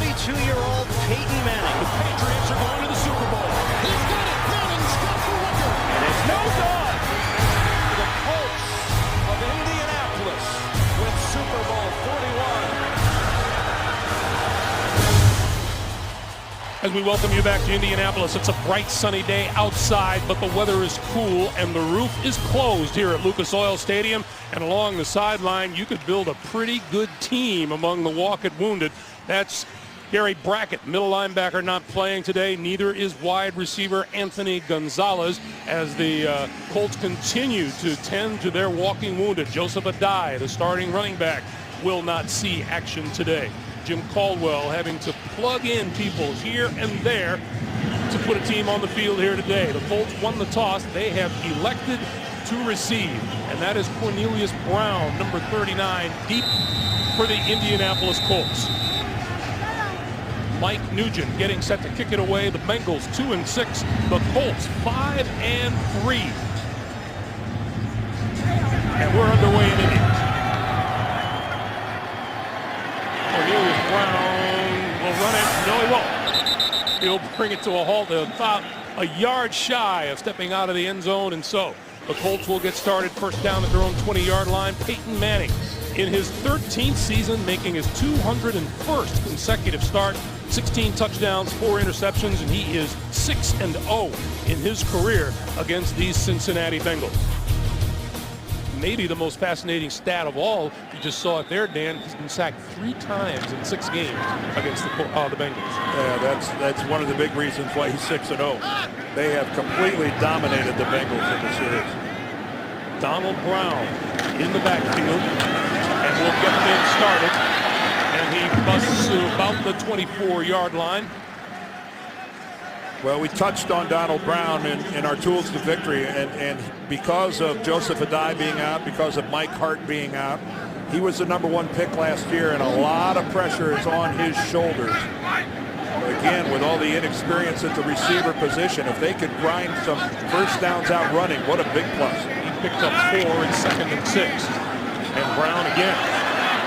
32-year-old Peyton Manning. The Patriots are going to the Super Bowl. He's got it. Manning's got the record. And it's no good. The Colts of Indianapolis win Super Bowl 41. As we welcome you back to Indianapolis, it's a bright sunny day outside, but the weather is cool and the roof is closed here at Lucas Oil Stadium. And along the sideline, you could build a pretty good team among the walk-it wounded. That's Gary Brackett, middle linebacker, not playing today. Neither is wide receiver Anthony Gonzalez as the Colts continue to tend to their walking wounded. Joseph Adai, the starting running back, will not see action today. Jim Caldwell having to plug in people here and there to put a team on the field here today. The Colts won the toss. They have elected to receive, and that is Cornelius Brown, number 39, deep for the Indianapolis Colts. Mike Nugent getting set to kick it away. The Bengals 2-6, the Colts 5-3. And we're underway in Indy. Cornelius Brown will run it. No, he won't. He'll bring it to a halt about a yard shy of stepping out of the end zone, and so the Colts will get started first down at their own 20-yard line. Peyton Manning, in his 13th season, making his 201st consecutive start, 16 touchdowns, 4 interceptions, and he is 6-0 in his career against these Cincinnati Bengals. Maybe the most fascinating stat of all, you just saw it there, Dan. He's been sacked 3 times in 6 games against the Bengals. Yeah, that's one of the big reasons why he's 6-0. They have completely dominated the Bengals in the series. Donald Brown in the backfield, and will get things started. And he busts to about the 24-yard line. Well, we touched on Donald Brown in our tools to victory, and because of Joseph Adai being out, because of Mike Hart being out, he was the #1 pick last year, and a lot of pressure is on his shoulders. Again, with all the inexperience at the receiver position, if they could grind some first downs out running, what a big plus. He picked up 4 in 2nd and 6. And Brown again.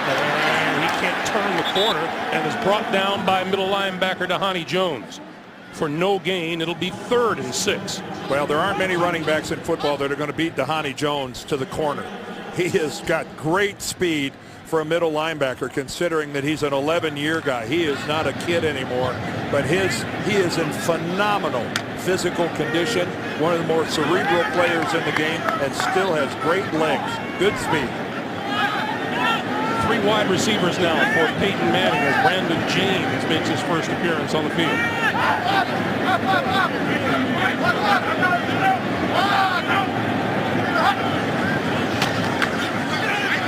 And he can't turn the corner and is brought down by middle linebacker Dhani Jones. For no gain, it'll be 3rd and 6. Well, there aren't many running backs in football that are going to beat Dhani Jones to the corner. He has got great speed for a middle linebacker, considering that he's an 11-year guy. He is not a kid anymore, but he is in phenomenal physical condition, one of the more cerebral players in the game, and still has great legs, good speed. 3 wide receivers now for Peyton Manning as Brandon James makes his first appearance on the field.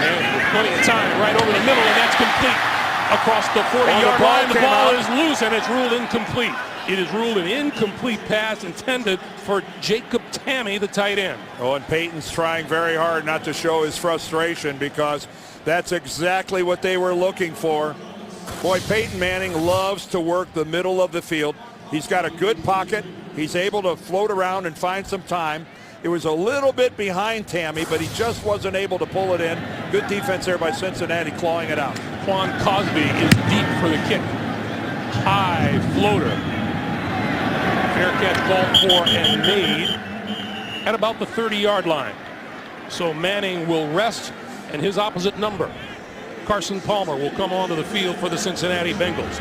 And with plenty of time right over the middle, and that's complete. Across the 40-yard line, the ball is loose, and it's ruled incomplete. It is ruled an incomplete pass intended for Jacob Tamme, the tight end. Oh, and Peyton's trying very hard not to show his frustration, because that's exactly what they were looking for. Boy, Peyton Manning loves to work the middle of the field. He's got a good pocket. He's able to float around and find some time. It was a little bit behind Tamme, but he just wasn't able to pull it in. Good defense there by Cincinnati, clawing it out. Quan Cosby is deep for the kick. High floater. Fair catch called for and made at about the 30-yard line. So Manning will rest, and his opposite number, Carson Palmer, will come onto the field for the Cincinnati Bengals.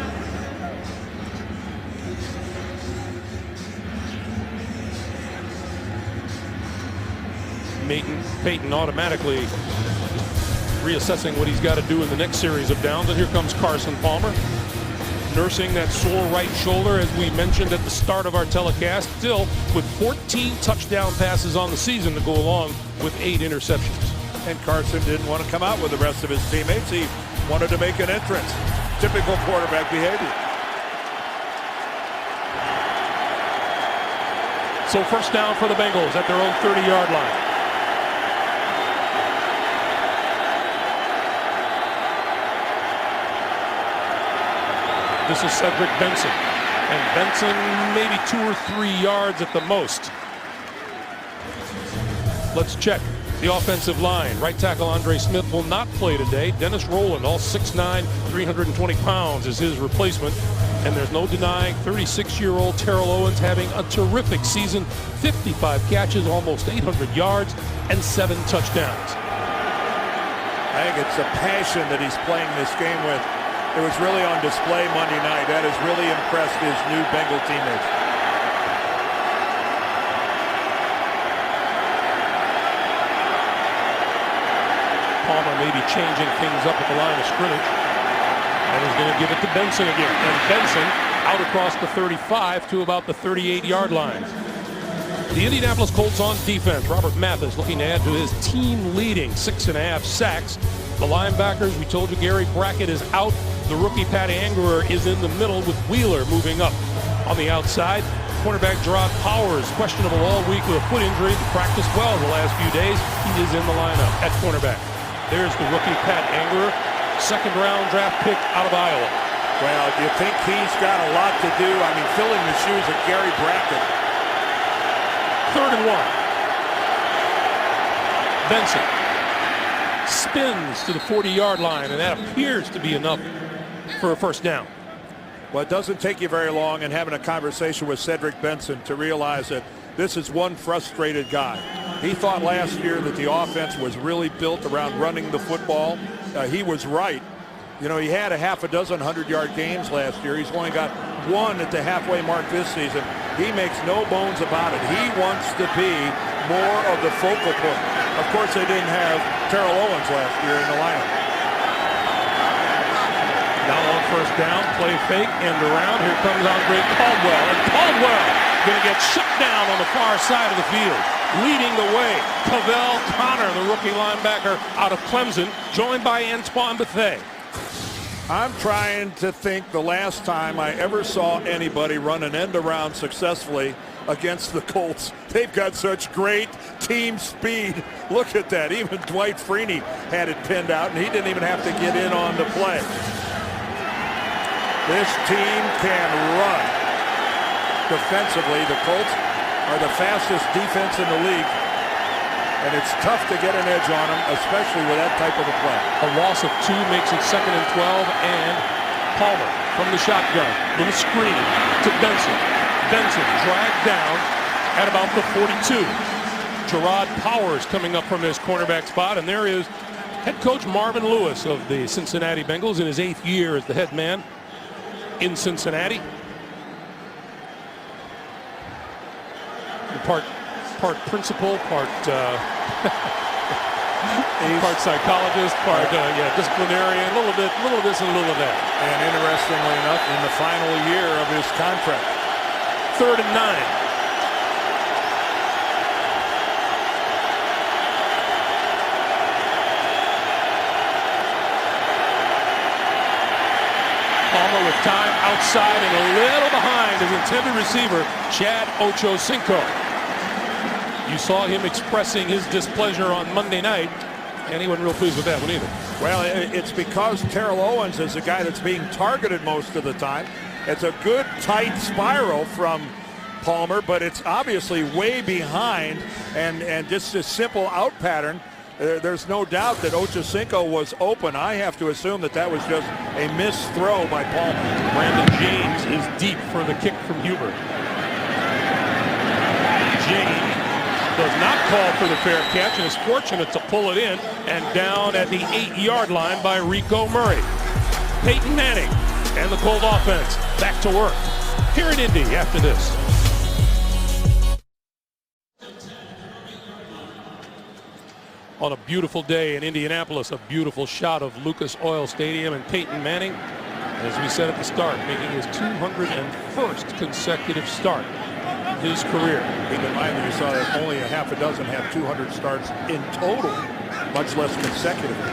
Peyton automatically reassessing what he's got to do in the next series of downs. And here comes Carson Palmer, nursing that sore right shoulder, as we mentioned at the start of our telecast, still with 14 touchdown passes on the season to go along with 8 interceptions. And Carson didn't want to come out with the rest of his teammates. He wanted to make an entrance. Typical quarterback behavior. So first down for the Bengals at their own 30-yard line. This is Cedric Benson. And Benson maybe 2 or 3 yards at the most. Let's check. The offensive line, right tackle Andre Smith will not play today. Dennis Rowland, all 6'9", 320 pounds, is his replacement. And there's no denying 36-year-old Terrell Owens having a terrific season. 55 catches, almost 800 yards, and 7 touchdowns. I think it's the passion that he's playing this game with. It was really on display Monday night. That has really impressed his new Bengal teammates. Palmer may be changing things up at the line of scrimmage. And he's going to give it to Benson again. And Benson out across the 35 to about the 38-yard line. The Indianapolis Colts on defense. Robert Mathis looking to add to his team-leading 6.5 sacks. The linebackers, we told you Gary Brackett is out. The rookie Patty Angerer is in the middle with Wheeler moving up on the outside. Cornerback Gerard Powers, questionable all week with a foot injury. He practiced well the last few days. He is in the lineup at cornerback. There's the rookie Pat Angerer, second-round draft pick out of Iowa. Well, do you think he's got a lot to do? I mean, filling the shoes of Gary Brackett. 3rd and 1. Benson spins to the 40-yard line, and that appears to be enough for a first down. Well, it doesn't take you very long in having a conversation with Cedric Benson to realize that this is one frustrated guy. He thought last year that the offense was really built around running the football. He was right. You know, he had a half a dozen 100-yard games last year. He's only got one at the halfway mark this season. He makes no bones about it. He wants to be more of the focal point. Of course, they didn't have Terrell Owens last year in the lineup. Now on first down, play fake, end around. Here comes Andre Caldwell. And Caldwell going to get shut down on the far side of the field. Leading the way, Cavell Connor, the rookie linebacker out of Clemson, joined by Antoine Bethea. I'm trying to think the last time I ever saw anybody run an end around successfully against the Colts. They've got such great team speed. Look at that. Even Dwight Freeney had it pinned out, and he didn't even have to get in on the play. This team can run. Defensively, the Colts are the fastest defense in the league, and it's tough to get an edge on them, especially with that type of a play. A loss of 2 makes it 2nd and 12, and Palmer from the shotgun. Little screen to Benson. Benson dragged down at about the 42. Gerard Powers coming up from his cornerback spot, and there is head coach Marvin Lewis of the Cincinnati Bengals in his 8th year as the head man in Cincinnati. Part principal, part part psychologist, part disciplinarian, a little bit, this and a little of that. And interestingly enough, in the final year of his contract. 3rd and 9. Palmer with time outside and a little behind his intended receiver, Chad Ochocinco. You saw him expressing his displeasure on Monday night, and he wasn't real pleased with that one either. Well, it's because Terrell Owens is the guy that's being targeted most of the time. It's a good tight spiral from Palmer, but it's obviously way behind, and just a simple out pattern. There's no doubt that Ochocinco was open. I have to assume that was just a missed throw by Palmer. Brandon James is deep for the kick from Hubert. James does not call for the fair catch and is fortunate to pull it in and down at the 8-yard line by Rico Murray. Peyton Manning and the Colt offense back to work here in Indy after this. On a beautiful day in Indianapolis, a beautiful shot of Lucas Oil Stadium and Peyton Manning, as we said at the start, making his 201st consecutive start in his career. Keep in mind that you saw that only a half a dozen have 200 starts in total, much less consecutively.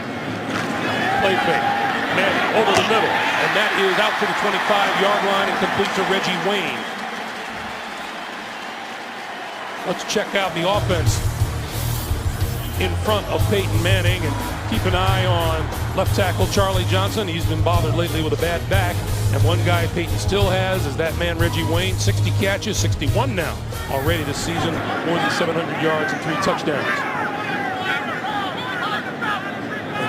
Play fake. Manning over the middle, and that is out to the 25-yard line and complete to Reggie Wayne. Let's check out the offense in front of Peyton Manning and keep an eye on left tackle Charlie Johnson. He's been bothered lately with a bad back. And one guy Peyton still has is that man Reggie Wayne. 60 catches, 61 now already this season. More than 700 yards and 3 touchdowns.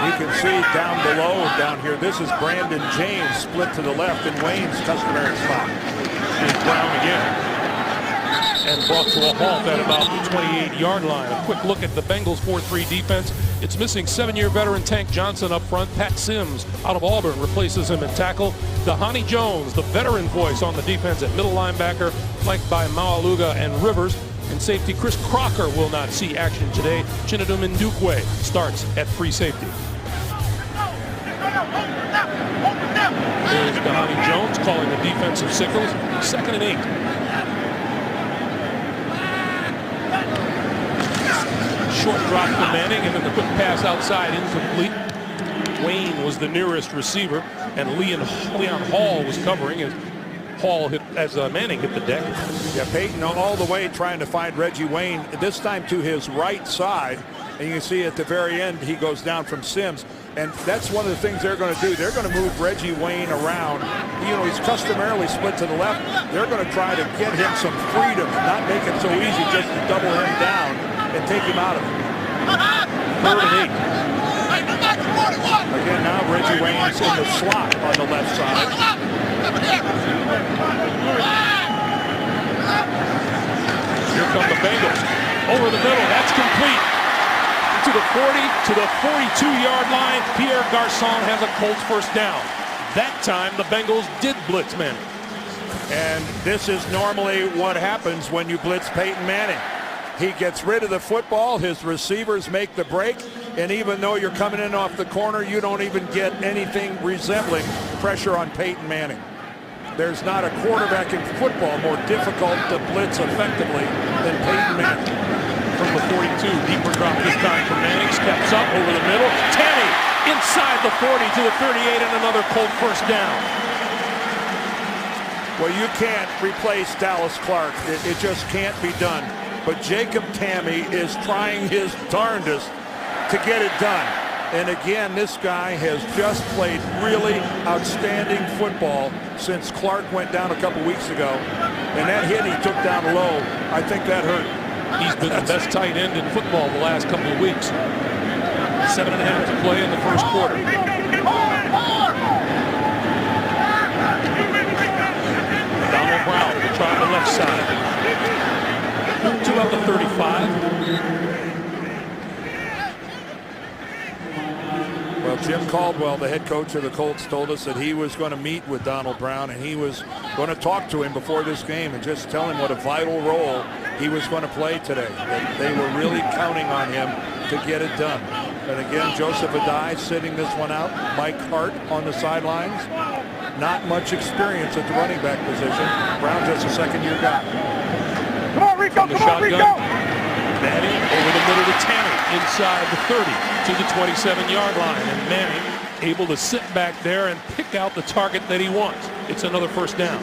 You can see down below, down here, this is Brandon James split to the left in Wayne's customary spot. Here's Brown again. And brought to a halt at about the 28-yard line. A quick look at the Bengals 4-3 defense. It's missing 7-year veteran Tank Johnson up front. Pat Sims out of Auburn replaces him at tackle. Dahani Jones, the veteran voice on the defense at middle linebacker, flanked by Maualuga and Rivers. And safety Chris Crocker will not see action today. Chinedum Ndukwe starts at free safety. Here's Dahani Jones calling the defensive signals. 2nd and 8. Short drop for Manning, and then the quick pass outside, incomplete. Wayne was the nearest receiver, and Leon Hall was covering as Manning hit the deck. Yeah, Peyton all the way trying to find Reggie Wayne, this time to his right side. And you can see at the very end, he goes down from Sims. And that's one of the things they're going to do. They're going to move Reggie Wayne around. You know, he's customarily split to the left. They're going to try to get him some freedom, not make it so easy just to double him down and take him out of it. 3rd and 8. Again, now Reggie Wayne's in the slot on the left side. Here come the Bengals. Over the middle, that's complete. To the 40, to the 42-yard line. Pierre Garçon has a Colts first down. That time, the Bengals did blitz Manning. And this is normally what happens when you blitz Peyton Manning. He gets rid of the football, his receivers make the break, and even though you're coming in off the corner, you don't even get anything resembling pressure on Peyton Manning. There's not a quarterback in football more difficult to blitz effectively than Peyton Manning. From the 42, deeper drop this time for Manning, steps up over the middle. Tanny inside the 40 to the 38, and another Colt first down. Well, you can't replace Dallas Clark. It just can't be done. But Jacob Tamme is trying his darndest to get it done. And again, this guy has just played really outstanding football since Clark went down a couple weeks ago. And that hit he took down low, I think that hurt. He's been the best tight end in football the last couple of weeks. 7.5 to play in the first quarter. Donald Brown will try on the left side. 2 out of 35. Well, Jim Caldwell, the head coach of the Colts, told us that he was going to meet with Donald Brown and he was going to talk to him before this game and just tell him what a vital role he was going to play today. That they were really counting on him to get it done. And again, Joseph Adai sitting this one out. Mike Hart on the sidelines. Not much experience at the running back position. Brown just a second-year guy. Come on, Rico! Come on, Rico! Manning over the middle to Tanny inside the 30 to the 27-yard line. And Manning able to sit back there and pick out the target that he wants. It's another first down.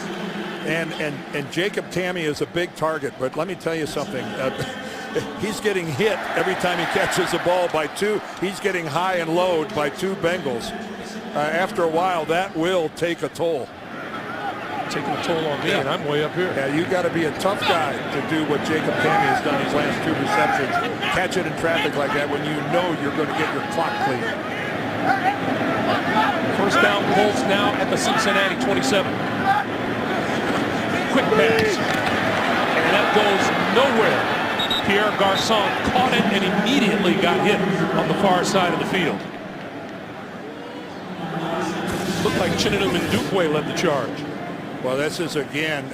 And Jacob Tamme is a big target, but let me tell you something. He's getting hit every time he catches a ball by two. He's getting high and low by two Bengals. After a while, that will take a toll. Taking a toll on me, and I'm way up here. Yeah, you got to be a tough guy to do what Jacob Tamme has done his last 2 receptions. Catch it in traffic like that when you know you're going to get your clock clean. First down, Colts now at the Cincinnati 27. Quick pass, and that goes nowhere. Pierre Garçon caught it and immediately got hit on the far side of the field. Looked like Chinedum Ndukwe led the charge. Well, this is, again,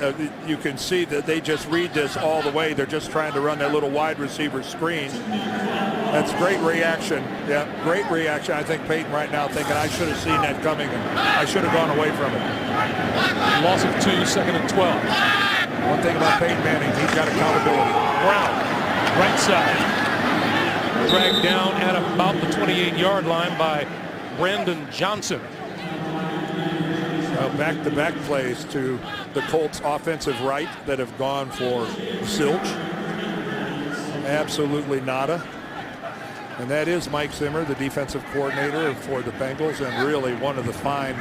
you can see that they just read this all the way. They're just trying to run that little wide receiver screen. That's great reaction. Yeah, great reaction. I think Peyton right now thinking, I should have seen that coming, and I should have gone away from it. Loss of 2, 2nd and 12. One thing about Peyton Manning, he's got accountability. Brown, right side. Dragged down at about the 28-yard line by Brandon Johnson. Back-to-back plays to the Colts offensive right that have gone for zilch. Absolutely nada. And that is Mike Zimmer, the defensive coordinator for the Bengals, and really one of the fine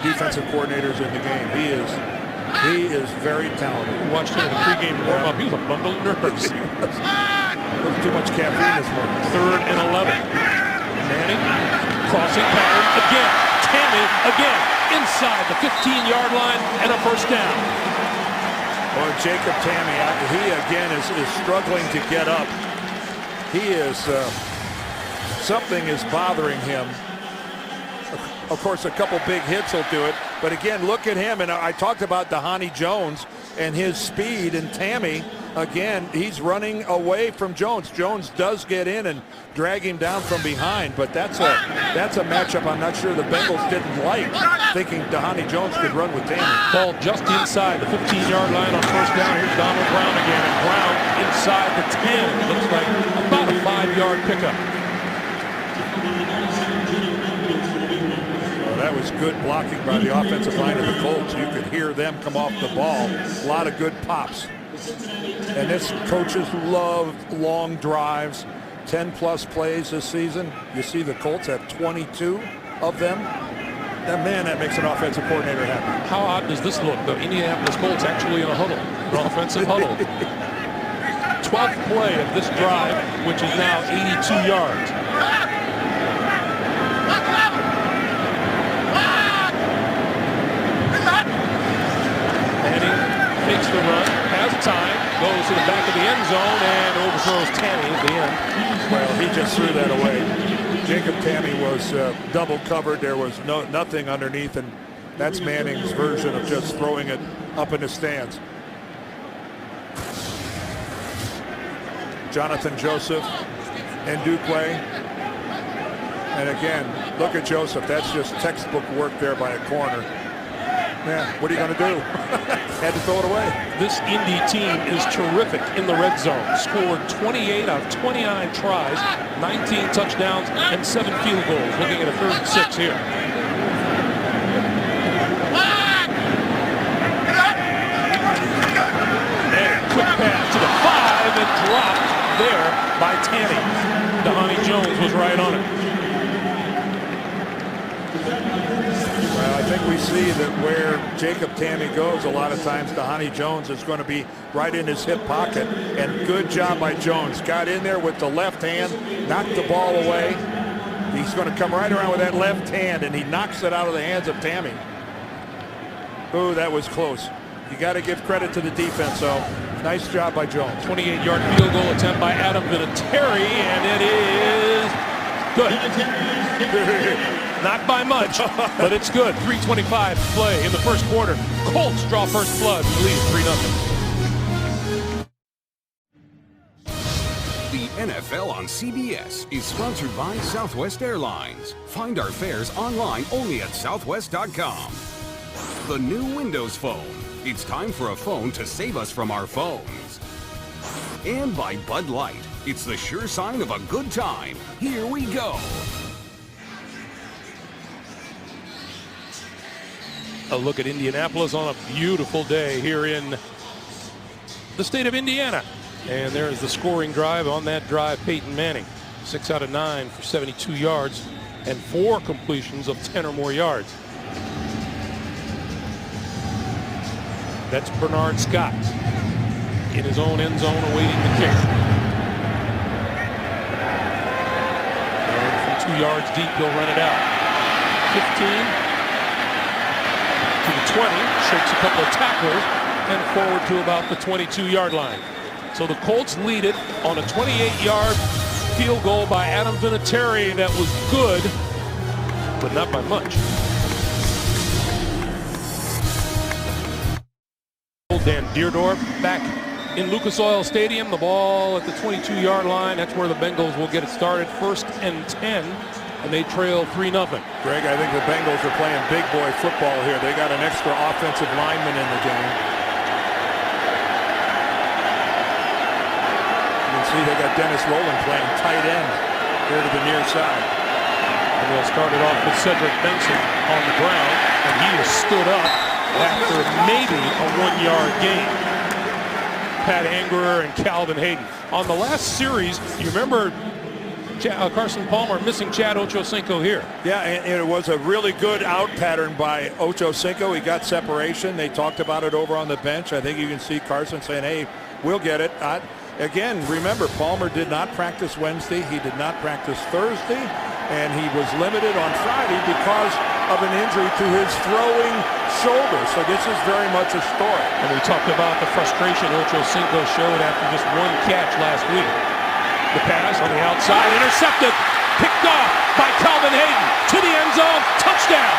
defensive coordinators in the game. He is very talented. Watched him in the pregame warm-up. He was a bundle of nerves. A little too much caffeine this morning. 3rd and 11. Manning Crossing pattern again. Tammy again. Inside the 15-yard line and a first down. Well, Jacob Tammy, he again is struggling to get up. He is, something is bothering him. Of course, a couple big hits will do it. But again, look at him. And I talked about Dhani Jones and his speed. And Tammy, again, he's running away from Jones. Jones does get in and drag him down from behind. But that's a matchup I'm not sure the Bengals didn't like, thinking Dhani Jones could run with Tammy. Ball just inside the 15-yard line on first down. Here's Donald Brown again. And Brown inside the 10. Looks like about a 5-yard pickup. That was good blocking by the offensive line of the Colts. You could hear them come off the ball. A lot of good pops. And this coaches love long drives, 10-plus plays this season. You see the Colts have 22 of them. And man, that makes an offensive coordinator happy. How odd does this look? The Indianapolis Colts actually in a huddle, an offensive huddle. 12th play of this drive, which is now 82 yards. Takes the run, has time, goes to the back of the end zone, and overthrows Tammy at the end. Well, he just threw that away. Jacob Tammy was double covered. There was nothing underneath, and that's Manning's version of just throwing it up in the stands. Jonathan Joseph and Dukwe. And again, look at Joseph. That's just textbook work there by a corner. Yeah, what are you going to do? Had to throw it away. This Indy team is terrific in the red zone. Scored 28 out of 29 tries, 19 touchdowns, and 7 field goals. Looking at a 3rd and 6 here. And quick pass to the 5 and dropped there by Tammy. Dhani Jones was right on it. Well, I think we see that where Jacob Tammy goes, a lot of times Dhani Jones is going to be right in his hip pocket. And good job by Jones. Got in there with the left hand, knocked the ball away. He's going to come right around with that left hand, and he knocks it out of the hands of Tammy. Ooh, that was close. You got to give credit to the defense, though. Nice job by Jones. 28-yard field goal attempt by Adam Vinatieri, and it is good. Not by much, but it's good. 3:25 to play in the first quarter. Colts draw first blood and lead 3-0. The NFL on CBS is sponsored by Southwest Airlines. Find our fares online only at southwest.com. The new Windows Phone. It's time for a phone to save us from our phones. And by Bud Light. It's the sure sign of a good time. Here we go. A look at Indianapolis on a beautiful day here in the state of Indiana. And there's the scoring drive. On that drive, Peyton Manning, 6 out of 9 for 72 yards and 4 completions of 10 or more yards. That's Bernard Scott in his own end zone awaiting the kick. And from 2 yards deep, he'll run it out. 15. To the 20, shakes a couple of tacklers, and forward to about the 22-yard line. So the Colts lead it on a 28-yard field goal by Adam Vinatieri that was good, but not by much. Dan Deerdorf back in Lucas Oil Stadium. The ball at the 22-yard line. That's where the Bengals will get it started. 1st and 10. And they trail 3-0. Greg, I think the Bengals are playing big boy football here. They got an extra offensive lineman in the game. You can see they got Dennis Rowland playing tight end here to the near side. And they'll start it off with Cedric Benson on the ground. And he was stood up after maybe a 1-yard gain. Pat Angerer and Calvin Hayden. On the last series, you remember Carson Palmer missing Chad Ochocinco here. Yeah, and it was a really good out pattern by Ochocinco. He got separation. They talked about it over on the bench. I think you can see Carson saying, hey, we'll get it. Again, remember, Palmer did not practice Wednesday. He did not practice Thursday. and he was limited on Friday because of an injury to his throwing shoulder. So this is very much a story. And we talked about the frustration Ocho Cinco showed after just one catch last week. The pass on the outside, intercepted, picked off by Calvin Hayden to the end zone, touchdown.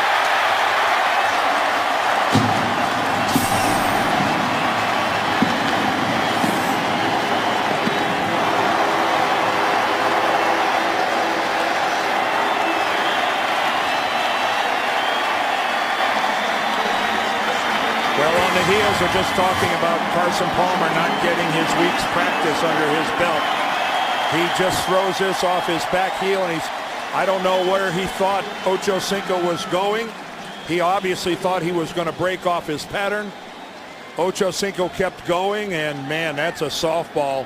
Heels are just talking about Carson Palmer not getting his week's practice under his belt. He just throws this off his back heel, and I don't know where he thought Ocho Cinco was going. He obviously thought he was going to break off his pattern. Ocho Cinco kept going, and man, that's a softball.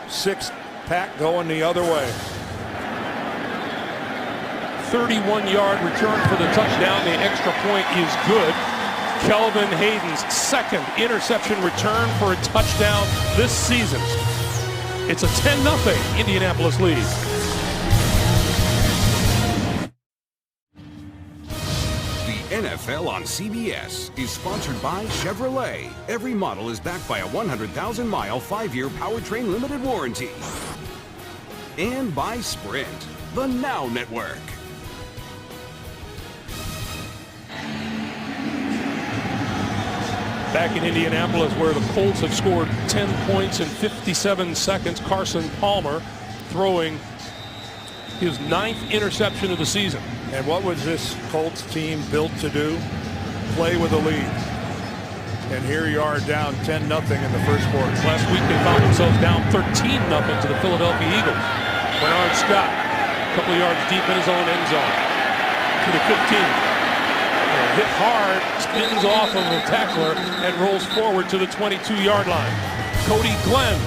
6-pack going the other way. 31-yard return for the touchdown. The extra point is good. Kelvin Hayden's second interception return for a touchdown this season. It's a 10-0 Indianapolis lead. The NFL on CBS is sponsored by Chevrolet. Every model is backed by a 100,000-mile, 5-year powertrain limited warranty. And by Sprint, the Now Network. Back in Indianapolis, where the Colts have scored 10 points in 57 seconds, Carson Palmer throwing his 9th interception of the season. And what was this Colts team built to do? Play with a lead. And here you are down 10-0 in the first quarter. Last week they found themselves down 13-0 to the Philadelphia Eagles. Bernard Scott, a couple of yards deep in his own end zone, to the 15. Hit hard, spins off of a tackler, and rolls forward to the 22-yard line. Cody Glenn,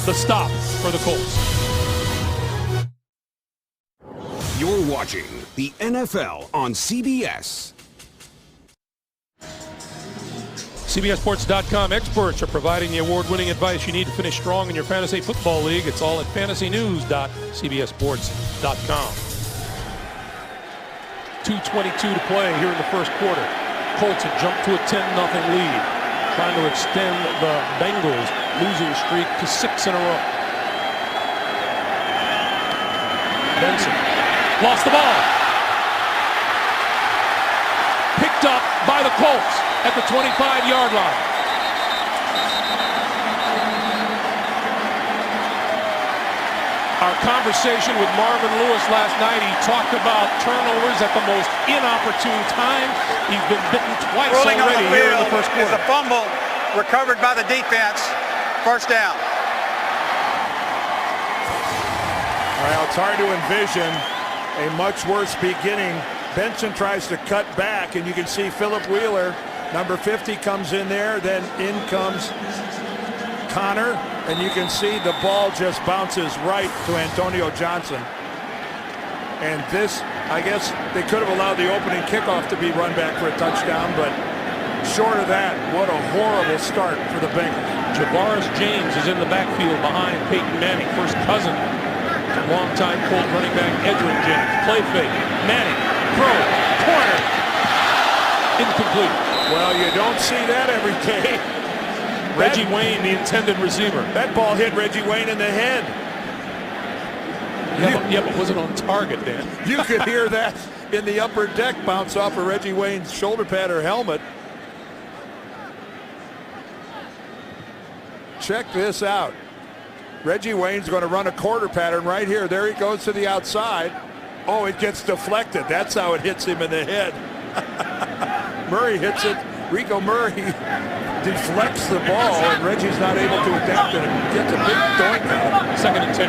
the stop for the Colts. You're watching the NFL on CBS. CBSSports.com experts are providing the award-winning advice you need to finish strong in your fantasy football league. It's all at fantasynews.cbssports.com. 2:22 to play here in the first quarter. Colts have jumped to a 10-0 lead, trying to extend the Bengals' losing streak to 6 in a row. Benson lost the ball. Picked up by the Colts at the 25-yard line. Our conversation with Marvin Lewis last night, he talked about turnovers at the most inopportune time. He's been bitten twice already here in the first quarter. It's a fumble recovered by the defense. First down. Well, it's hard to envision a much worse beginning. Benson tries to cut back, and you can see Philip Wheeler, number 50, comes in there. Then in comes Connor, and you can see the ball just bounces right to Antonio Johnson. And this, I guess they could have allowed the opening kickoff to be run back for a touchdown, but short of that, what a horrible start for the Bengals. Javaris James is in the backfield behind Peyton Manning, first cousin to longtime Colt running back Edgerrin James. Play fake, Manning, throw, corner, incomplete. Well, you don't see that every day. Reggie Wayne, the intended receiver. That ball hit Reggie Wayne in the head. Yeah, but was it on target, Dan? You could hear that in the upper deck bounce off of Reggie Wayne's shoulder pad or helmet. Check this out. Reggie Wayne's going to run a quarter pattern right here. There he goes to the outside. Oh, it gets deflected. That's how it hits him in the head. Murray hits it. Rico Murray deflects the ball, and Reggie's not able to adapt it. It gets a big doink out of it. 2nd and 10.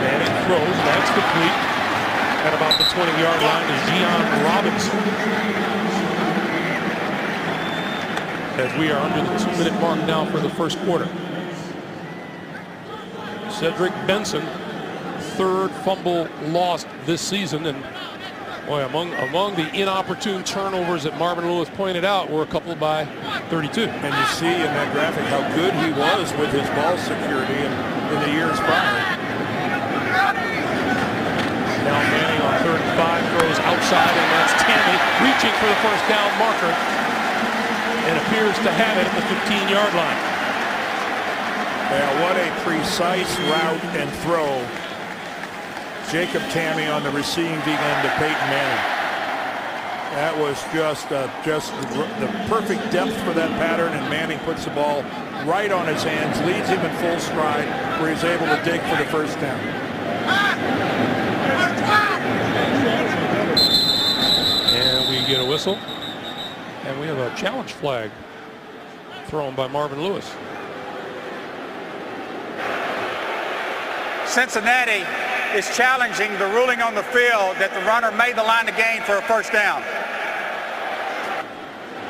Manning throws, and that's complete. At about the 20-yard line is Gian Robinson. As we are under the 2-minute mark now for the first quarter. Cedric Benson, 3rd fumble lost this season, and boy, among the inopportune turnovers that Marvin Lewis pointed out were a couple by 32. And you see in that graphic how good he was with his ball security in the years prior. throws outside, and that's Tammy reaching for the first down marker and appears to have it at the 15-yard line. Yeah, what a precise route and throw. Jacob Tammy on the receiving end of Peyton Manning. That was just the perfect depth for that pattern, and Manning puts the ball right on his hands, leads him in full stride, where he's able to dig for the first down. And we get a whistle, and we have a challenge flag thrown by Marvin Lewis. Cincinnati is challenging the ruling on the field that the runner made the line of gain for a first down.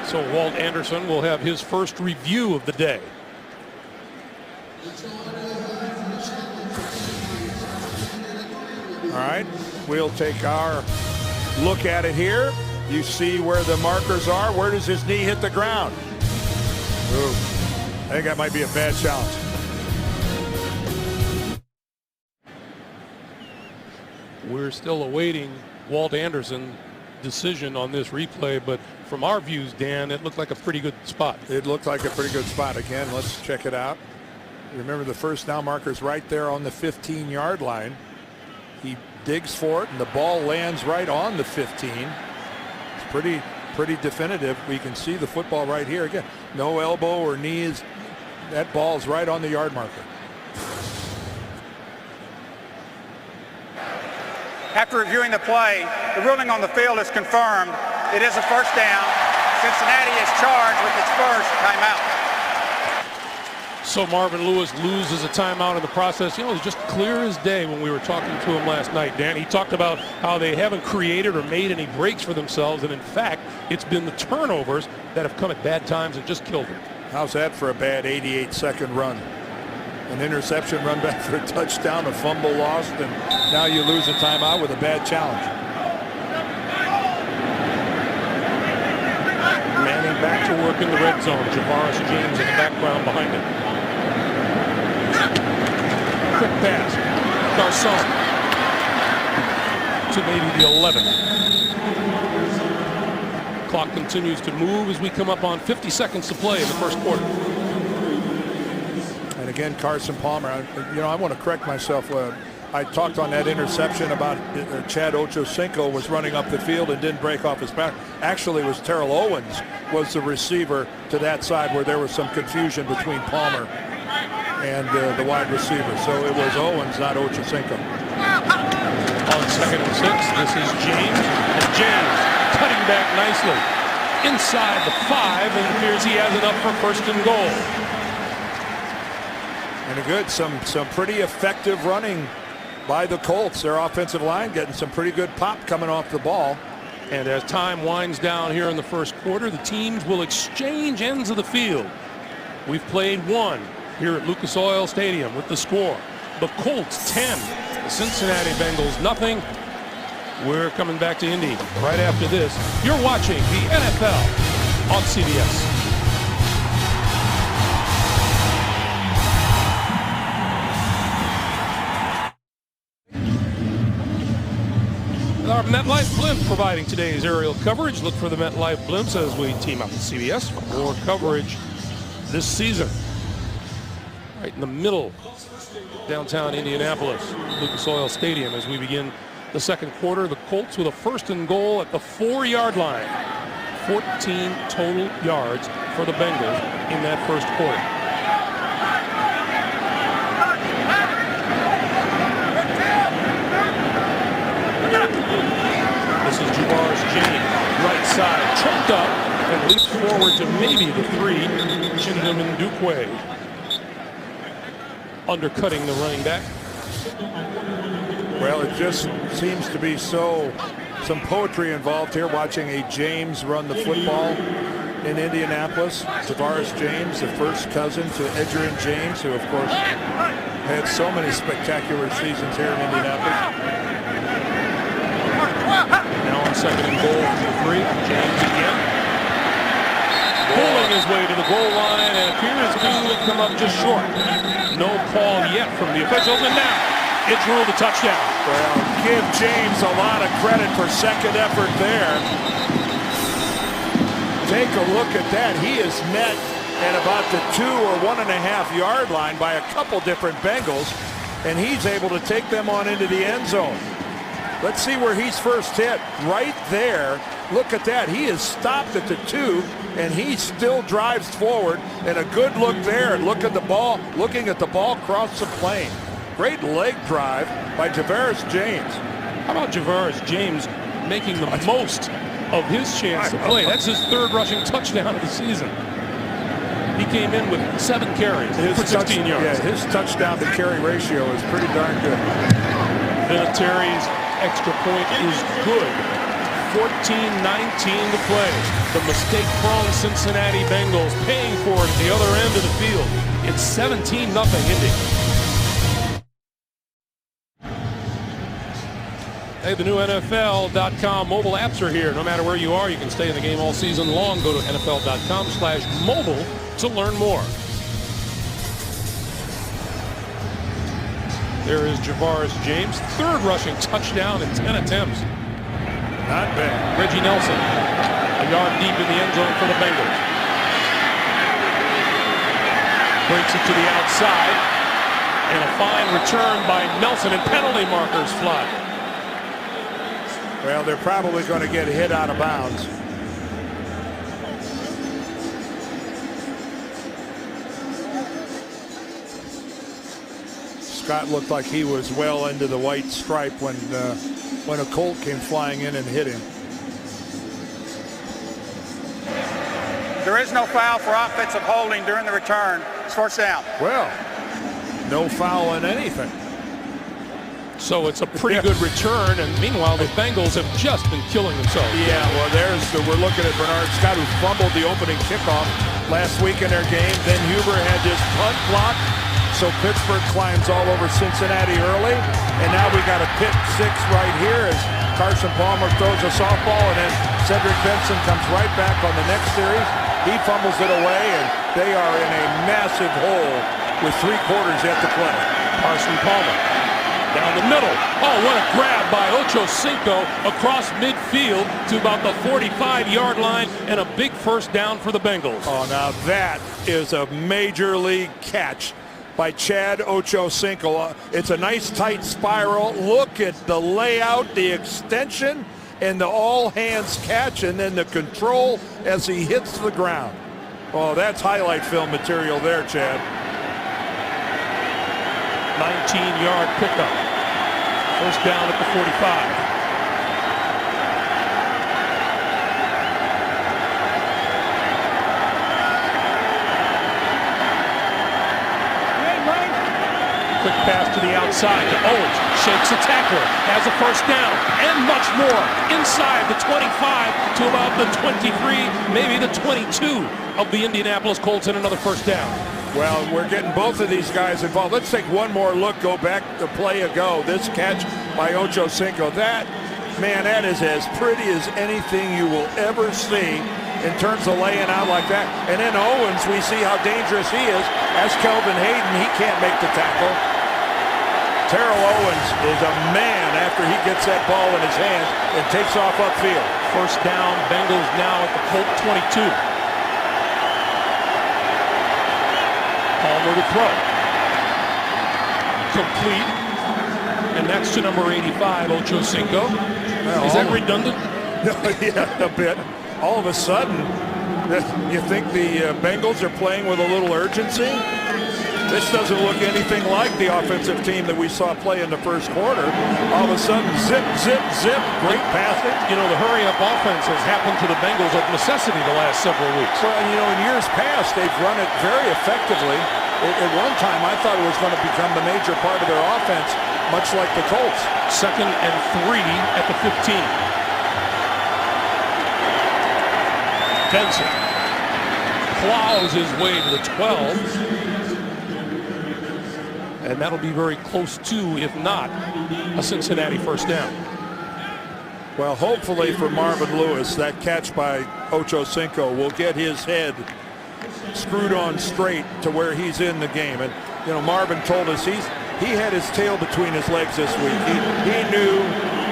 So Walt Anderson will have his first review of the day. All right, we'll take our look at it here. You see where the markers are. Where does his knee hit the ground? Ooh, I think that might be a bad challenge. We're still awaiting Walt Anderson's decision on this replay, but from our views, Dan, it looked like a pretty good spot. It looked like a pretty good spot. Again, let's check it out. Remember, the first down marker's right there on the 15-yard line. He digs for it, and the ball lands right on the 15. It's pretty definitive. We can see the football right here. Again, no elbow or knees. That ball's right on the yard marker. After reviewing the play, the ruling on the field is confirmed. It is a first down. Cincinnati is charged with its first timeout. So Marvin Lewis loses a timeout in the process. You know, it was just clear as day when we were talking to him last night, Dan. He talked about how they haven't created or made any breaks for themselves, and in fact, it's been the turnovers that have come at bad times and just killed them. How's that for a bad 88-second run? An interception, run back for a touchdown, a fumble lost, and now you lose a timeout with a bad challenge. Manning back to work in the red zone. Javaris James in the background behind him. Quick pass. Garcon to maybe the 11. Clock continues to move as we come up on 50 seconds to play in the first quarter. And again, Carson Palmer, I want to correct myself. I talked on that interception about Chad Ochocinco was running up the field and didn't break off his back. Actually, it was Terrell Owens was the receiver to that side where there was some confusion between Palmer and the wide receiver. So it was Owens, not Ochocinco. On 2nd and 6, this is James. And James cutting back nicely inside the 5, and it appears he has enough for first and goal. And some pretty effective running by the Colts. Their offensive line getting some pretty good pop coming off the ball. And as time winds down here in the first quarter, the teams will exchange ends of the field. We've played one here at Lucas Oil Stadium with the score. The Colts 10, the Cincinnati Bengals nothing. We're coming back to Indy right after this. You're watching the NFL on CBS. Our MetLife blimp providing today's aerial coverage. Look for the MetLife blimps as we team up with CBS for more coverage this season. Right in the middle, downtown Indianapolis, Lucas Oil Stadium, as we begin the second quarter. The Colts with a first and goal at the 4-yard line. 14 total yards for the Bengals in that first quarter. This is Javaris James, right side, tripped up and leaps forward to maybe the 3. Chinedum Ndukwe undercutting the running back. Well, it just seems to be some poetry involved here watching a James run the football in Indianapolis. Javaris James, the first cousin to Edgerrin James, who of course had so many spectacular seasons here in Indianapolis. Now on 2nd and goal from 3, James again. Pulling his way to the goal line and appears to come up just short. No call yet from the officials, and now It's ruled a touchdown. Well, give James a lot of credit for second effort there. Take a look at that. He is met at about the 2 or 1.5 yard line by a couple different Bengals, and he's able to take them on into the end zone. Let's see where he's first hit. Right there. Look at that. He is stopped at the 2, and he still drives forward. And a good look there. And look at the ball. Looking at the ball cross the plane. Great leg drive by Javaris James. How about Javaris James making the most of his chance to play? That's his 3rd rushing touchdown of the season. He came in with 7 carries for 16 yards. Yeah, his touchdown to carry ratio is pretty darn good. Vinatieri's extra point is good. 14-19 to play. The mistake-prone Cincinnati Bengals paying for it at the other end of the field. It's 17-0 Indy. Hey, the new NFL.com mobile apps are here. No matter where you are, you can stay in the game all season long. Go to NFL.com/mobile to learn more. There is Javaris James, 3rd rushing touchdown in 10 attempts. Not bad. Reggie Nelson, a yard deep in the end zone for the Bengals. Breaks it to the outside, and a fine return by Nelson, and penalty markers fly. Well, they're probably going to get a hit out of bounds. Scott looked like he was well into the white stripe when a Colt came flying in and hit him. There is no foul for offensive holding during the return. It's first down. Well, no foul in anything. So it's a pretty good return, and meanwhile the Bengals have just been killing themselves. Yeah, well, we're looking at Bernard Scott, who fumbled the opening kickoff last week in their game. Then Huber had this punt block, so Pittsburgh climbs all over Cincinnati early, and now we got a pick 6 right here as Carson Palmer throws a softball, and then Cedric Benson comes right back on the next series. He fumbles it away, and they are in a massive hole with 3 quarters yet to play. Carson Palmer down the middle. Oh, what a grab by Ocho Cinco across midfield to about the 45-yard line, and a big first down for the Bengals. Oh, now that is a major league catch by Chad Ochocinco. It's a nice tight spiral. Look at the layout, the extension, and the all-hands catch, and then the control as he hits the ground. Oh, that's highlight film material there, Chad. 19-yard pickup. First down at the 45. Quick pass to the outside to Owens. Shakes a tackler. Has a first down. And much more. Inside the 25 to about the 23, maybe the 22 of the Indianapolis Colts, and another first down. Well, we're getting both of these guys involved. Let's take one more look. Go back to play ago. This catch by Ochocinco. That is as pretty as anything you will ever see in terms of laying out like that. And then Owens, we see how dangerous he is. As Kelvin Hayden, he can't make the tackle. Terrell Owens is a man after he gets that ball in his hands and takes off upfield. First down, Bengals now at the Colt 22. Palmer to throw. Complete. And that's to number 85, Ochocinco. Is that redundant? Yeah, a bit. All of a sudden, you think the Bengals are playing with a little urgency? This doesn't look anything like the offensive team that we saw play in the first quarter. All of a sudden, zip, zip, zip. Great passing. You know, the hurry-up offense has happened to the Bengals of necessity the last several weeks. Well, and, in years past, they've run it very effectively. At one time, I thought it was going to become the major part of their offense, much like the Colts. 2nd and 3 at the 15. Benson plows his way to the 12. And that'll be very close to, if not, a Cincinnati first down. Well, hopefully for Marvin Lewis, that catch by Ochocinco will get his head screwed on straight to where he's in the game. And, Marvin told us he had his tail between his legs this week. He knew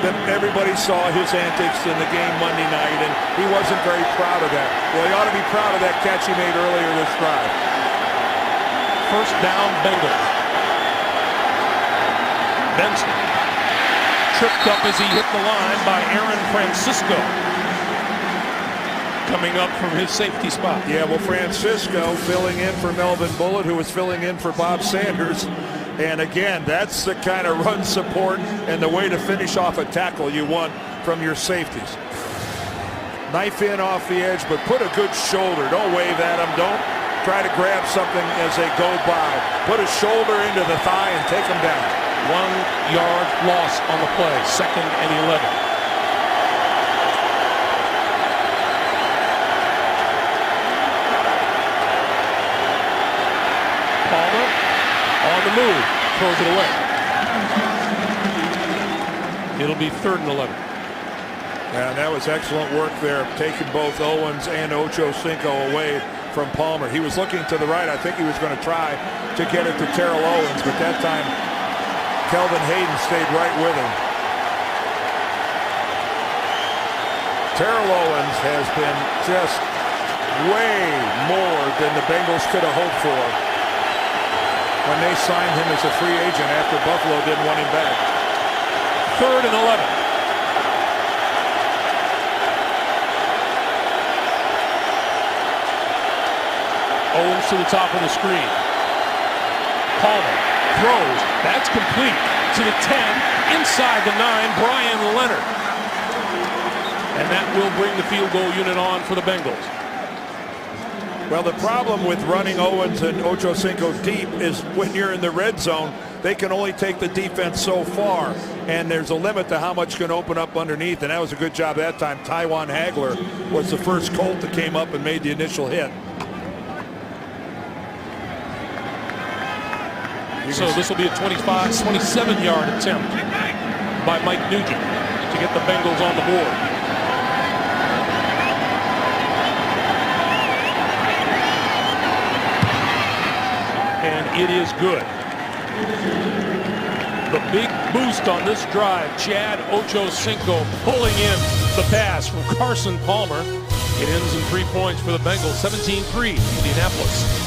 that everybody saw his antics in the game Monday night, and he wasn't very proud of that. Well, he ought to be proud of that catch he made earlier this drive. First down, Bengals. Benson tripped up as he hit the line by Aaron Francisco, coming up from his safety spot. Yeah, well, Francisco filling in for Melvin Bullitt, who was filling in for Bob Sanders. And again, that's the kind of run support and the way to finish off a tackle you want from your safeties. Knife in off the edge, but put a good shoulder. Don't wave at him. Don't try to grab something as they go by. Put a shoulder into the thigh and take him down. 1 yard loss on the play, 2nd and 11. Palmer on the move, throws it away. It'll be 3rd and 11. And that was excellent work there, taking both Owens and Ocho Cinco away from Palmer. He was looking to the right. I think he was going to try to get it to Terrell Owens, but that time Kelvin Hayden stayed right with him. Terrell Owens has been just way more than the Bengals could have hoped for when they signed him as a free agent after Buffalo didn't want him back. 3rd and 11. Owens to the top of the screen. Palmer throws. That's complete to the 10. Inside the 9, Brian Leonard. And that will bring the field goal unit on for the Bengals. Well, the problem with running Owens and Ocho Cinco deep is when you're in the red zone, they can only take the defense so far. And there's a limit to how much can open up underneath. And that was a good job that time. Tywan Hagler was the first Colt that came up and made the initial hit. So this will be a 27-yard attempt by Mike Nugent to get the Bengals on the board. And it is good. The big boost on this drive, Chad Ochocinco pulling in the pass from Carson Palmer. It ends in 3 points for the Bengals, 17-3, Indianapolis.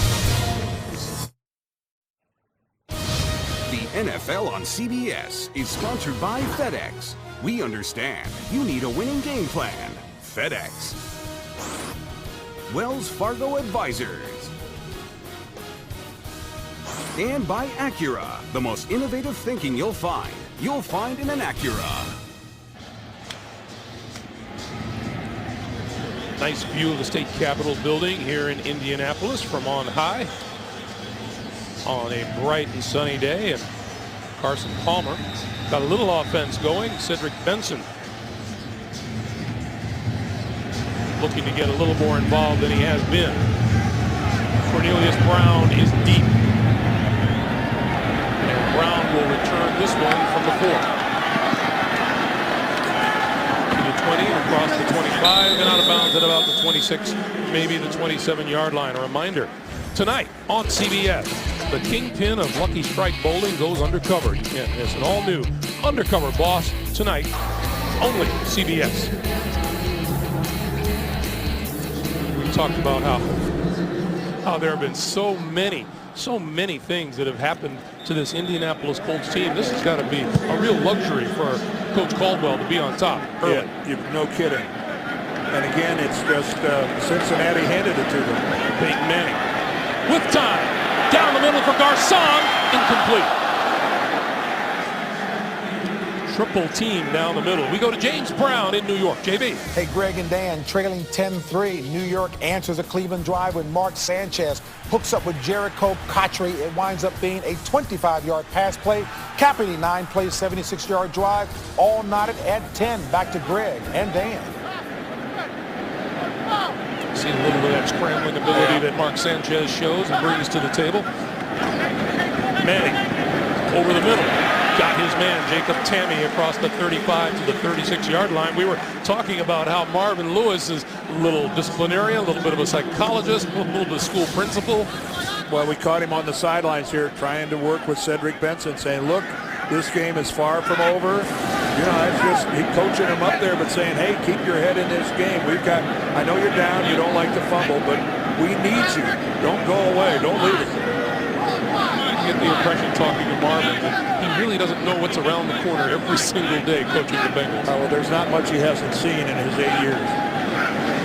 NFL on CBS is sponsored by FedEx. We understand you need a winning game plan. FedEx. Wells Fargo Advisors. And by Acura, the most innovative thinking you'll find in an Acura. Nice view of the state capitol building here in Indianapolis from on high on a bright and sunny day. And Carson Palmer got a little offense going. Cedric Benson looking to get a little more involved than he has been. Cornelius Brown is deep. And Brown will return this one from the 4. To the 20 and across the 25 and out of bounds at about the 26, maybe the 27-yard line. A reminder, tonight on CBS, the kingpin of Lucky Strike Bowling goes undercover. You can't miss an all-new Undercover Boss tonight, only CBS. We talked about how there have been so many things that have happened to this Indianapolis Colts team. This has got to be a real luxury for Coach Caldwell to be on top early. Yeah, no kidding. And again, it's just Cincinnati handed it to them. Peyton Manning with time. Down the middle for Garcon, incomplete. Triple team down the middle. We go to James Brown in New York. JB. Hey, Greg and Dan, trailing 10-3. New York answers a Cleveland drive when Mark Sanchez hooks up with Jericho Cotchery. It winds up being a 25-yard pass play, capping a 9-play, 76-yard drive. All knotted at 10. Back to Greg and Dan. See a little bit of that scrambling ability that Mark Sanchez shows and brings to the table. Manning over the middle. Got his man, Jacob Tammy, across the 35 to the 36-yard line. We were talking about how Marvin Lewis is a little disciplinarian, a little bit of a psychologist, a little bit of school principal. Well, we caught him on the sidelines here trying to work with Cedric Benson, saying, look, this game is far from over. You know, it's just he coaching him up there, but saying, hey, keep your head in this game. I know you're down, you don't like to fumble, but we need you. Don't go away. Don't leave us. I get the impression talking to Marvin that he really doesn't know what's around the corner every single day coaching the Bengals. Well, there's not much he hasn't seen in his 8 years.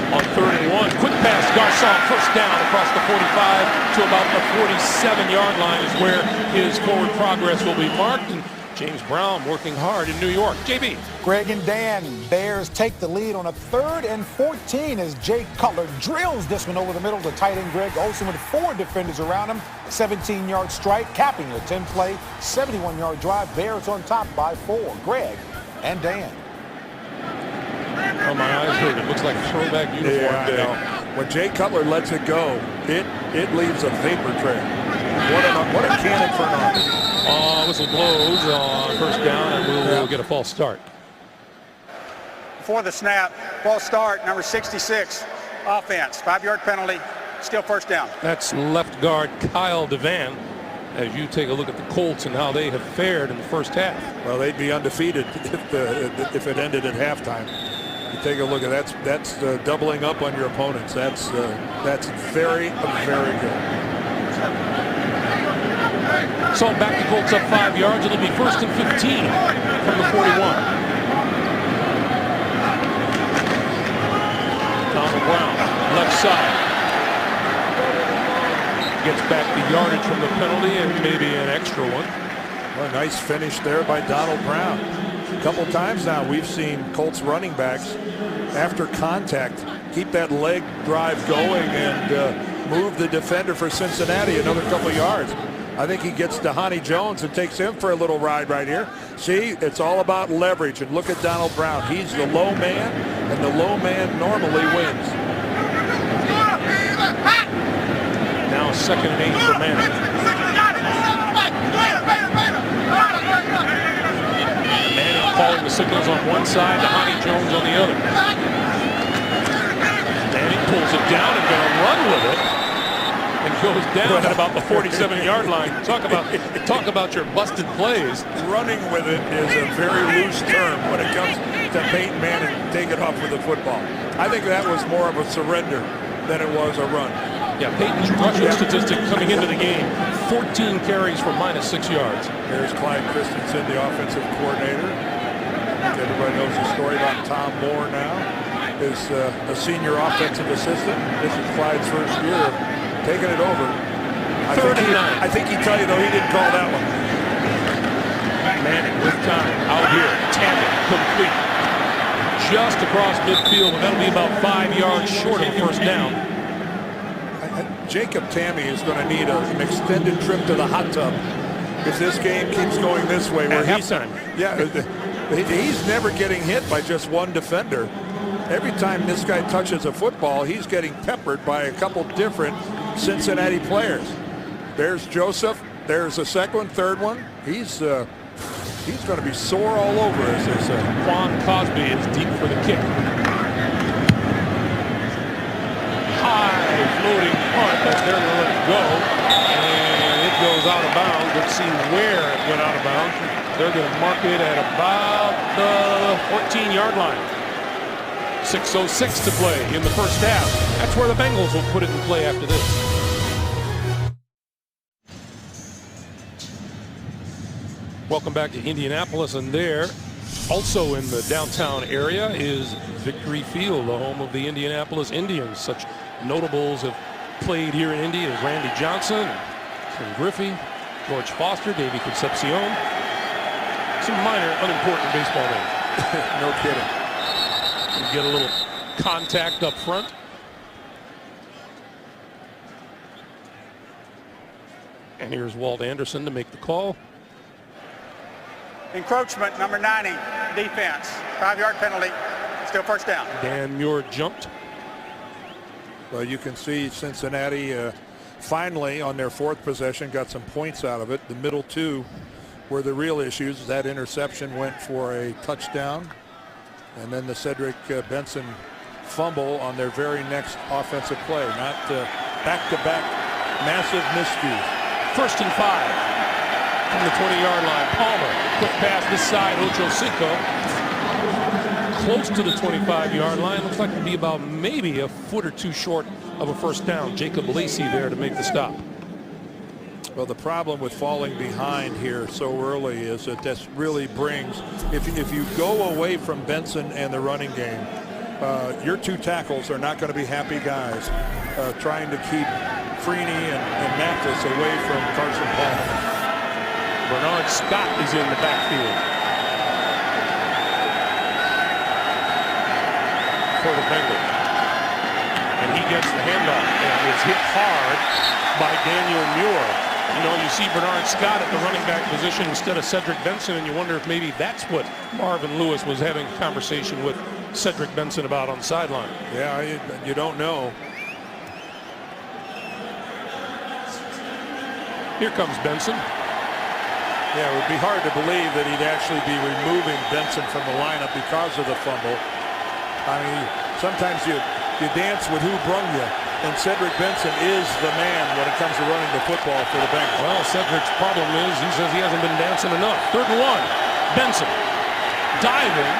On 3rd and 1, quick pass, Garcon, first down across the 45 to about the 47-yard line is where his forward progress will be marked. And James Brown working hard in New York. JB. Greg and Dan, Bears take the lead on a 3rd and 14 as Jay Cutler drills this one over the middle to tight end Greg Olsen with 4 defenders around him. 17-yard strike, capping a 10-play, 71-yard drive. Bears on top by 4. Greg and Dan. Oh, my eyes hurt. It looks like throwback uniform day. When Jay Cutler lets it go, it leaves a vapor trail. What a cannon for an arm. Whistle blows on first down, and we'll get a false start. Before the snap, false start, number 66, offense, 5-yard penalty, still first down. That's left guard Kyle Devan. As you take a look at the Colts and how they have fared in the first half. Well, they'd be undefeated if it ended at halftime. You take a look at that's doubling up on your opponents. That's very, very good. So back to Colts up 5 yards. It'll be 1st and 15 from the 41. Donald Brown, left side. Gets back the yardage from the penalty and maybe an extra one. Well, a nice finish there by Donald Brown. A couple times now we've seen Colts running backs, after contact, keep that leg drive going and move the defender for Cincinnati another couple yards. I think he gets to Honey Jones and takes him for a little ride right here. See, it's all about leverage. And look at Donald Brown. He's the low man, and the low man normally wins. Now 2nd and 8 for Manning. Manning calling the signals on one side to Honey Jones on the other. Manning pulls it down and going to run with it and goes down at about the 47-yard line. Talk about your busted plays. Running with it is a very loose term when it comes to Peyton Manning taking off with the football. I think that was more of a surrender than it was a run. Yeah, Peyton's rushing statistic coming into the game, 14 carries for -6 yards. Here's Clyde Christensen, the offensive coordinator. Everybody knows the story about Tom Moore now. Is a senior offensive assistant. This is Clyde's first year of taking it over. I think he'd tell you, though, he didn't call that one. Manning with time, out here, tandem, complete. Just across midfield, and that'll be about 5 yards short of first down. Jacob Tammy is going to need an extended trip to the hot tub if this game keeps going this way. At halftime. Yeah, he's never getting hit by just one defender. Every time this guy touches a football, he's getting peppered by a couple different Cincinnati players. There's Joseph. There's a second one, third one. He's going to be sore all over, as they say. Quan Cosby is deep for the kick. High floating punt, but they're going to let it go. And it goes out of bounds. Let's see where it went out of bounds. They're going to mark it at about the 14-yard line. 6:06 to play in the first half. That's where the Bengals will put it in play after this. Welcome back to Indianapolis, and there, also in the downtown area, is Victory Field, the home of the Indianapolis Indians. Such notables have played here in Indy as Randy Johnson, Ken Griffey, George Foster, Davey Concepcion. Some minor, unimportant baseball names. No kidding. You get a little contact up front. And here's Walt Anderson to make the call. Encroachment, number 90, defense, 5-yard penalty, still first down. Dan Muir jumped. Well, you can see Cincinnati finally on their fourth possession got some points out of it. The middle two were the real issues. That interception went for a touchdown. And then the Cedric Benson fumble on their very next offensive play. Not back-to-back Massive miscue. 1st and 5 from the 20-yard line. Palmer, quick pass this side. Ocho Cinco close to the 25-yard line. Looks like it'd be about maybe a foot or two short of a first down. Jacob Lacey there to make the stop. Well, the problem with falling behind here so early is that this really brings, if you go away from Benson and the running game, your two tackles are not going to be happy guys trying to keep Freeney and Mathis away from Carson Palmer. Bernard Scott is in the backfield for the Bengals. And he gets the handoff and is hit hard by Daniel Muir. You know, you see Bernard Scott at the running back position instead of Cedric Benson, and you wonder if maybe that's what Marvin Lewis was having a conversation with Cedric Benson about on the sideline. Yeah, you don't know. Here comes Benson. Yeah, it would be hard to believe that he'd actually be removing Benson from the lineup because of the fumble. I mean, sometimes you dance with who brung you. And Cedric Benson is the man when it comes to running the football for the Bengals. Well, Cedric's problem is he says he hasn't been dancing enough. 3rd and 1. Benson diving.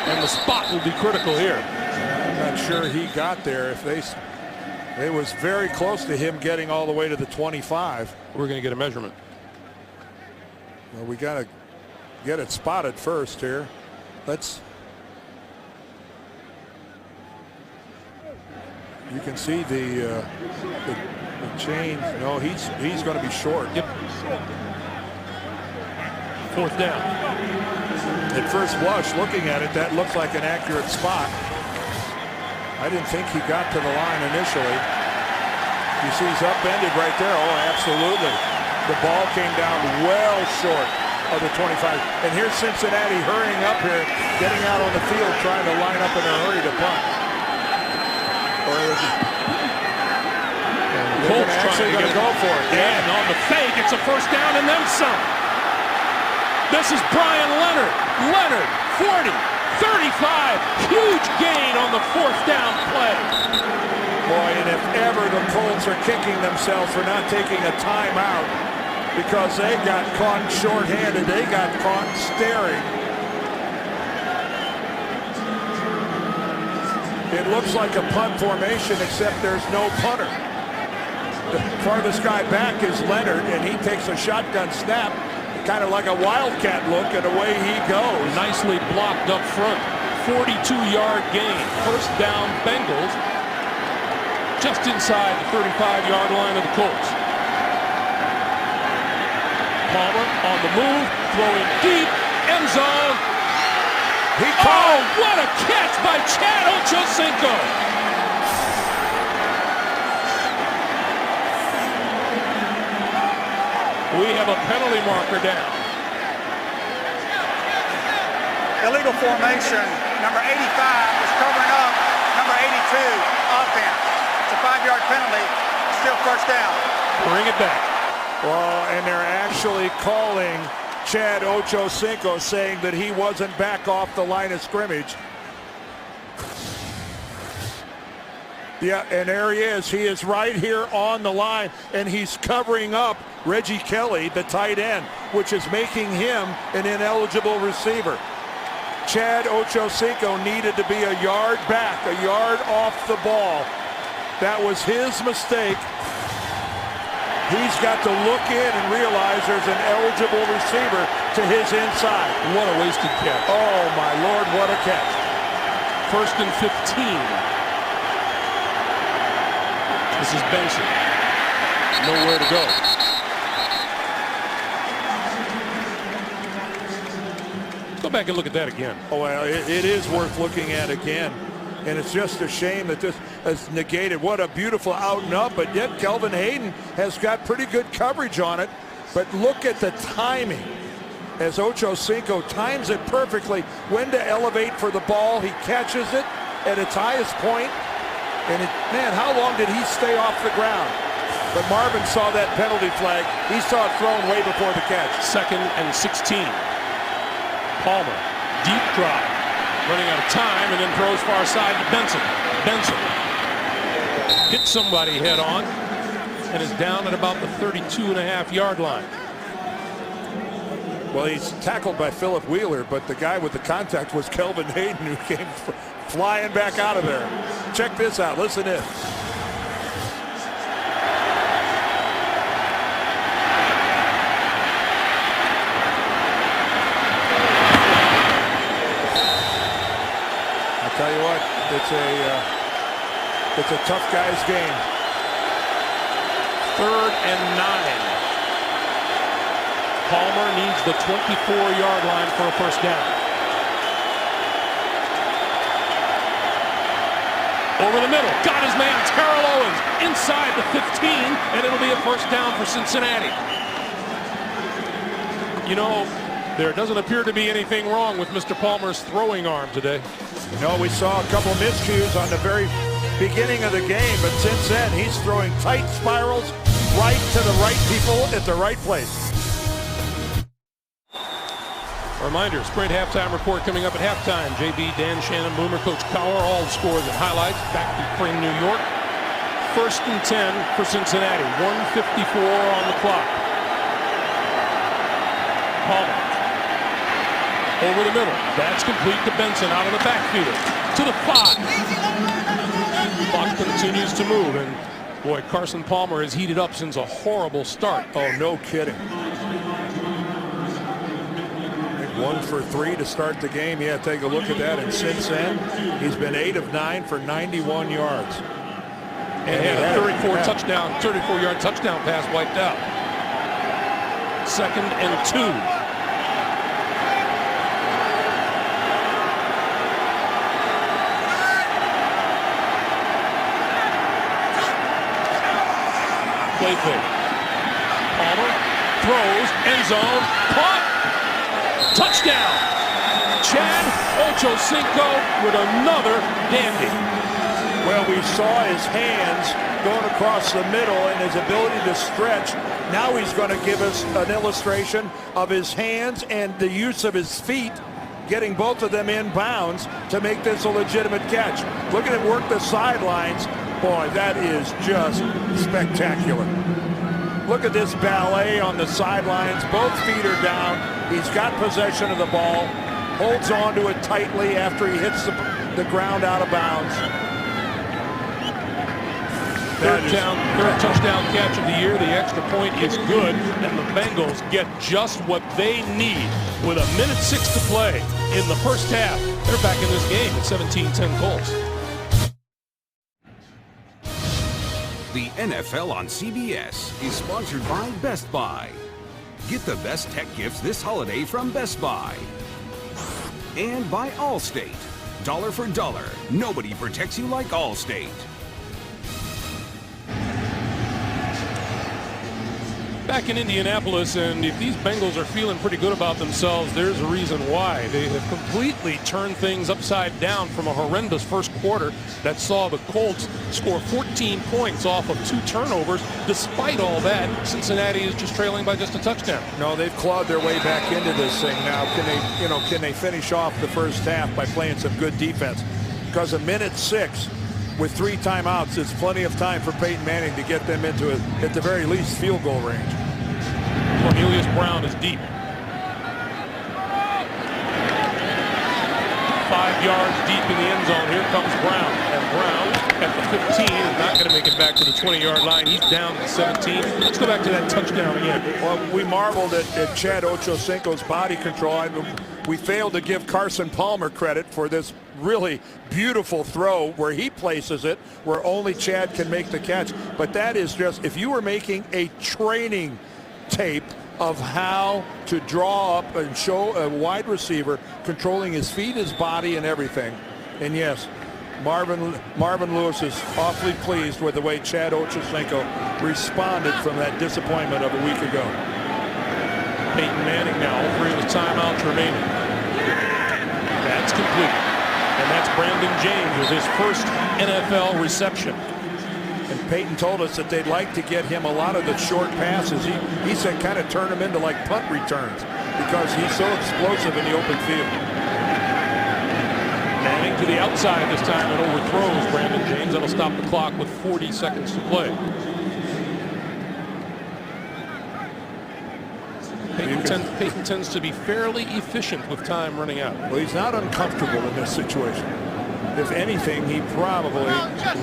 And the spot will be critical here. I'm not sure he got there. If it was very close to him getting all the way to the 25. We're going to get a measurement. Well, we got to get it spotted first here. You can see the change. No, he's going to be short. Yep. 4th down. At first blush, looking at it, that looks like an accurate spot. I didn't think he got to the line initially. You see he's upended right there. Oh, absolutely. The ball came down well short of the 25. And here's Cincinnati hurrying up here, getting out on the field, trying to line up in a hurry to punt. Or is it? Colts actually going to go for it. Yeah, and on the fake, it's a first down and then some. This is Brian Leonard. Leonard, 40, 35. Huge gain on the 4th down play. Boy, and if ever the Colts are kicking themselves for not taking a timeout because they got caught short-handed, they got caught staring. It looks like a punt formation, except there's no punter. The farthest guy back is Leonard, and he takes a shotgun snap, kind of like a wildcat look, and away he goes. Nicely blocked up front. 42-yard gain. First down, Bengals, just inside the 35-yard line of the Colts. Palmer on the move, throwing deep, end zone. Oh, what a catch by Chad Ochocinco. We have a penalty marker down. Illegal formation. Number 85 is covering up number 82 offense. It's a 5-yard penalty. Still first down. Bring it back. Well, and they're actually calling Chad Ochocinco, saying that he wasn't back off the line of scrimmage. Yeah, and there he is. He is right here on the line, and he's covering up Reggie Kelly, the tight end, which is making him an ineligible receiver. Chad Ochocinco needed to be a yard back, a yard off the ball. That was his mistake. He's got to look in and realize there's an eligible receiver to his inside. What a wasted catch. Oh, my Lord, what a catch. 1st and 15. This is Benson. Nowhere to go. Go back and look at that again. Oh, well, it is worth looking at again. And it's just a shame that this is negated. What a beautiful out and up, but yet Kelvin Hayden has got pretty good coverage on it. But look at the timing as Ochocinco times it perfectly. When to elevate for the ball. He catches it at its highest point. And man, how long did he stay off the ground? But Marvin saw that penalty flag. He saw it thrown way before the catch. 2nd and 16. Palmer, deep drive. Running out of time and then throws far side to Benson. Benson hits somebody head on. and is down at about the 32.5-yard line. Well, he's tackled by Philip Wheeler, but the guy with the contact was Kelvin Hayden, who came flying back out of there. Check this out. Listen in. I'll tell you what, it's a tough guy's game. 3rd and 9. Palmer needs the 24-yard line for a first down. Over the middle, got his man, Terrell Owens, inside the 15, and it'll be a first down for Cincinnati. You know, there doesn't appear to be anything wrong with Mr. Palmer's throwing arm today. No, we saw a couple miscues on the very beginning of the game, but since then, he's throwing tight spirals right to the right people at the right place. A reminder, Sprint halftime report coming up at halftime. JB, Dan, Shannon, Boomer, Coach Cowher, all the scores and highlights. Back to Spring, New York. 1st and 10 for Cincinnati. 1:54 on the clock. Palmer. Over the middle. That's complete to Benson out of the backfield. To the 5. Clock continues to move. And boy, Carson Palmer has heated up since a horrible start. Oh, no kidding. 1 for 3 to start the game. Yeah, take a look at that. And since then, he's been 8 of 9 for 91 yards. And he had a 34-yard touchdown pass wiped out. 2nd and 2. Play fake. Palmer throws, end zone, caught. Touchdown! Chad Ochocinco with another dandy. Well, we saw his hands going across the middle and his ability to stretch. Now he's going to give us an illustration of his hands and the use of his feet, getting both of them in bounds to make this a legitimate catch. Look at him work the sidelines. Boy, that is just spectacular. Look at this ballet on the sidelines. Both feet are down. He's got possession of the ball, holds on to it tightly after he hits the ground out of bounds. Third touchdown catch of the year. The extra point is good, and the Bengals get just what they need with 1:06 to play in the first half. They're back in this game at 17-10 Colts. The NFL on CBS is sponsored by Best Buy. Get the best tech gifts this holiday from Best Buy. And by Allstate. Dollar for dollar, nobody protects you like Allstate. Back in Indianapolis, and if these Bengals are feeling pretty good about themselves, there's a reason why. They have completely turned things upside down from a horrendous first quarter that saw the Colts score 14 points off of 2 turnovers. Despite all that, Cincinnati is just trailing by just a touchdown. No, they've clawed their way back into this thing now. Can they finish off the first half by playing some good defense? Because 1:06 with 3 timeouts is plenty of time for Peyton Manning to get them into, at the very least, field goal range. Cornelius Brown is deep. 5 yards deep in the end zone. Here comes Brown. And Brown at the 15 is not going to make it back to the 20-yard line. He's down to 17. Let's go back to that touchdown again. Well, we marveled at Chad Ochocinco's body control. We failed to give Carson Palmer credit for this really beautiful throw where he places it, where only Chad can make the catch. But that is just, if you were making a training tape of how to draw up and show a wide receiver controlling his feet, his body, and everything. And yes, Marvin Lewis is awfully pleased with the way Chad Ochocinco responded from that disappointment of a week ago. Peyton Manning now, all 3 of his timeouts remaining. That's complete. And that's Brandon James with his first NFL reception. And Peyton told us that they'd like to get him a lot of the short passes. He said kind of turn him into like punt returns because he's so explosive in the open field. Manning to the outside this time and overthrows Brandon James. That'll stop the clock with 40 seconds to play. Peyton tends to be fairly efficient with time running out. Well, he's not uncomfortable in this situation. If anything, he probably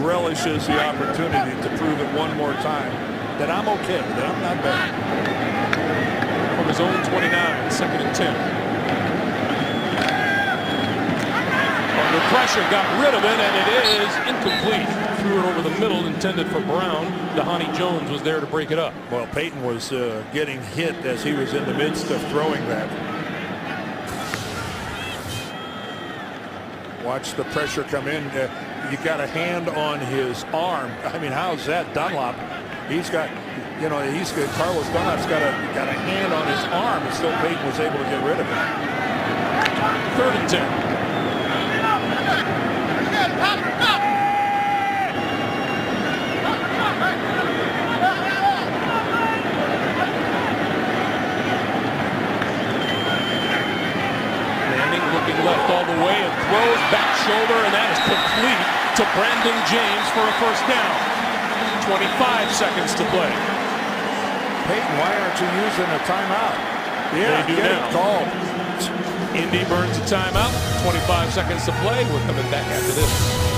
relishes the opportunity to prove it one more time that I'm okay, that I'm not bad. From his own 29, second and 10. Under pressure, got rid of it, and it is incomplete. Threw it over the middle, intended for Brown. Dhani Jones was there to break it up. Well, Peyton was getting hit as he was in the midst of throwing that. Watch the pressure come in. You got a hand on his arm. I mean, how's that? Dunlop, he's got, Carlos Dunlop's got a hand on his arm, and still Peyton was able to get rid of it. Third and 10. Left all the way and throws back shoulder, and that is complete to Brandon James for a first down. 25 seconds to play. Peyton, why aren't you using a timeout? Yeah, they do now. Called. Indy burns a timeout. 25 seconds to play. We're coming back after this.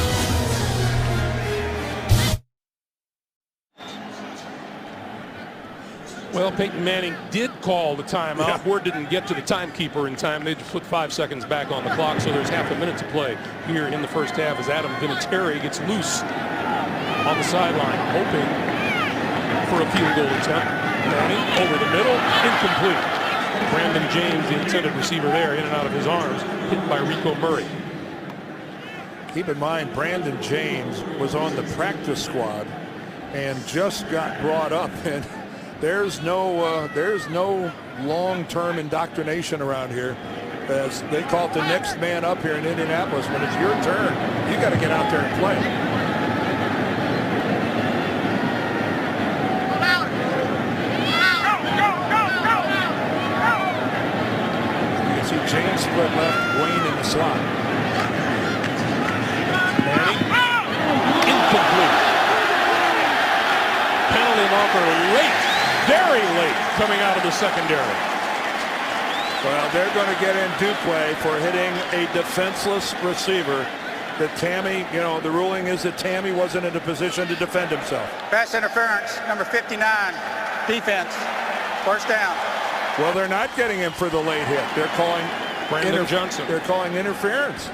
Well, Peyton Manning did call the timeout. Yeah. Word didn't get to the timekeeper in time. They just put 5 seconds back on the clock, so there's half a minute to play here in the first half as Adam Vinatieri gets loose on the sideline, hoping for a field goal attempt. Manning over the middle, incomplete. Brandon James, the intended receiver there, in and out of his arms, hit by Rico Murray. Keep in mind, Brandon James was on the practice squad and just got brought up, and there's no long-term indoctrination around here. As they call it the next man up here in Indianapolis. When it's your turn, you got to get out there and play. You can see James split left, Wayne in the slot. Manning, incomplete. Penalty marker late. Very late coming out of the secondary. Well, they're going to get in due play for hitting a defenseless receiver. That Tammy, the ruling is that Tammy wasn't in a position to defend himself. Pass interference, number 59, defense, first down. Well, they're not getting him for the late hit. They're calling Brandon Johnson. They're calling interference.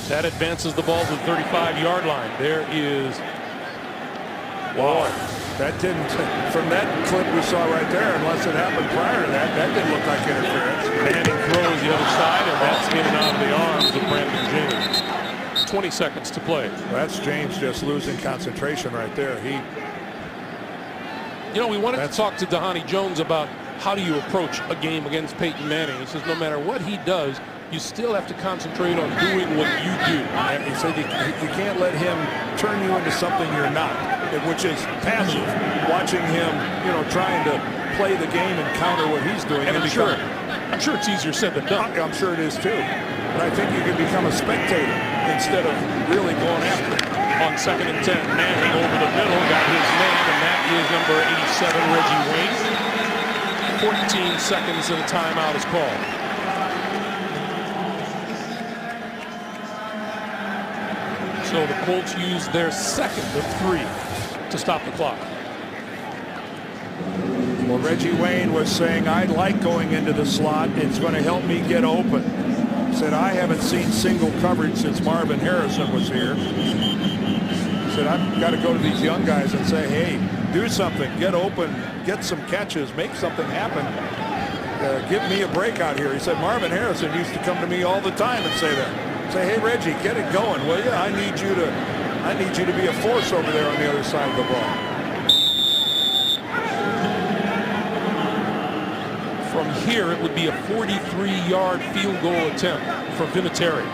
That advances the ball to the 35-yard line. There is. Wow, that didn't, from that clip we saw right there, unless it happened prior to that, that didn't look like interference. Manning throws the other side, and that's in and out of the arms of Brandon James. 20 seconds to play. Well, that's James just losing concentration right there. We wanted to talk to Dhani Jones about how do you approach a game against Peyton Manning. He says no matter what he does, you still have to concentrate on doing what you do. And he said you can't let him turn you into something you're not, which is passive. Watching him, trying to play the game and counter what he's doing. And I'm sure it's easier said than done. I'm sure it is too. But I think you can become a spectator instead of really going after it. On second and 10, Manning over the middle, got his man, and that is number 87, Reggie Wayne. 14 seconds and a timeout is called. So the Colts use their second of 3 to stop the clock. Well, Reggie Wayne was saying, I like going into the slot. It's going to help me get open. Said, I haven't seen single coverage since Marvin Harrison was here. Said, I've got to go to these young guys and say, hey, do something, get open, get some catches, make something happen. Give me a break out here. He said, Marvin Harrison used to come to me all the time and say that. Say, hey, Reggie, get it going, will you? I need you to be a force over there on the other side of the ball. From here, it would be a 43-yard field goal attempt for Vinatieri.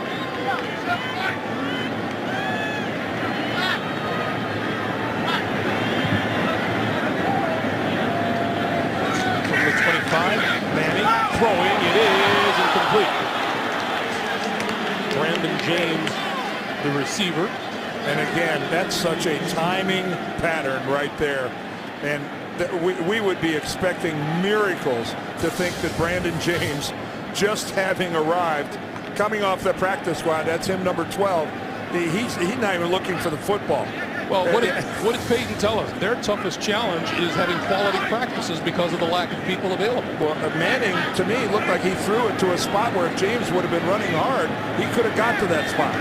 From the 25, Manning throwing. It is incomplete. Brandon James, the receiver. And again, that's such a timing pattern right there. And we would be expecting miracles to think that Brandon James, just having arrived, coming off the practice squad, that's him, number 12. He's not even looking for the football. Well, what did Peyton tell us? Their toughest challenge is having quality practices because of the lack of people available. Well, Manning, to me, looked like he threw it to a spot where if James would have been running hard, he could have got to that spot.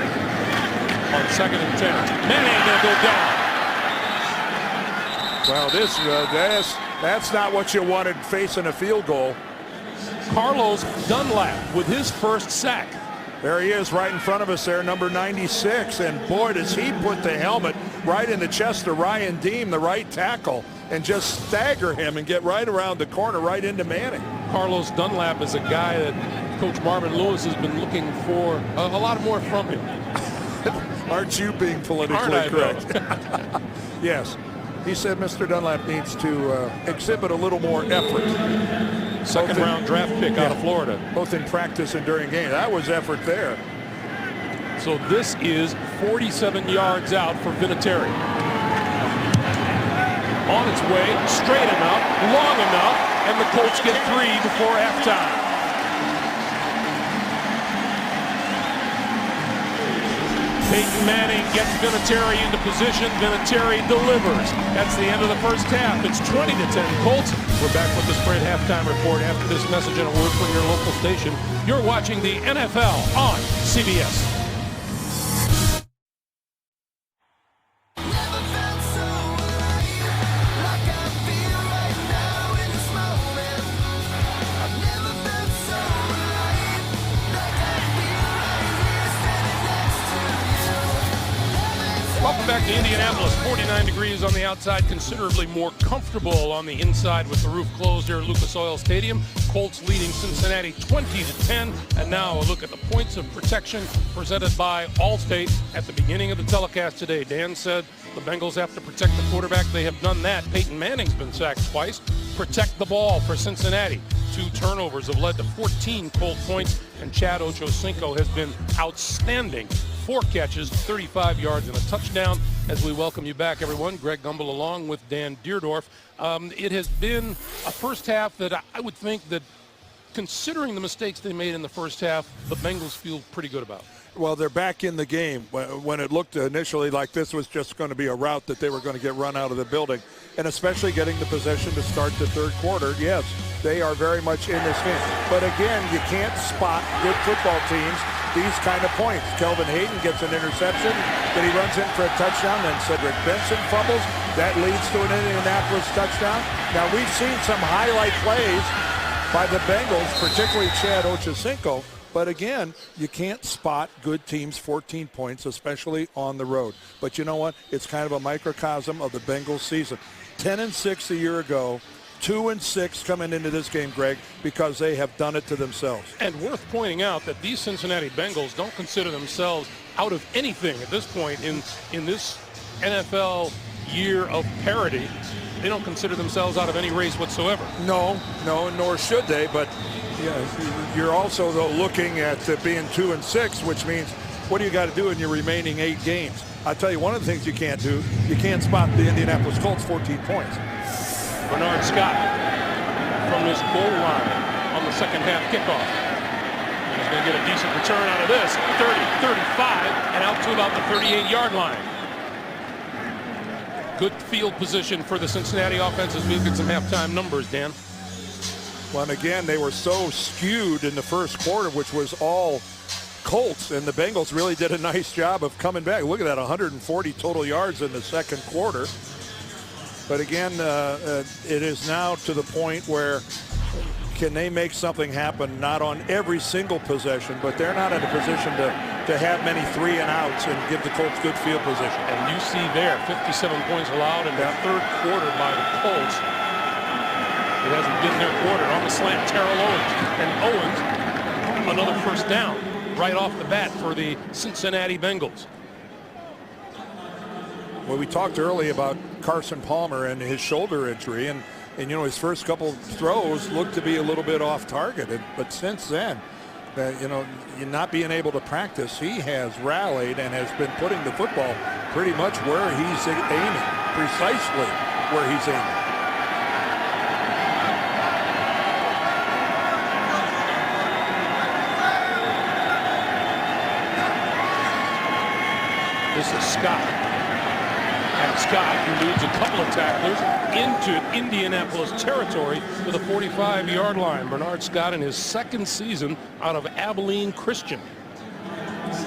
On 2nd and 10, Manning going to go down. Well, that's not what you wanted facing a field goal. Carlos Dunlap with his first sack. There he is right in front of us there, number 96. And boy, does he put the helmet right in the chest of Ryan Deem, the right tackle, and just stagger him and get right around the corner, right into Manning. Carlos Dunlap is a guy that Coach Marvin Lewis has been looking for a lot more from him. Aren't you being politically correct? Yes. He said Mr. Dunlap needs to exhibit a little more effort. Second round draft pick out of Florida. Both in practice and during game. That was effort there. So this is 47 yards out for Vinatieri. On its way, straight enough, long enough, and the Colts get 3 before halftime. Peyton Manning gets Vinatieri into position. Vinatieri delivers. That's the end of the first half. It's 20-10 Colts. We're back with the Spread halftime report after this message and a word from your local station. You're watching the NFL on CBS. Welcome back to Indianapolis. 49 degrees on the outside, considerably more comfortable on the inside with the roof closed here at Lucas Oil Stadium. Colts leading Cincinnati 20-10. And now a look at the points of protection presented by Allstate at the beginning of the telecast today. Dan said the Bengals have to protect the quarterback. They have done that. Peyton Manning's been sacked twice. Protect the ball for Cincinnati. 2 turnovers have led to 14 Colt points, and Chad Ochocinco has been outstanding. 4 catches, 35 yards, and a touchdown. As we welcome you back, everyone, Greg Gumbel along with Dan Deerdorf. It has been a first half that I would think that, considering the mistakes they made in the first half, the Bengals feel pretty good about. Well, they're back in the game. When it looked initially like this was just going to be a rout that they were going to get run out of the building, and especially getting the possession to start the third quarter, yes, they are very much in this game. But again, you can't spot good football teams these kind of points. Kelvin Hayden gets an interception, then he runs in for a touchdown, then Cedric Benson fumbles. That leads to an Indianapolis touchdown. Now, we've seen some highlight plays by the Bengals, particularly Chad Ochocinco. But again, you can't spot good teams 14 points, especially on the road. But you know what? It's kind of a microcosm of the Bengals season. 10-6 a year ago, 2-6 coming into this game, Greg, because they have done it to themselves. And worth pointing out that these Cincinnati Bengals don't consider themselves out of anything at this point in this NFL year of parity. They don't consider themselves out of any race whatsoever. No, nor should they. But you're also, though, looking at being 2-6, which means what do you got to do in your remaining 8 games? I'll tell you one of the things you can't do. You can't spot the Indianapolis Colts 14 points. Bernard Scott from his goal line on the second half kickoff. He's going to get a decent return out of this. 30, 35, and out to about the 38-yard line. Good field position for the Cincinnati offense as we look at some halftime numbers, Dan. Well, and again, they were so skewed in the first quarter, which was all Colts, and the Bengals really did a nice job of coming back. Look at that, 140 total yards in the second quarter. But again, it is now to the point where can they make something happen, not on every single possession, but they're not in a position to have many 3-and-outs and give the Colts good field position. And you see there, 57 points allowed in the third quarter by the Colts. It hasn't been their quarter. On the slant, Terrell Owens. And Owens, another first down right off the bat for the Cincinnati Bengals. Well, we talked earlier about Carson Palmer and his shoulder injury, and you know, his first couple throws looked to be a little bit off target, but since then, you know, not being able to practice, he has rallied and has been putting the football pretty much where he's aiming, precisely where he's aiming. This is Scott. And Scott eludes a couple of tacklers into Indianapolis territory to the 45-yard line. Bernard Scott in his second season out of Abilene Christian.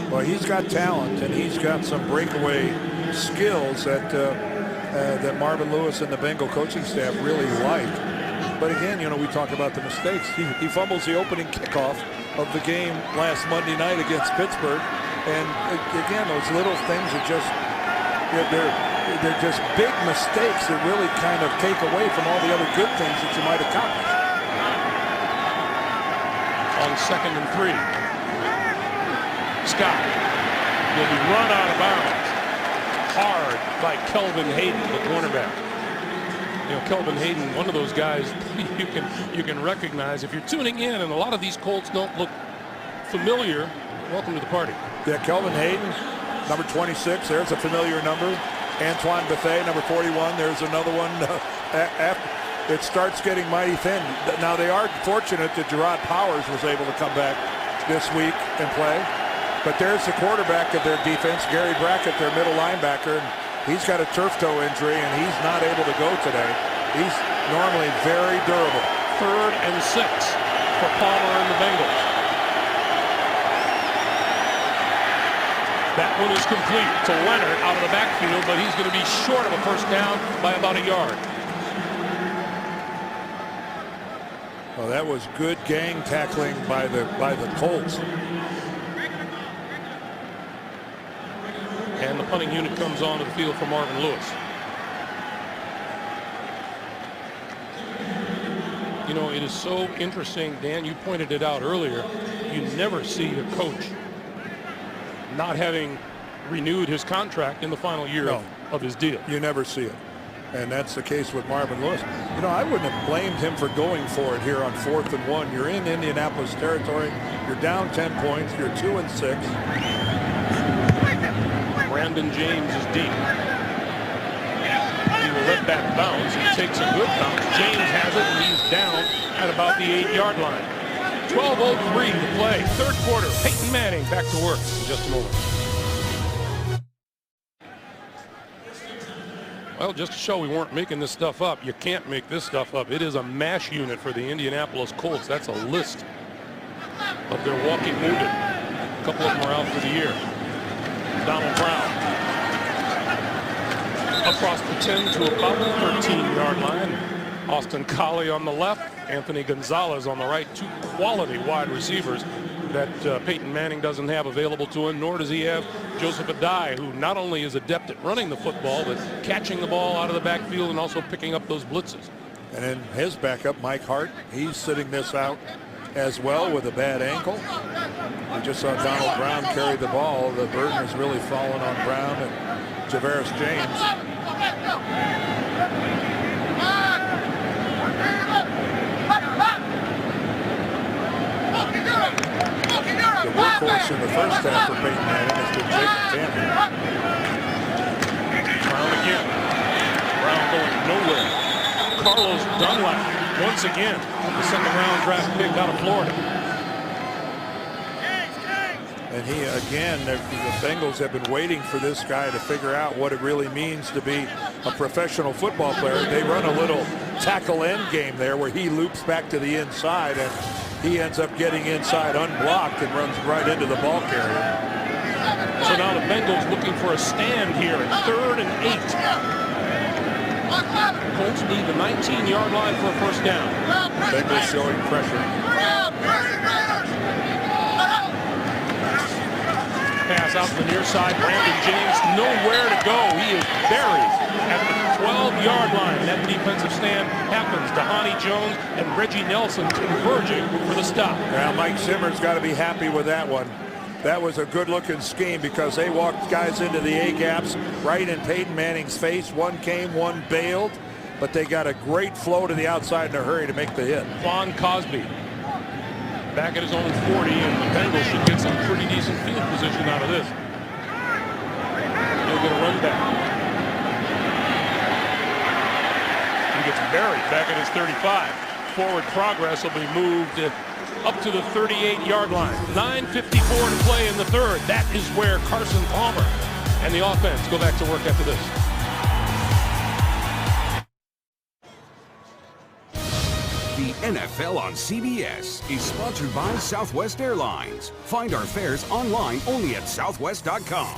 Well, he's got talent, and he's got some breakaway skills that that Marvin Lewis and the Bengal coaching staff really like. But again, you know, we talk about the mistakes. He fumbles the opening kickoff of the game last Monday night against Pittsburgh. And again, those little things are just, they're just big mistakes that really kind of take away from all the other good things that you might accomplish. On 2nd and 3. Scott will be run out of bounds. Hard by Kelvin Hayden, the cornerback. You know, Kelvin Hayden, one of those guys you can recognize if you're tuning in, and a lot of these Colts don't look familiar. Welcome to the party. Yeah, Kelvin Hayden, number 26. There's a familiar number. Antoine Bethea, number 41. There's another one. It starts getting mighty thin. Now, they are fortunate that Gerard Powers was able to come back this week and play. But there's the quarterback of their defense, Gary Brackett, their middle linebacker. And he's got a turf toe injury, and he's not able to go today. He's normally very durable. 3rd and 6 for Palmer and the Bengals. That one is complete to Leonard out of the backfield, but he's going to be short of a first down by about a yard. Well, that was good gang tackling by the Colts. And the punting unit comes onto the field for Marvin Lewis. You know, it is so interesting, Dan, you pointed it out earlier. You never see a coach not having renewed his contract in the final year of his deal. You never see it. And that's the case with Marvin Lewis. You know, I wouldn't have blamed him for going for it here on 4th and 1. You're in Indianapolis territory. You're down 10 points. You're 2 and 6. Brandon James is deep. He will let that bounce. He takes a good bounce. James has it, and he's down at about the 8-yard line. 12:03 to play. 3rd quarter. Peyton Manning back to work in just a moment. Well, just to show we weren't making this stuff up, you can't make this stuff up. It is a MASH unit for the Indianapolis Colts. That's a list of their walking wounded. A couple of them are out for the year. Donald Brown across the 10 to about the 13-yard line. Austin Collie on the left, Anthony Gonzalez on the right. 2 quality wide receivers that Peyton Manning doesn't have available to him, nor does he have Joseph Adai, who not only is adept at running the football, but catching the ball out of the backfield and also picking up those blitzes. And then his backup, Mike Hart, he's sitting this out as well with a bad ankle. We just saw Donald Brown carry the ball. The burden has really fallen on Brown and Javaris James. The workhorse in the first half for Peyton Manning has been Jacob Tannen. Brown again. Brown going nowhere. Carlos Dunlap once again, the 2nd-round draft pick out of Florida. And he, again, the Bengals have been waiting for this guy to figure out what it really means to be a professional football player. They run a little tackle end game there where he loops back to the inside, and he ends up getting inside unblocked and runs right into the ball carrier. So now the Bengals looking for a stand here at 3rd and 8. Colts need the 19-yard line for a first down. Bengals showing pressure. Pass out to the near side. Brandon James nowhere to go. He is buried at the 12-yard line. That defensive stand happens. Dhani Jones and Reggie Nelson converging for the stop. Now Mike Zimmer's got to be happy with that one. That was a good-looking scheme because they walked guys into the A-gaps right in Peyton Manning's face. One came, one bailed, but they got a great flow to the outside in a hurry to make the hit. Quan Cosby back at his own 40, and the Bengals should get some pretty decent field position out of this. He'll get a run back. He gets buried back at his 35. Forward progress will be moved up to the 38-yard line. 9:54 to play in the 3rd. That is where Carson Palmer And the offense go back to work after this. The NFL on CBS is sponsored by Southwest Airlines. Find our fares online only at southwest.com.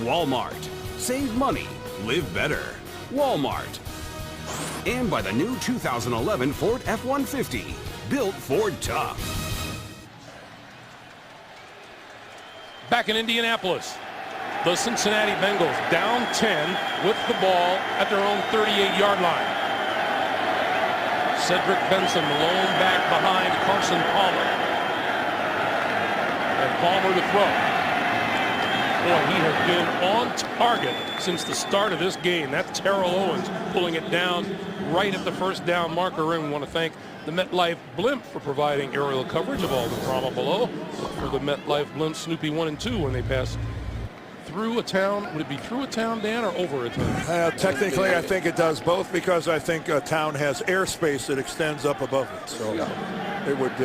Walmart. Save money. Live better. Walmart. And by the new 2011 Ford F-150. Built Ford tough. Back in Indianapolis, the Cincinnati Bengals down 10 with the ball at their own 38-yard line. Cedric Benson, the lone back behind Carson Palmer. And Palmer to throw. Boy, he has been on target since the start of this game. That's Terrell Owens pulling it down right at the first down marker. And we want to thank the MetLife Blimp for providing aerial coverage of all the drama below. For the MetLife Blimp Snoopy 1 and 2 when they pass through a town. Would it be through a town, Dan, or over a town? Technically, I think it does both, because I think a town has airspace that extends up above it. So it would.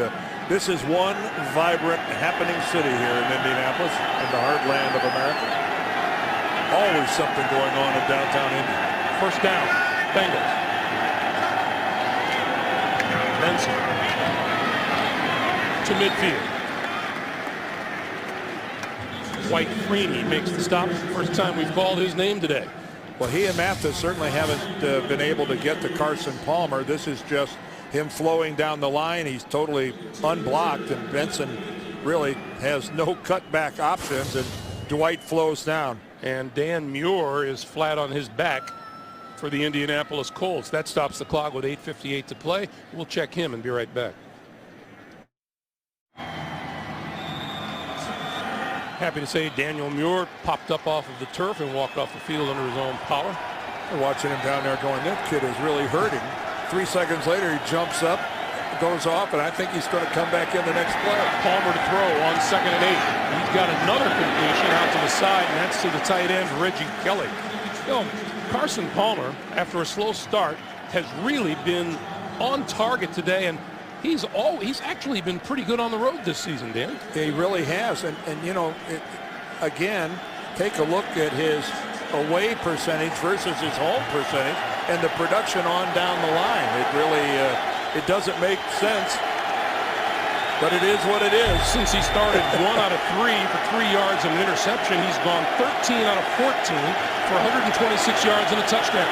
This is one vibrant, happening city here in Indianapolis, in the heartland of America. Always something going on in downtown Indy. First down, Bengals. Benson to midfield. Dwight Freeney makes the stop. First time we've called his name today. Well, he and Mathis certainly haven't been able to get to Carson Palmer. This is just him flowing down the line. He's totally unblocked, and Benson really has no cutback options, and Dwight flows down. And Dan Muir is flat on his back for the Indianapolis Colts. That stops the clock with 8:58 to play. We'll check him and be right back. Happy to say Daniel Muir popped up off of the turf and walked off the field under his own power. We're watching him down there going, that kid is really hurting. 3 seconds later, he jumps up, goes off, and I think he's going to come back in the next play. Palmer to throw on 2nd and 8. He's got another completion out to the side, and that's to the tight end, Reggie Kelly. You know, Carson Palmer, after a slow start, has really been on target today, and he's actually been pretty good on the road this season, Dan. He really has, and you know, again, take a look at his away percentage versus his home percentage, and the production on down the line. It really, it doesn't make sense, but it is what it is. Since he started 1 out of 3 for 3 yards and an interception, he's gone 13 out of 14 for 126 yards and a touchdown.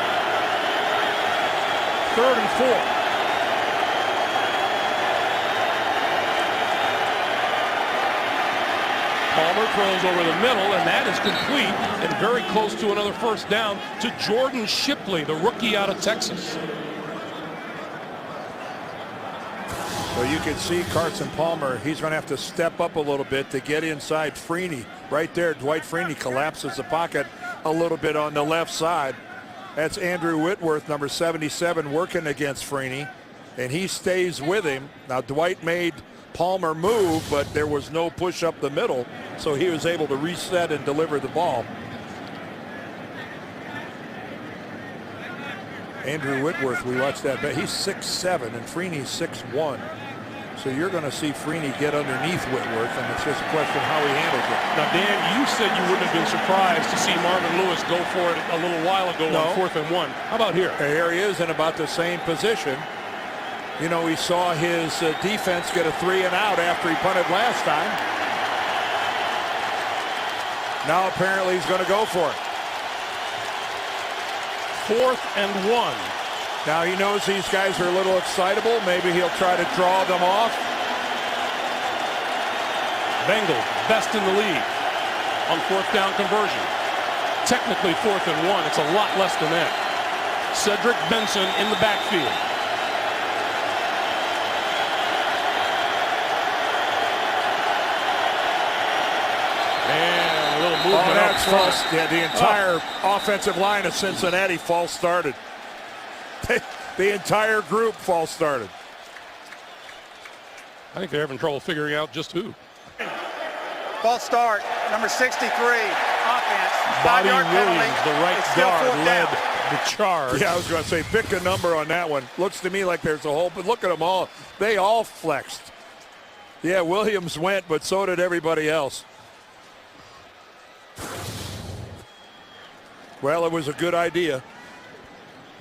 3rd and 4. Palmer throws over the middle, and that is complete and very close to another first down to Jordan Shipley, the rookie out of Texas. Well, you can see Carson Palmer, he's going to have to step up a little bit to get inside Freeney. Right there, Dwight Freeney collapses the pocket a little bit on the left side. That's Andrew Whitworth, number 77, working against Freeney, and he stays with him. Now, Dwight made Palmer move, but there was no push up the middle, so he was able to reset and deliver the ball. Andrew Whitworth, we watched that, but he's 6'7", and Freeney's 6'1". So you're going to see Freeney get underneath Whitworth, and it's just a question of how he handles it. Now, Dan, you said you wouldn't have been surprised to see Marvin Lewis go for it a little while ago on 4th and 1. How about here? Here he is in about the same position. You know, he saw his defense get a 3 and out after he punted last time. Now apparently he's going to go for it. 4th and 1. Now he knows these guys are a little excitable. Maybe he'll try to draw them off. Bengals best in the league on 4th down conversion. Technically 4th and 1. It's a lot less than that. Cedric Benson in the backfield. And a little movement up front. False. Yeah, the entire offensive line of Cincinnati false started. The entire group false started. I think they're having trouble figuring out just who. False start, number 63, offense. Bobby 5-yard penalty. Williams, the right It's still guard, 4th led down. the charge. Yeah, I was going to say, pick a number on that one. Looks to me like there's a hole, but look at them all. They all flexed. Yeah, Williams went, but so did everybody else. Well, it was a good idea.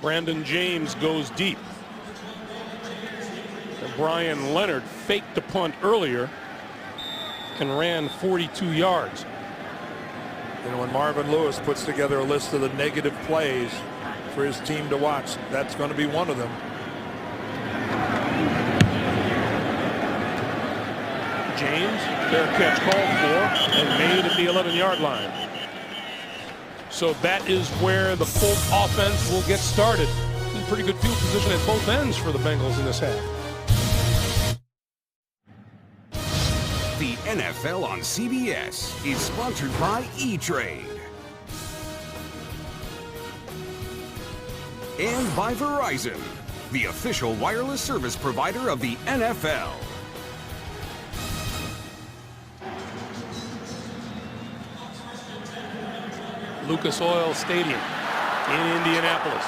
Brandon James goes deep. And Brian Leonard faked the punt earlier and ran 42 yards. You know, when Marvin Lewis puts together a list of the negative plays for his team to watch, that's going to be one of them. James, fair catch called for and made at the 11-yard line. So that is where the Colts offense will get started. In pretty good field position at both ends for the Bengals in this half. The NFL on CBS is sponsored by E-Trade. And by Verizon, the official wireless service provider of the NFL. Lucas Oil Stadium in Indianapolis.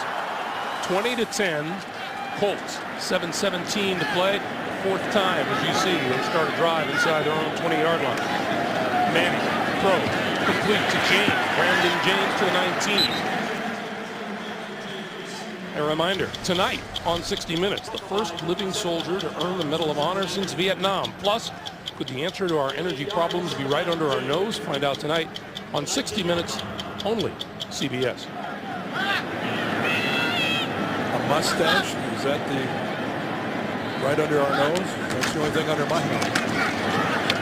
20-10, Colts. 7:17 to play. Fourth time, as you see, they start a drive inside their own 20-yard line. Manning, throw, complete to James. Brandon James to the 19. A reminder, tonight on 60 Minutes, the first living soldier to earn the Medal of Honor since Vietnam. Plus, could the answer to our energy problems be right under our nose? Find out tonight on 60 Minutes, only CBS. A mustache? Is that the right under our nose? That's the only thing under my nose.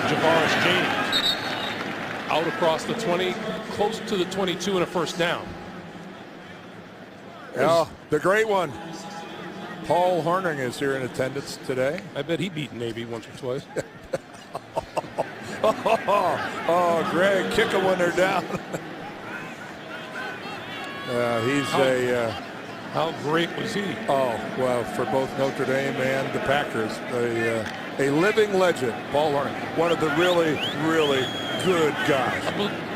Javaris James out across the 20, close to the 22 and a first down. Yeah, the great one. Paul Hornung is here in attendance today. I bet he beat Navy once or twice. Oh, Greg, kick him when they're down. How great was he? Oh, well, for both Notre Dame and the Packers, a living legend, Paul Hornung, one of the really, really good guys.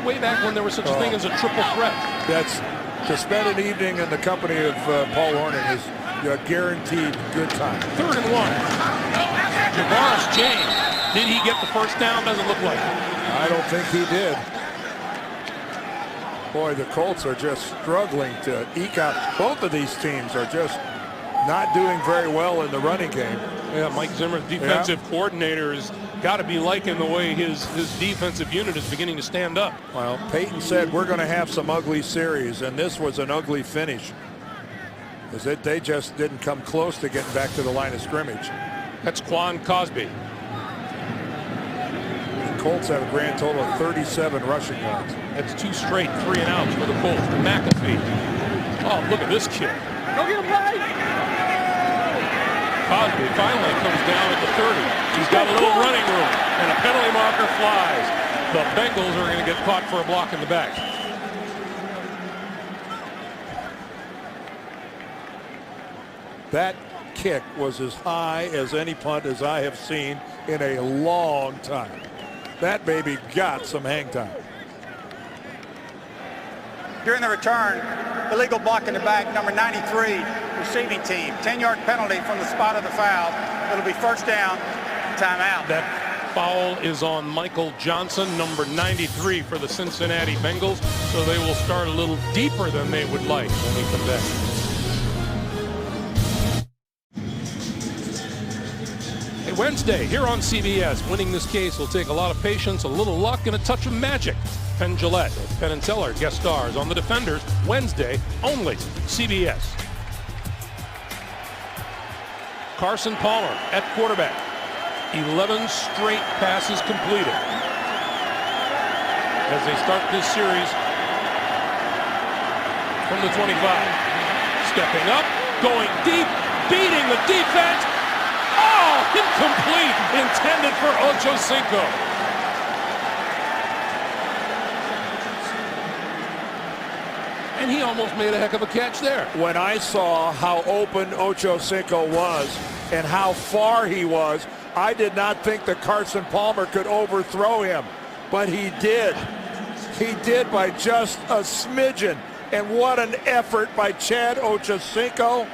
Way back when there was such a thing as a triple threat. That's to spend an evening in the company of Paul Hornung is a guaranteed good time. 3rd and 1. Javaris James. Did he get the first down? Doesn't look like it. I don't think he did. Boy, the Colts are just struggling to eke out. Both of these teams are just not doing very well in the running game. Yeah, Mike Zimmer, defensive coordinator, has got to be liking the way his defensive unit is beginning to stand up. Well, Peyton said we're going to have some ugly series, and this was an ugly finish. They just didn't come close to getting back to the line of scrimmage. That's Quan Cosby. The Colts have a grand total of 37 rushing yards. That's 2 straight 3 and outs for the Colts. McAfee. Oh, look at this kid. Go get him, Ray! Cosby finally comes down at the 30. He's got a little running room, and a penalty marker flies. The Bengals are going to get caught for a block in the back. That kick was as high as any punt as I have seen in a long time. That baby got some hang time. During the return, illegal block in the back, number 93, receiving team. 10-yard penalty from the spot of the foul. It'll be first down, timeout. That foul is on Michael Johnson, number 93 for the Cincinnati Bengals. So they will start a little deeper than they would like when we come back. Wednesday here on CBS. Winning this case will take a lot of patience, a little luck, and a touch of magic. Penn Jillette, Penn and Teller guest stars on The Defenders Wednesday only CBS. Carson Palmer at quarterback. 11 straight passes completed as they start this series from the 25. Stepping up, going deep, beating the defense. Oh, incomplete, intended for Ochocinco. And he almost made a heck of a catch there. When I saw how open Ochocinco was and how far he was, I did not think that Carson Palmer could overthrow him, but he did. He did by just a smidgen. And what an effort by Chad Ochocinco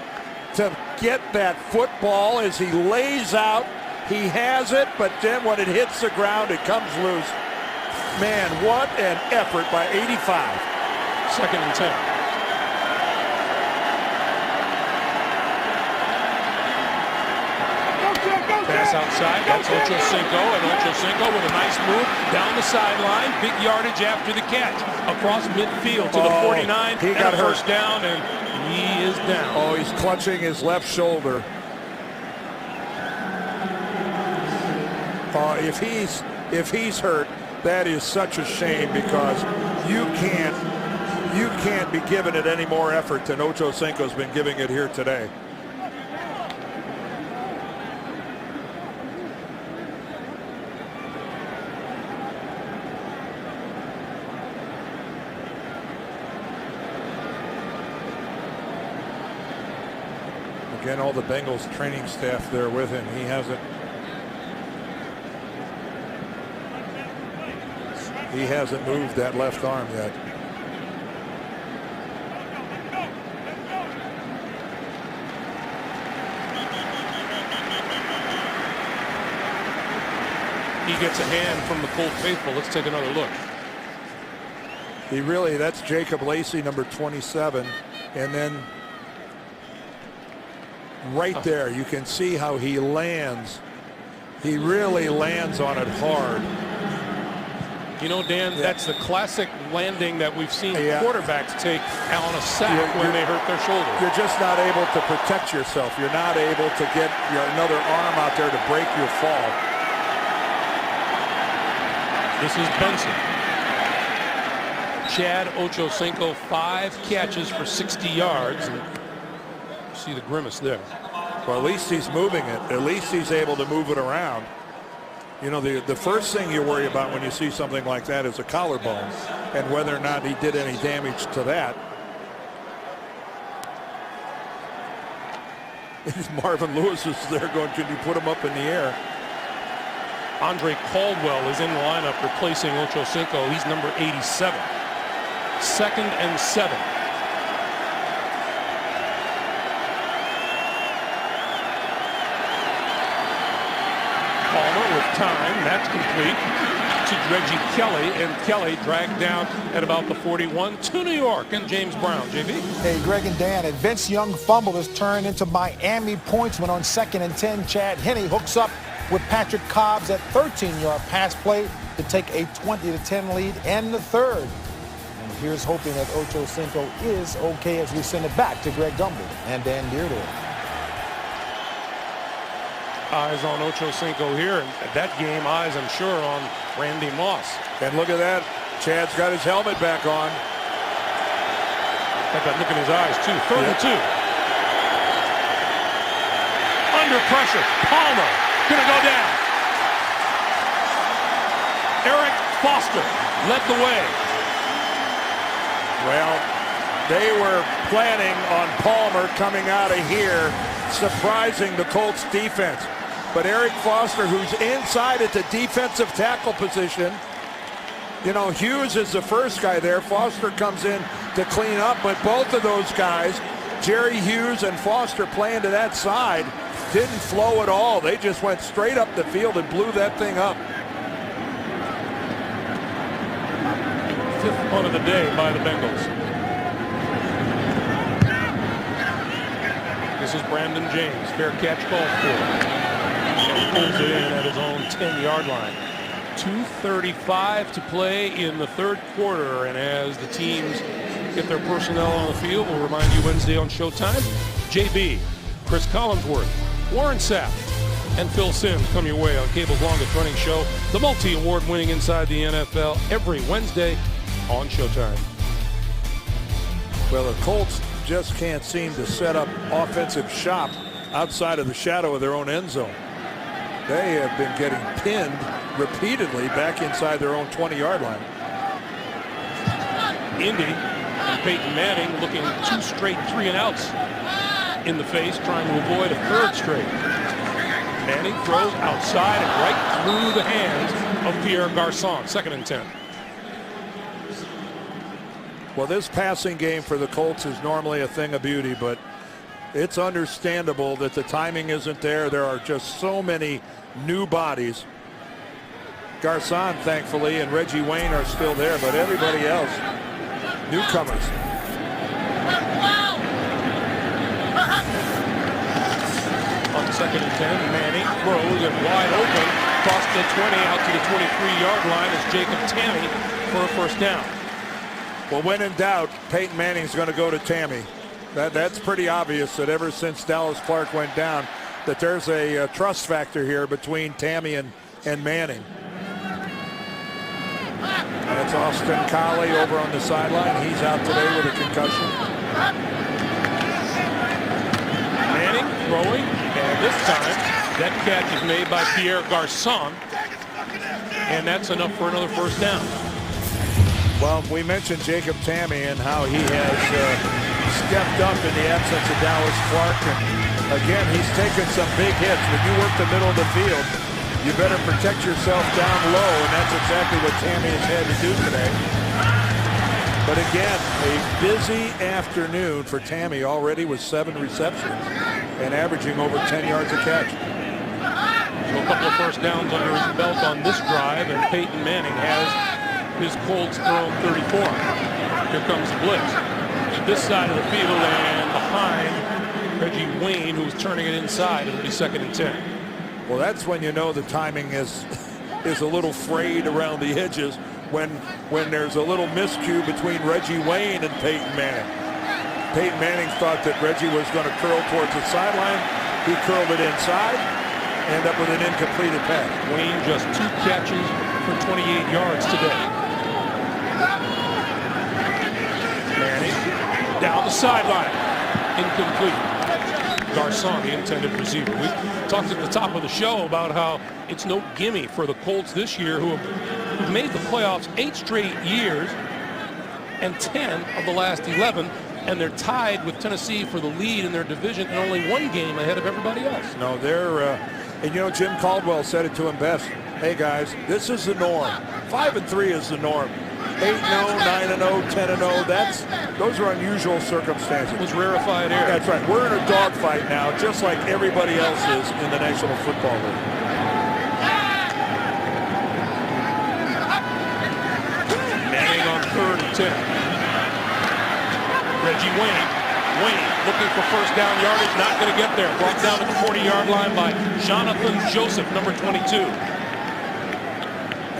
to get that football as he lays out. He has it, but then when it hits the ground, it comes loose. Man, what an effort by 85. 2nd and 10. outside. That's Ochocinco, and Ochocinco with a nice move down the sideline. Big yardage after the catch. Across midfield to the 49. He got a hurt. first down, and he is down. Oh, he's clutching his left shoulder. If he's hurt, that is such a shame, because you can't be giving it any more effort than Ochocinco's been giving it here today. Again, all the Bengals training staff there with him. He hasn't moved that left arm yet. He gets a hand from the Colts faithful. Let's take another look. That's Jacob Lacey, number 27. And then right there, you can see how he lands. He really lands on it hard. You know, Dan, that's the classic landing that we've seen quarterbacks take on a sack when they hurt their shoulder. You're just not able to protect yourself. You're not able to get another arm out there to break your fall. This is Benson. Chad Ochocinco, 5 catches for 60 yards. And you see the grimace there. Well, at least he's moving it. At least he's able to move it around. You know, the first thing you worry about when you see something like that is a collarbone, and whether or not he did any damage to that. Marvin Lewis is there going, can you put him up in the air? Andre Caldwell is in the lineup replacing Ochocinco. He's number 87. 2nd and 7. Palmer with time. That's complete to Reggie Kelly, and Kelly dragged down at about the 41 to New York. And James Brown, JB. Hey, Greg and Dan, a Vince Young fumble has turned into Miami points when on 2nd and 10, Chad Henne hooks up with Patrick Cobbs at 13-yard pass play to take a 20-10 lead in the 3rd. And here's hoping that Ochocinco is okay as we send it back to Greg Gumbel and Dan Deardorff. Eyes on Ochocinco here, and at that game, eyes, I'm sure, on Randy Moss. And look at that. Chad's got his helmet back on. Got that look in his eyes, too. 3rd and 2. Under pressure. Palmer going to go down. Eric Foster led the way. Well, they were planning on Palmer coming out of here, surprising the Colts defense. But Eric Foster, who's inside at the defensive tackle position, you know, Hughes is the first guy there. Foster comes in to clean up, but both of those guys, Jerry Hughes and Foster, playing to that side, didn't flow at all. They just went straight up the field and blew that thing up. 5th punt of the day by the Bengals. This is Brandon James. Fair catch called for. And he pulls it in at his own 10-yard line. 2:35 to play in the 3rd quarter. And as the teams get their personnel on the field, we'll remind you Wednesday on Showtime, JB, Chris Collinsworth, Warren Sapp, and Phil Simms come your way on cable's longest running show, the multi-award winning Inside the NFL, every Wednesday on Showtime. Well, the Colts just can't seem to set up offensive shop outside of the shadow of their own end zone. They have been getting pinned repeatedly back inside their own 20-yard line. Indy and Peyton Manning looking 2 straight 3-and-outs in the face, trying to avoid a 3rd straight. Manning throws outside and right through the hands of Pierre Garçon. 2nd and 10. Well, this passing game for the Colts is normally a thing of beauty, but it's understandable that the timing isn't there. There are just so many new bodies. Garçon, thankfully, and Reggie Wayne are still there, but everybody else, newcomers. On Second and 10. Manning throws it wide open. Across the 20 out to the 23-yard line is Jacob Tamme for a first down. Well, when in doubt, Peyton Manning's going to go to Tamme. That's pretty obvious that ever since Dallas Clark went down, that there's a trust factor here between Tamme and Manning. That's Austin Collie over on the sideline. He's out today with a concussion. Manning throwing, and this time that catch is made by Pierre Garçon, and that's enough for another first down. Well, we mentioned Jacob Tamme and how he has stepped up in the absence of Dallas Clark. And again, he's taken some big hits. When you work the middle of the field, you better protect yourself down low, and that's exactly what Tamme has had to do today. But again, a busy afternoon for Tamme already with 7 receptions and averaging over 10 yards a catch. So a couple of first downs under his belt on this drive, and Peyton Manning has his Colts thrown 34. Here comes the blitz. This side of the field and behind Reggie Wayne, who's turning it inside. It'll be second and 10. Well, that's when you know the timing is a little frayed around the edges when there's a little miscue between Reggie Wayne and Peyton Manning. Peyton Manning thought that Reggie was going to curl towards the sideline. He curled it inside, end up with an incompleted pass. Wayne just 2 catches for 28 yards today. Manning down the sideline, incomplete. Garçon, the intended receiver. We talked at the top of the show about how it's no gimme for the Colts this year, who have made the playoffs 8 straight years and 10 of the last 11, and they're tied with Tennessee for the lead in their division and only 1 game ahead of everybody else. No, they're and you know, Jim Caldwell said it to him best. Hey guys, this is the norm. 5-3 is the norm. 8-0, 9-0, 10-0. Those are unusual circumstances. It was rarefied air. That's right. We're in a dogfight now, just like everybody else is in the National Football League. Manning on 3rd and 10. Reggie Wayne. Wayne looking for first down yardage, not going to get there. Brought down at the 40-yard line by Jonathan Joseph, number 22.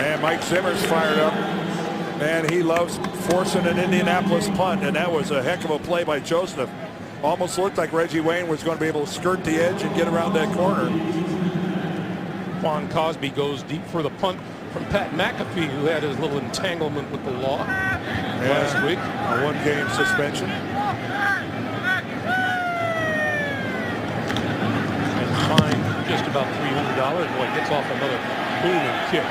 And Mike Zimmer's fired up. And he loves forcing an Indianapolis punt, and that was a heck of a play by Joseph. Almost looked like Reggie Wayne was going to be able to skirt the edge and get around that corner. Quan Cosby goes deep for the punt from Pat McAfee, who had his little entanglement with the law last week. A 1-game suspension. And fined just about $300. Boy, gets off another booming kick.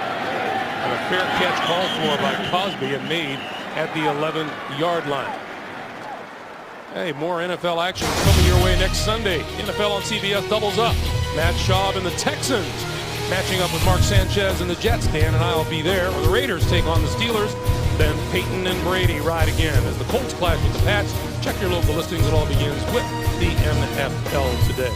And a fair catch called for by Cosby and made at the 11-yard line. Hey, more NFL action coming your way next Sunday. NFL on CBS doubles up. Matt Schaub and the Texans matching up with Mark Sanchez and the Jets. Dan and I will be there. The Raiders take on the Steelers. Then Peyton and Brady ride again as the Colts clash with the Pats. Check your local listings. It all begins with the NFL today.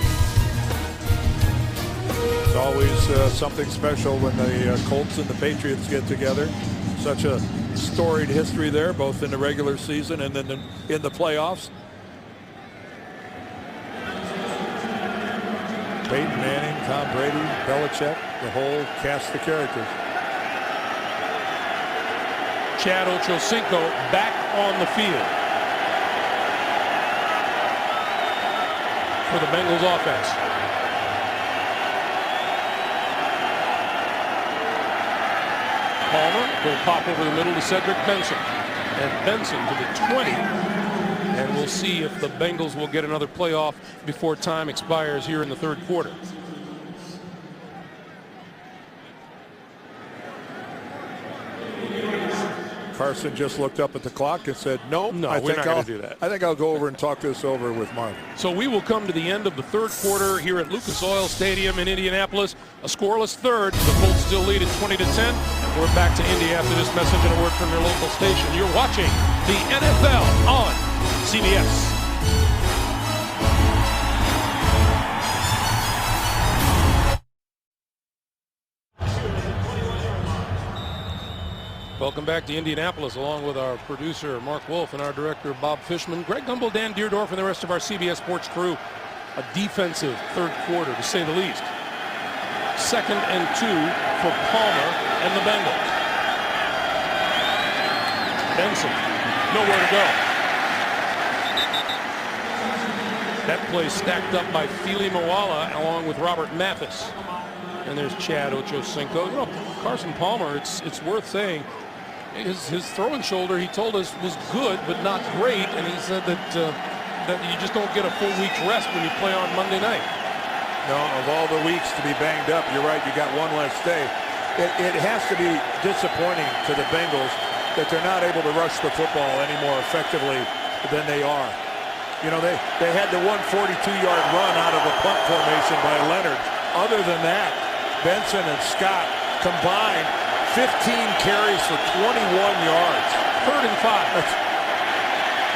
It's always something special when the Colts and the Patriots get together. Such a storied history there, both in the regular season and then in the playoffs. Peyton Manning, Tom Brady, Belichick, the whole cast of characters. Chad Ochocinco back on the field for the Bengals offense. Palmer will pop over the middle to Cedric Benson. And Benson to the 20. And we'll see if the Bengals will get another playoff before time expires here in the 3rd quarter. Carson just looked up at the clock and said, no, we're not going to do that. I think I'll go over and talk this over with Marvin. So we will come to the end of the 3rd quarter here at Lucas Oil Stadium in Indianapolis. A scoreless 3rd. The Colts still lead at 20-10. And we're back to Indy after this message and a word from your local station. You're watching the NFL on CBS. Welcome back to Indianapolis, along with our producer, Mark Wolf, and our director, Bob Fishman. Greg Gumbel, Dan Deerdorf, and the rest of our CBS Sports crew a defensive third quarter, to say the least. 2nd and 2 for Palmer and the Bengals. Benson, nowhere to go. That play stacked up by Fili Moala along with Robert Mathis. And there's Chad Ochocinco. You know, Carson Palmer, it's worth saying, his throwing shoulder, he told us, was good but not great, and he said that you just don't get a full week's rest when you play on Monday night. No, of all the weeks to be banged up, you're right, you got one less day. It has to be disappointing to the Bengals that they're not able to rush the football any more effectively than they are. You know, they had the 142-yard run out of a punt formation by Leonard. Other than that, Benson and Scott combined 15 carries for 21 yards. 3rd and 5.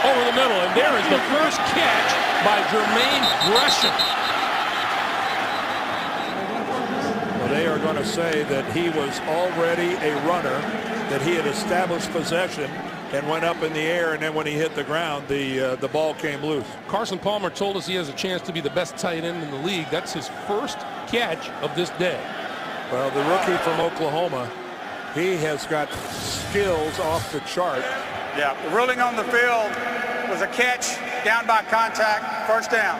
Over the middle, and there is the first catch by Jermaine Gresham. Well, they are going to say that he was already a runner, that he had established possession and went up in the air, and then when he hit the ground, the ball came loose. Carson Palmer told us he has a chance to be the best tight end in the league. That's his first catch of this day. Well, the rookie from Oklahoma, he has got skills off the chart. Yeah, the ruling on the field was a catch, down by contact, first down.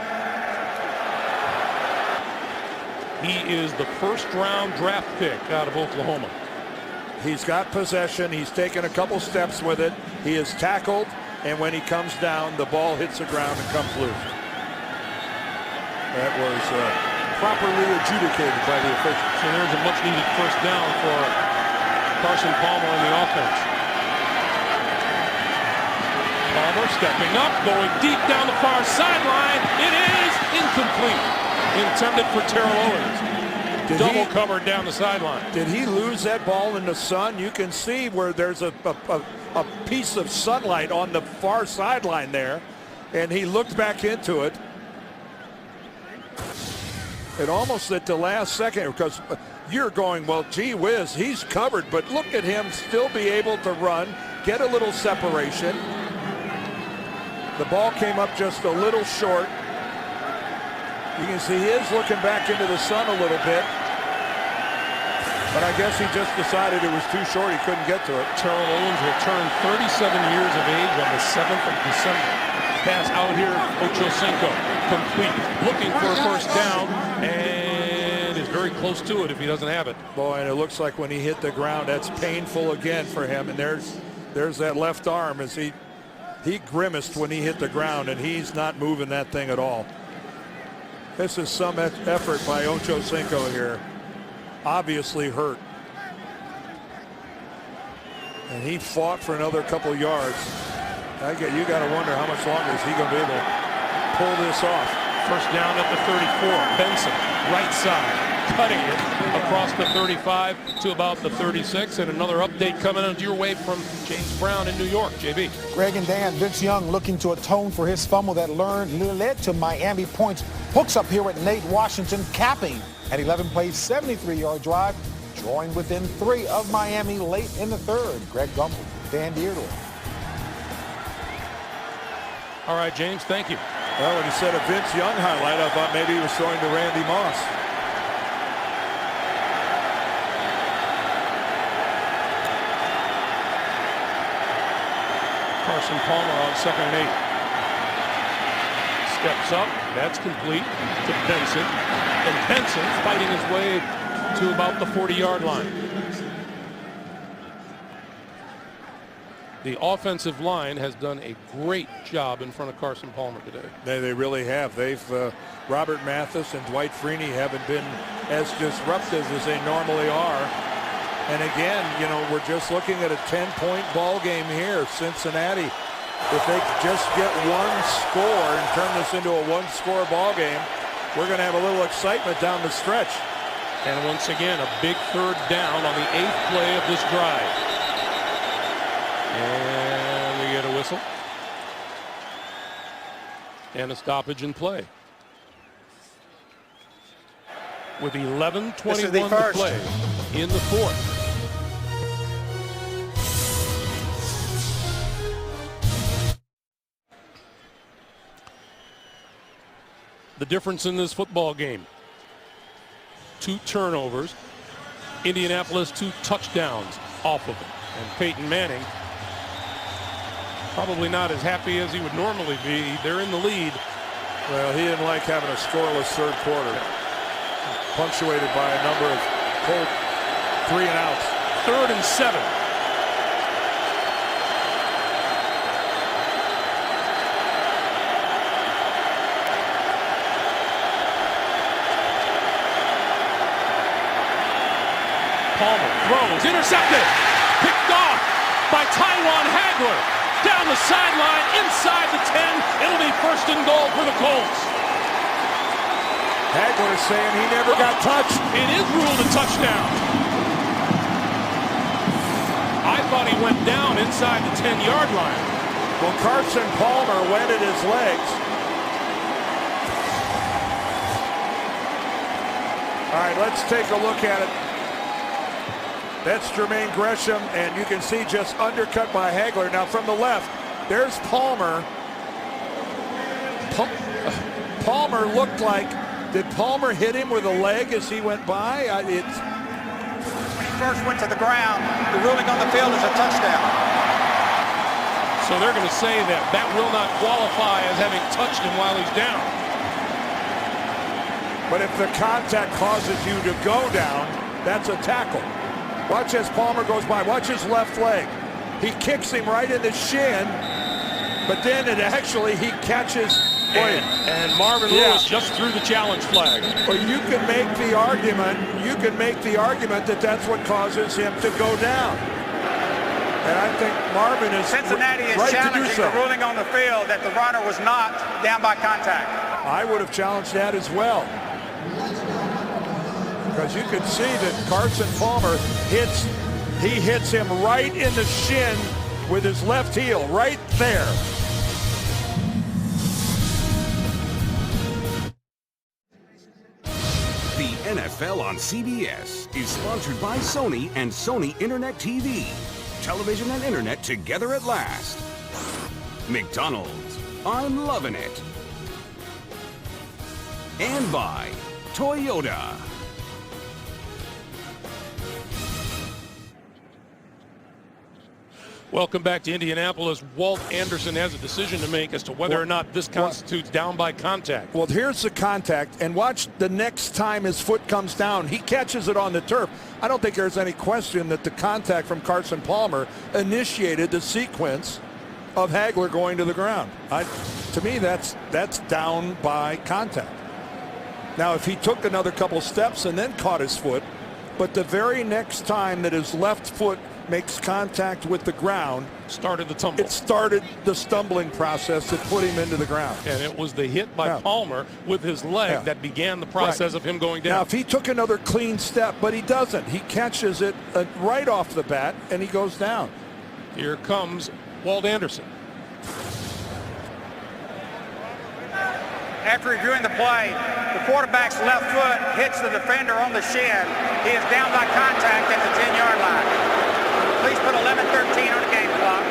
He is the first-round draft pick out of Oklahoma. He's got possession. He's taken a couple steps with it. He is tackled, and when he comes down, the ball hits the ground and comes loose. That was properly adjudicated by the officials. So there's a much-needed first down for Carson Palmer in the offense. Palmer stepping up, going deep down the far sideline. It is incomplete. Intended for Terrell Owens. Double covered down the sideline. Did he lose that ball in the sun? You can see where there's a piece of sunlight on the far sideline there, and he looked back into it. And almost at the last second, because you're going, well, gee whiz, he's covered, but look at him still be able to run, get a little separation. The ball came up just a little short. You can see he is looking back into the sun a little bit. But I guess he just decided it was too short. He couldn't get to it. Terrell Owens will turn 37 years of age on the 7th of December. Pass out here, Ochocinco, complete. Looking for a first down, and is very close to it if he doesn't have it. Boy, and it looks like when he hit the ground, that's painful again for him. And there's that left arm as he grimaced when he hit the ground, and he's not moving that thing at all. This is some effort by Ochocinco here. Obviously hurt. And he fought for another couple yards. You got to wonder how much longer is he going to be able to pull this off. First down at the 34. Benson, right side, cutting it across the 35 to about the 36. And another update coming out your way from James Brown in New York. JB. Greg and Dan, Vince Young looking to atone for his fumble that led to Miami points. Hooks up here with Nate Washington, capping an 11-play, 73-yard drive, drawing within 3 of Miami late in the 3rd. Greg Gumbel, Dan Deardle. All right, James, thank you. Well, when he said a Vince Young highlight, I thought maybe he was throwing to Randy Moss. Carson Palmer on 2nd and 8. Steps up, that's complete to Benson, and Benson fighting his way to about the 40-yard line. The offensive line has done a great job in front of Carson Palmer today. They really have. Robert Mathis and Dwight Freeney haven't been as disruptive as they normally are. And again, you know, we're just looking at a 10-point ball game here. Cincinnati, if they just get one score and turn this into a one-score ball game, we're going to have a little excitement down the stretch. And once again, a big 3rd down on the 8th play of this drive. And we get a whistle. And a stoppage in play. With 11:21 to play in the 4th. the difference in this football game. 2 turnovers. Indianapolis 2 touchdowns off of it. And Peyton Manning, probably not as happy as he would normally be. They're in the lead. Well, he didn't like having a scoreless third quarter, punctuated by a number of Colt 3 and outs. 3rd and 7. Palmer throws, intercepted, picked off by Taiwan Hagler. Down the sideline, inside the 10. It'll be 1st and goal for the Colts. Hagler saying he never got touched. It is ruled a touchdown. I thought he went down inside the 10-yard line. Well, Carson Palmer went at his legs. All right, let's take a look at it. That's Jermaine Gresham, and you can see just undercut by Hagler. Now from the left, there's Palmer. Palmer looked like, did Palmer hit him with a leg as he went by? When he first went to the ground, the ruling on the field is a touchdown. So they're going to say that will not qualify as having touched him while he's down. But if the contact causes you to go down, that's a tackle. Watch as Palmer goes by. Watch his left leg. He kicks him right in the shin, but then he catches. And Marvin Lewis just threw the challenge flag. Well, you can make the argument. You can make the argument that that's what causes him to go down. And I think Marvin is Cincinnati is right challenging to do so. the ruling on the field that the runner was not down by contact. I would have challenged that as well. Because you can see that Carson Palmer hits him right in the shin with his left heel, right there. The NFL on CBS is sponsored by Sony and Sony Internet TV. Television and internet together at last. McDonald's, I'm loving it. And by Toyota. Welcome back to Indianapolis. Walt Anderson has a decision to make as to whether or not this constitutes down by contact. Well, here's the contact, and watch the next time his foot comes down. He catches it on the turf. I don't think there's any question that the contact from Carson Palmer initiated the sequence of Hagler going to the ground. To me, that's down by contact. Now, if he took another couple steps and then caught his foot, but the very next time that his left foot makes contact with the ground, started the tumble. It started the stumbling process that put him into the ground. And it was the hit by Palmer with his leg that began the process of him going down. Now, if he took another clean step, but he doesn't. He catches it right off the bat, and he goes down. Here comes Walt Anderson. After reviewing the play, the quarterback's left foot hits the defender on the shin. He is down by contact at the 10-yard line. Please put 11:13 on the game clock.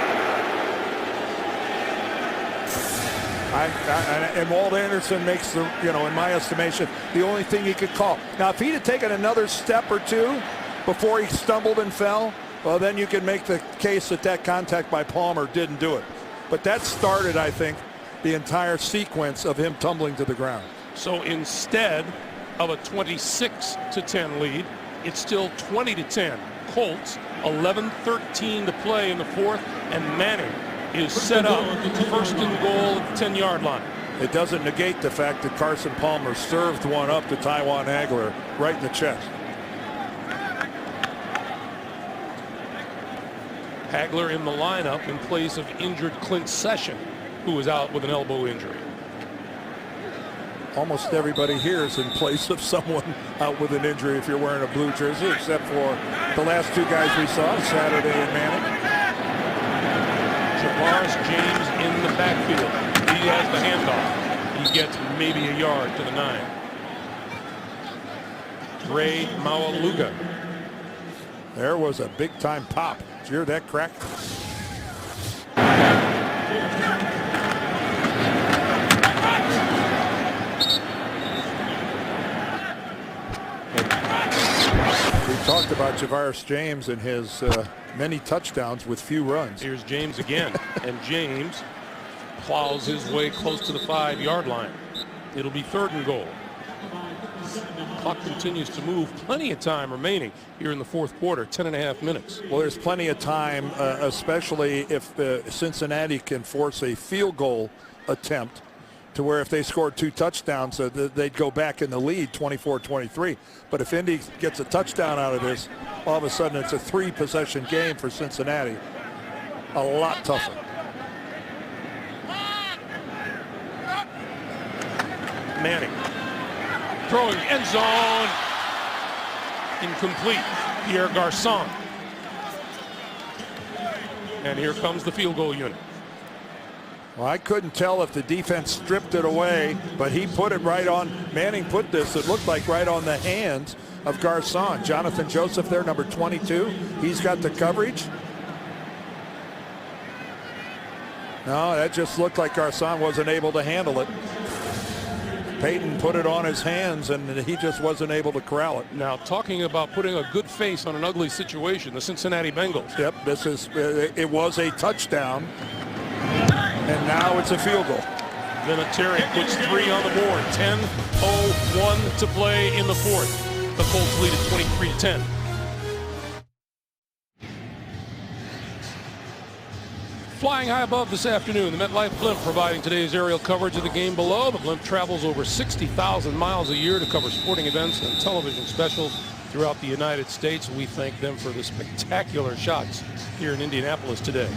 And Walt Anderson makes the, in my estimation, the only thing he could call. Now, if he'd have taken another step or two before he stumbled and fell, well, then you can make the case that contact by Palmer didn't do it. But that started, I think, the entire sequence of him tumbling to the ground. So instead of a 26-10 lead, it's still 20-10. Colts, 11:13 to play in the fourth, and Manning is set up 1st and goal at the 10-yard line. It doesn't negate the fact that Carson Palmer served one up to Taiwan Hagler right in the chest. Hagler in the lineup in place of injured Clint Session, who is out with an elbow injury. Almost everybody here is in place of someone out with an injury if you're wearing a blue jersey, except for the last 2 guys we saw, Saturday and Manning. Javaris James in the backfield. He has the handoff. He gets maybe a yard to the 9. Ray Maualuga. There was a big-time pop. Did you hear that crack? talked about Javaris James and his many touchdowns with few runs. Here's James again, and James plows his way close to the 5-yard line. It'll be 3rd and goal. Clock continues to move. Plenty of time remaining here in the 4th quarter, 10.5 minutes. Well, there's plenty of time, especially if Cincinnati can force a field goal attempt to where if they scored 2 touchdowns, they'd go back in the lead 24-23. But if Indy gets a touchdown out of this, all of a sudden it's a 3-possession game for Cincinnati. A lot tougher. Manning throwing end zone. Incomplete. Pierre Garçon. And here comes the field goal unit. Well, I couldn't tell if the defense stripped it away, but he put it right on. Manning put this, it looked like right on the hands of Garçon. Jonathan Joseph there, number 22. He's got the coverage. No, that just looked like Garçon wasn't able to handle it. Peyton put it on his hands, and he just wasn't able to corral it. Now, talking about putting a good face on an ugly situation, the Cincinnati Bengals. Yep, this is, it was a touchdown, and now it's a field goal. Vinatieri puts 3 on the board. 10-0-1 to play in the 4th. The Colts lead at 23-10. Flying high above this afternoon, the MetLife blimp providing today's aerial coverage of the game below. The blimp travels over 60,000 miles a year to cover sporting events and television specials throughout the United States. We thank them for the spectacular shots here in Indianapolis today.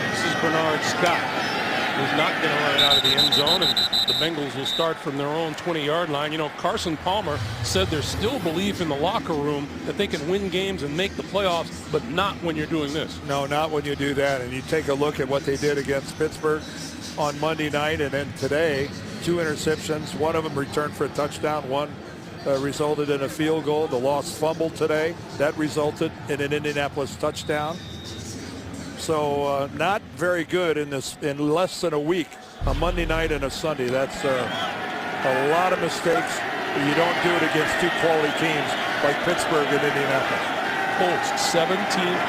This is Bernard Scott, who's not going to run it out of the end zone, and the Bengals will start from their own 20-yard line. You know, Carson Palmer said there's still belief in the locker room that they can win games and make the playoffs, but not when you're doing this. No, not when you do that. And you take a look at what they did against Pittsburgh on Monday night, and then today, 2 interceptions. One of them returned for a touchdown. One resulted in a field goal. The lost fumble today, that resulted in an Indianapolis touchdown. So not very good in less than a week, a Monday night and a Sunday. That's a lot of mistakes. You don't do it against 2 quality teams like Pittsburgh and Indianapolis. Colts 17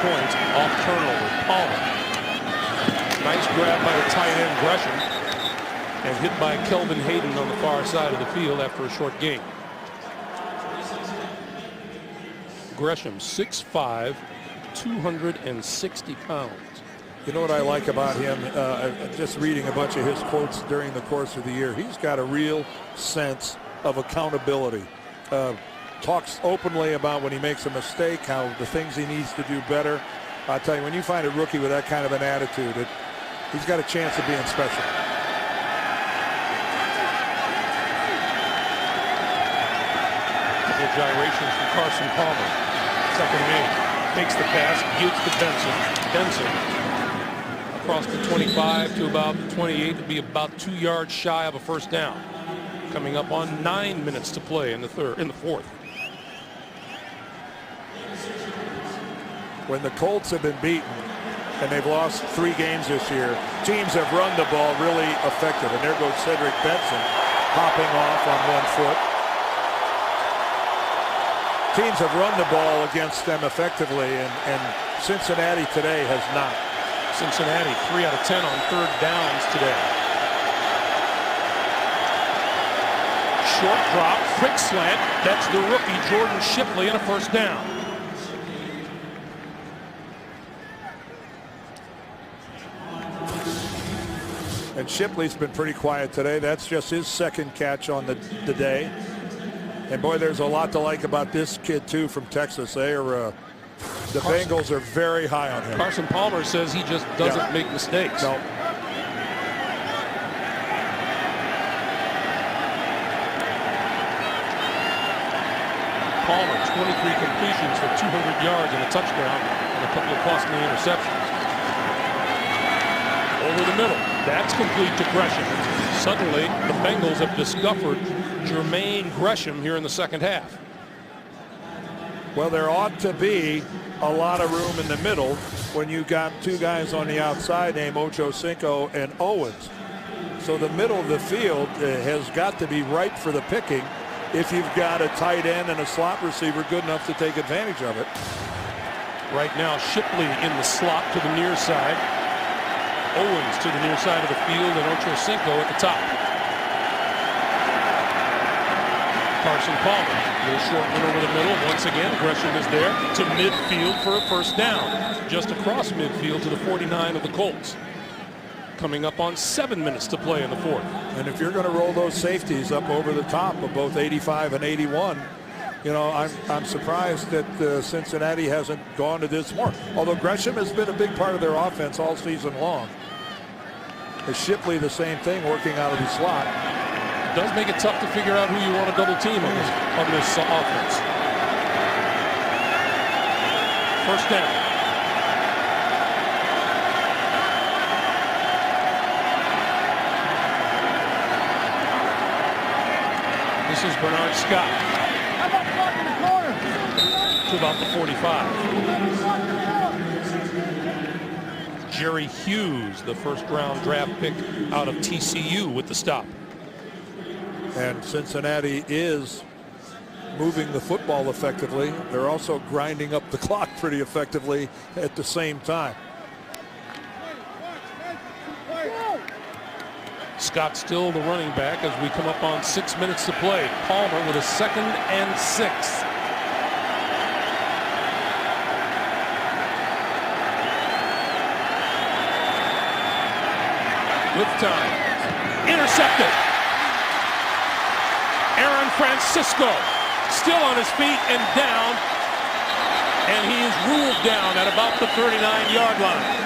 points off turnover. Palmer. Nice grab by the tight end Gresham, and hit by Kelvin Hayden on the far side of the field after a short gain. Gresham 6'5", 260 pounds. You know what I like about him? Just reading a bunch of his quotes during the course of the year. He's got a real sense of accountability. Talks openly about when he makes a mistake, how the things he needs to do better. I'll tell you, when you find a rookie with that kind of an attitude, he's got a chance of being special. Couple of gyrations from Carson Palmer. 2nd and 8. Takes the pass, gives to Benson. Benson across the 25 to about the 28 to be about 2 yards shy of a first down. Coming up on 9 minutes to play in the 4th. When the Colts have been beaten and they've lost 3 games this year, teams have run the ball really effective. And there goes Cedric Benson hopping off on 1 foot. Teams have run the ball against them effectively, and Cincinnati today has not. Cincinnati 3 out of 10 on 3rd downs today. Short drop, quick slant. That's the rookie Jordan Shipley, and a first down. And Shipley's been pretty quiet today. That's just his 2nd catch on the day. And boy, there's a lot to like about this kid too from Texas. They are the Bengals are very high on him. Carson Palmer says he just doesn't make mistakes. No. Palmer 23 completions for 200 yards and a touchdown and a couple of costly interceptions. Over the middle, that's complete to Gresham. Suddenly, the Bengals have discovered Jermaine Gresham here in the 2nd half. Well, there ought to be a lot of room in the middle when you got 2 guys on the outside named Ochocinco and Owens. So the middle of the field has got to be ripe for the picking if you've got a tight end and a slot receiver good enough to take advantage of it. Right now, Shipley in the slot to the near side. Owens to the near side of the field, and Ochocinco at the top. Carson Palmer, a little short one over the middle. Once again, Gresham is there to midfield for a first down. Just across midfield to the 49 of the Colts. Coming up on 7 minutes to play in the fourth. And if you're going to roll those safeties up over the top of both 85 and 81, you know, I'm surprised that Cincinnati hasn't gone to this more. Although Gresham has been a big part of their offense all season long. Shipley, the same thing, working out of the slot. It does make it tough to figure out who you want to double team on this offense. First down. This is Bernard Scott. To about the 45. Jerry Hughes, the first-round draft pick out of TCU with the stop. And Cincinnati is moving the football effectively. They're also grinding up the clock pretty effectively at the same time. Scott still the running back as we come up on 6 minutes to play. Palmer with a 2nd and 6. With time. Intercepted. Aaron Francisco still on his feet and down. And he is ruled down at about the 39-yard line.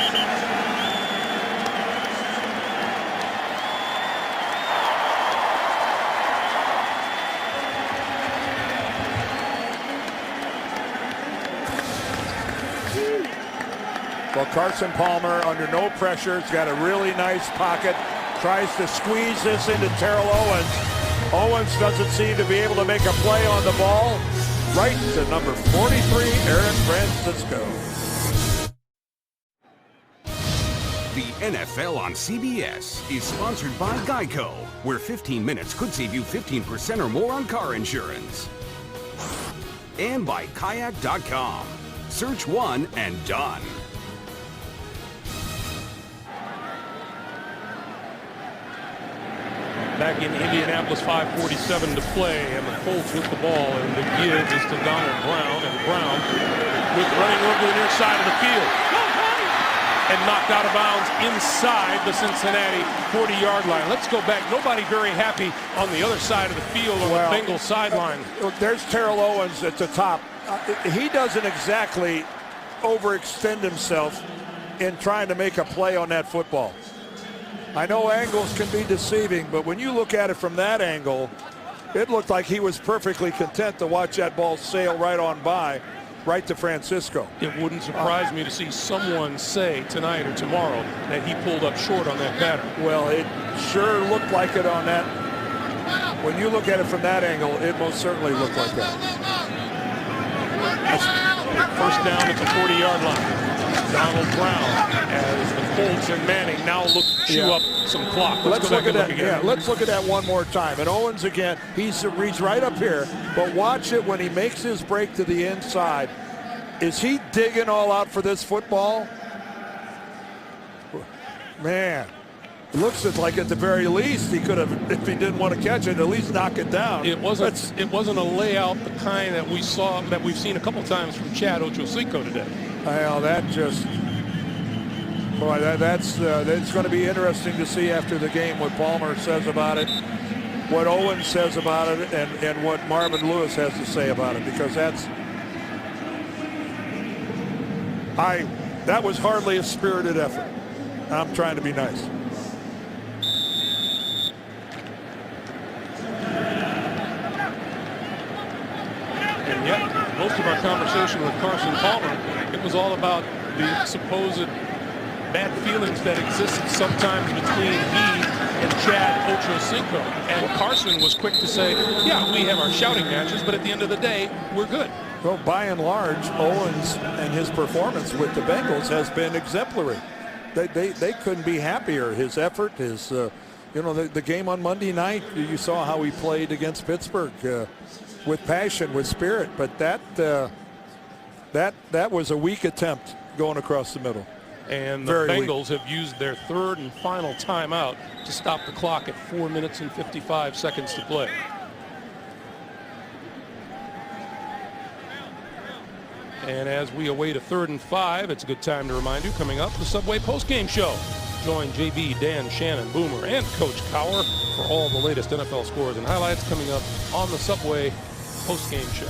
Well, Carson Palmer under no pressure. He's got a really nice pocket. Tries to squeeze this into Terrell Owens. Owens doesn't seem to be able to make a play on the ball. Right to number 43, Aaron Francisco. The NFL on CBS is sponsored by Geico, where 15 minutes could save you 15% or more on car insurance. And by Kayak.com. Search one and done. Back in Indianapolis, 5:47 to play, and the Colts with the ball, and the give is to Donald Brown, and Brown with running room to the near side of the field, and knocked out of bounds inside the Cincinnati 40-yard line. Let's go back. Nobody very happy on the other side of the field on the Bengals sideline. There's Terrell Owens at the top. He doesn't exactly overextend himself in trying to make a play on that football. I know angles can be deceiving, but when you look at it from that angle, it looked like he was perfectly content to watch that ball sail right on by, right to Francisco. It wouldn't surprise me to see someone say tonight or tomorrow that he pulled up short on that pattern. Well, it sure looked like it on that. When you look at it from that angle, it most certainly looked like that. First down at the 40-yard line. Donald Brown as the Colts and Manning now look to chew up some clock. Let's look at that. Yeah, let's look at that one more time. And Owens again, he's reached right up here, but watch it when he makes his break to the inside. Is he digging all out for this football? Man, it looks like at the very least he could have, if he didn't want to catch it, at least knock it down. It wasn't a layout the kind that we saw, that we've seen a couple times from Chad Ochocinco today. Well, that just, boy, that's going to be interesting to see after the game what Palmer says about it, what Owens says about it, and what Marvin Lewis has to say about it, because that was hardly a spirited effort. I'm trying to be nice. And yet, most of our conversation with Carson Palmer, it was all about the supposed bad feelings that existed sometimes between he and Chad Ochocinco. And Carson was quick to say, yeah, we have our shouting matches, but at the end of the day, we're good. Well, by and large, Owens and his performance with the Bengals has been exemplary. They couldn't be happier. His effort, his You know, the game on Monday night, you saw how he played against Pittsburgh with passion, with spirit. But that was a weak attempt going across the middle. And the Bengals have used their third and final timeout to stop the clock at 4 minutes and 55 seconds to play. And as we await a 3rd and 5, it's a good time to remind you, coming up, the Subway postgame show. Join JB, Dan, Shannon, Boomer, and Coach Cower for all the latest NFL scores and highlights coming up on the Subway postgame show.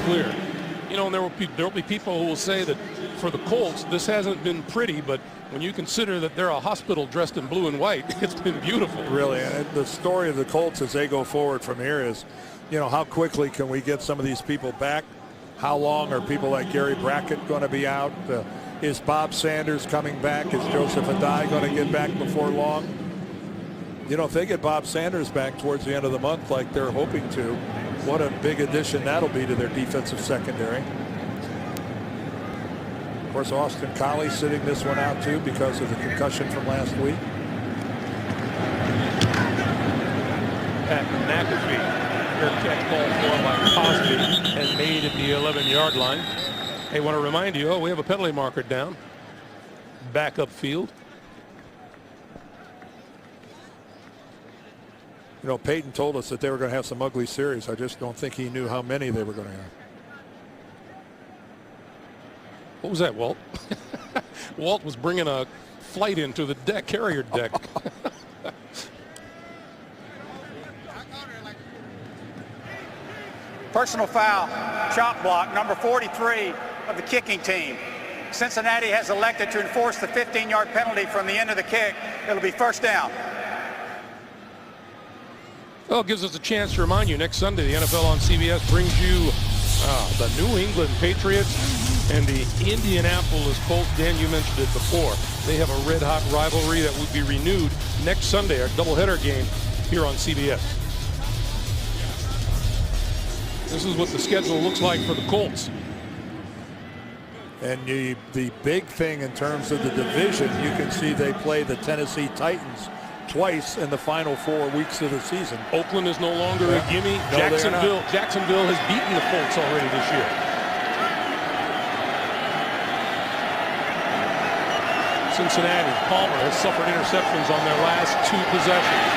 Clear. You know, and there will be people who will say that for the Colts, this hasn't been pretty, but when you consider that they're a hospital dressed in blue and white, it's been beautiful. Really, and the story of the Colts as they go forward from here is, you know, how quickly can we get some of these people back? How long are people like Gary Brackett going to be out? Is Bob Sanders coming back? Is Joseph Adai going to get back before long? You know, if they get Bob Sanders back towards the end of the month like they're hoping to, what a big addition that'll be to their defensive secondary. Of course, Austin Collie sitting this one out too because of the concussion from last week. Pat McAfee, her catch ball for by Cosby and made at the 11-yard line. Hey, want to remind you, we have a penalty marker down. Back up field. You know, Peyton told us that they were going to have some ugly series. I just don't think he knew how many they were going to have. What was that, Walt? Walt was bringing a flight into the deck, carrier deck. Personal foul, chop block, number 43 of the kicking team. Cincinnati has elected to enforce the 15-yard penalty from the end of the kick. It'll be first down. Well, it gives us a chance to remind you, next Sunday, the NFL on CBS brings you the New England Patriots and the Indianapolis Colts. Dan, you mentioned it before. They have a red-hot rivalry that will be renewed next Sunday, our doubleheader game here on CBS. This is what the schedule looks like for the Colts. And the big thing in terms of the division, you can see they play the Tennessee Titans twice in the final 4 weeks of the season. Oakland is no longer a gimme. No, Jacksonville has beaten the Colts already this year. Cincinnati, Palmer has suffered interceptions on their last 2 possessions.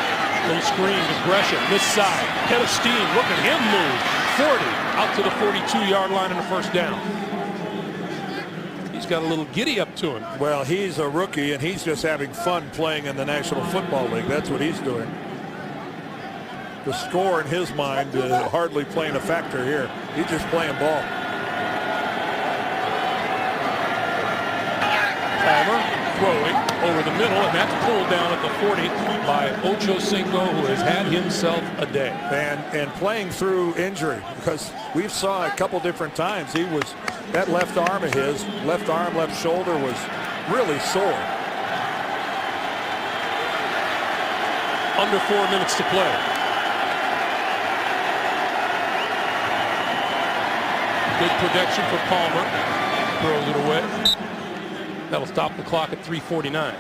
Little screen to Gresham, this side, head of steam, look at him move. 40 out to the 42-yard line and a first down. He's got a little giddy up to him. Well, he's a rookie, and he's just having fun playing in the National Football League. That's what he's doing. The score in his mind hardly playing a factor here. He's just playing ball. Palmer throwing over the middle, and that's pulled down at the 40 by Ocho Cinco, who has had himself a day. And playing through injury, because we saw a couple different times he was, that left arm of his, left arm, left shoulder was really sore. Under 4 minutes to play. Good protection for Palmer. Throws it away. That'll stop the clock at 3:49.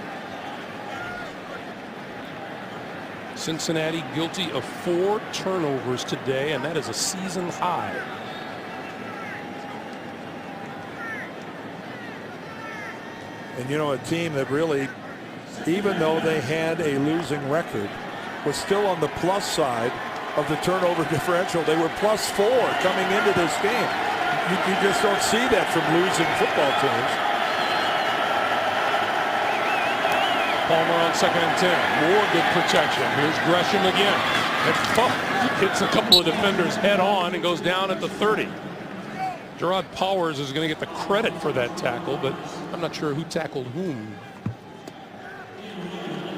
Cincinnati guilty of 4 turnovers today, and that is a season high. And you know, a team that really, even though they had a losing record, was still on the plus side of the turnover differential. They were +4 coming into this game. You just don't see that from losing football teams. Palmer on 2nd and 10. More good protection. Here's Gresham again. Hits a couple of defenders head on and goes down at the 30. Gerard Powers is going to get the credit for that tackle, but I'm not sure who tackled whom.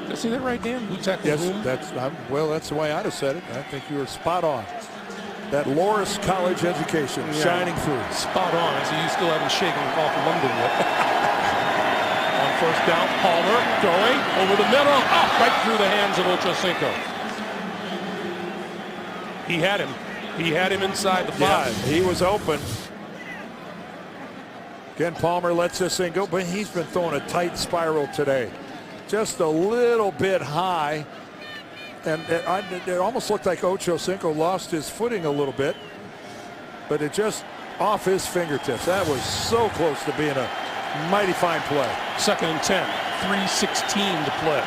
Did I see that right, Dan? Who tackled whom? Yes, well, that's the way I'd have said it. I think you were spot on. That Loris College education shining through. Spot on. I see you still haven't shaken off London yet. On first down, Palmer throwing over the middle, right through the hands of Ochocinco. He had him. He had him inside the 5. Yeah, he was open. Again, Palmer lets this thing go, but he's been throwing a tight spiral today. Just a little bit high. And it almost looked like Ochocinco lost his footing a little bit, but it just off his fingertips. That was so close to being a mighty fine play. 2nd and 10, 3:16 to play.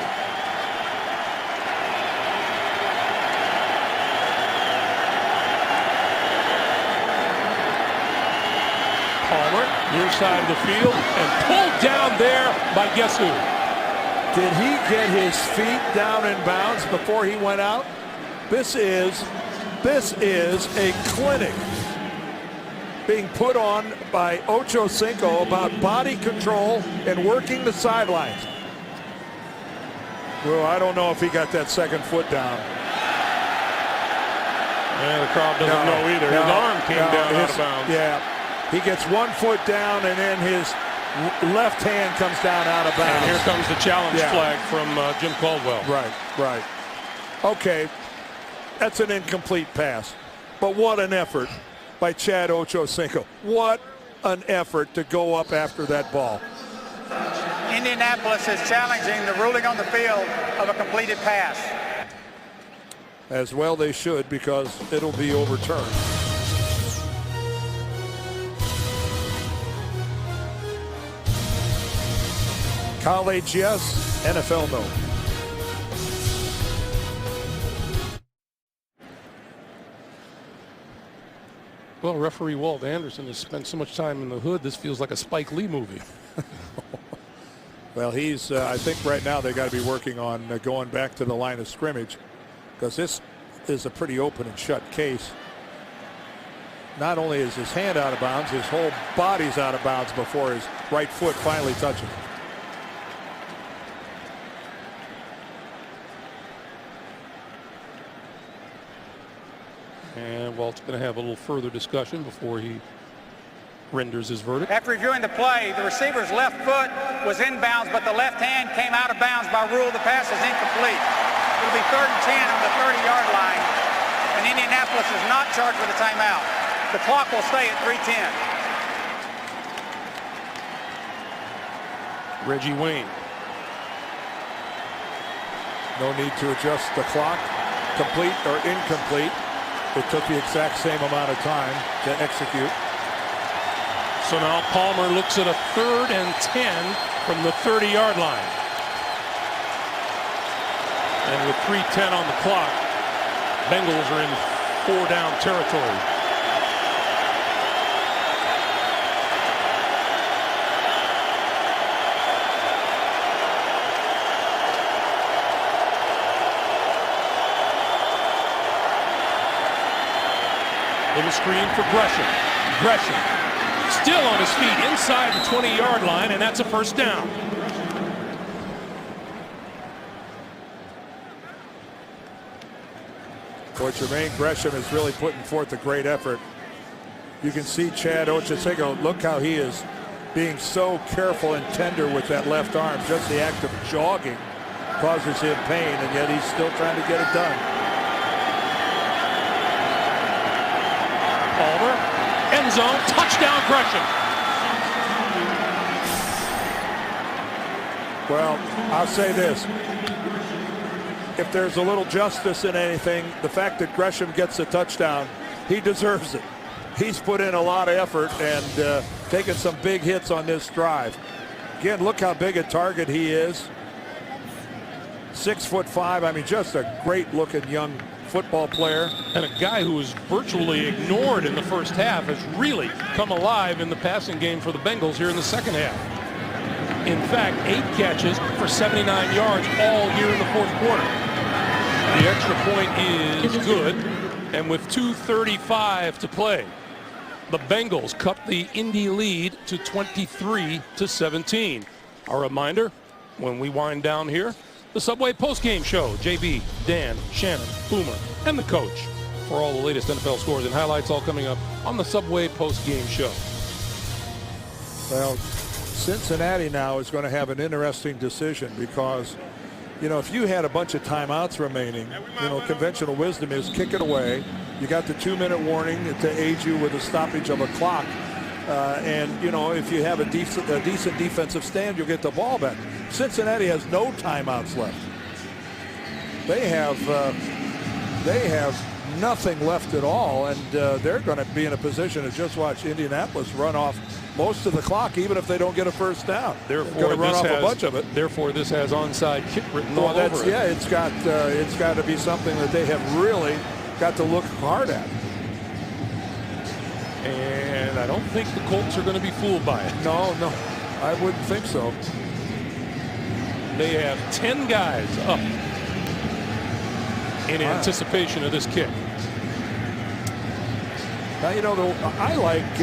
Palmer, near side of the field, and pulled down there by guess who? Did he get his feet down in bounds before he went out? This is a clinic being put on by Ochocinco about body control and working the sidelines. Well, I don't know if he got that 2nd foot down. Yeah, the crowd doesn't know either. His arm came down out of bounds. Yeah, he gets 1 foot down and then his left hand comes down out of bounds. And here comes the challenge flag from Jim Caldwell. Right. Okay, that's an incomplete pass. But what an effort by Chad Ochocinco. What an effort to go up after that ball. Indianapolis is challenging the ruling on the field of a completed pass. As well they should, because it'll be overturned. College, yes. NFL, no. Well, referee Walt Anderson has spent so much time in the hood, this feels like a Spike Lee movie. Well, he's, I think right now they got to be working on going back to the line of scrimmage, because this is a pretty open and shut case. Not only is his hand out of bounds, his whole body's out of bounds before his right foot finally touches. And Walt's going to have a little further discussion before he renders his verdict. After reviewing the play, the receiver's left foot was inbounds, but the left hand came out of bounds. By rule, the pass is incomplete. It'll be 3rd and 10 on the 30-yard line, and Indianapolis is not charged with a timeout. The clock will stay at 3:10. Reggie Wayne. No need to adjust the clock, complete or incomplete. It took the exact same amount of time to execute. So now Palmer looks at a 3rd and 10 from the 30-yard line. And with 3:10 on the clock, Bengals are in 4-down territory. Little screen for Gresham. Gresham still on his feet inside the 20-yard line, and that's a 1st down. Boy, Jermaine Gresham is really putting forth a great effort. You can see Chad Ochocinco, look how he is being so careful and tender with that left arm. Just the act of jogging causes him pain, and yet he's still trying to get it done. Palmer, end zone, touchdown Gresham. Well, I'll say this. If there's a little justice in anything, the fact that Gresham gets a touchdown, he deserves it. He's put in a lot of effort and taken some big hits on this drive. Again, look how big a target he is. 6'5". I mean, just a great looking young football player. And a guy who was virtually ignored in the first half has really come alive in the passing game for the Bengals here in the second half. In fact, 8 catches for 79 yards all here in the fourth quarter. The extra point is good, and with 2:35 to play, the Bengals cut the Indy lead to 23-17. A reminder, when we wind down here, the Subway postgame show. JB, Dan, Shannon, Boomer, and the coach. for all the latest NFL scores and highlights, all coming up on the Subway post-game show. Well, Cincinnati now is going to have an interesting decision because, you know, if you had a bunch of timeouts remaining, you know, conventional wisdom is kick it away. You got the 2-minute warning to aid you with a stoppage of a clock. And, you know, if you have a decent defensive stand, you'll get the ball back. Cincinnati has no timeouts left. They have nothing left at all, and they're going to be in a position to just watch Indianapolis run off most of the clock, even if they don't get a first down. Therefore, going to run off a bunch of it. Therefore, this has onside kick written all over it. Yeah, it's got to be something that they have really got to look hard at. And I don't think the Colts are going to be fooled by it. No, I wouldn't think so. They have 10 guys up in anticipation of this kick. Now, you know, I like,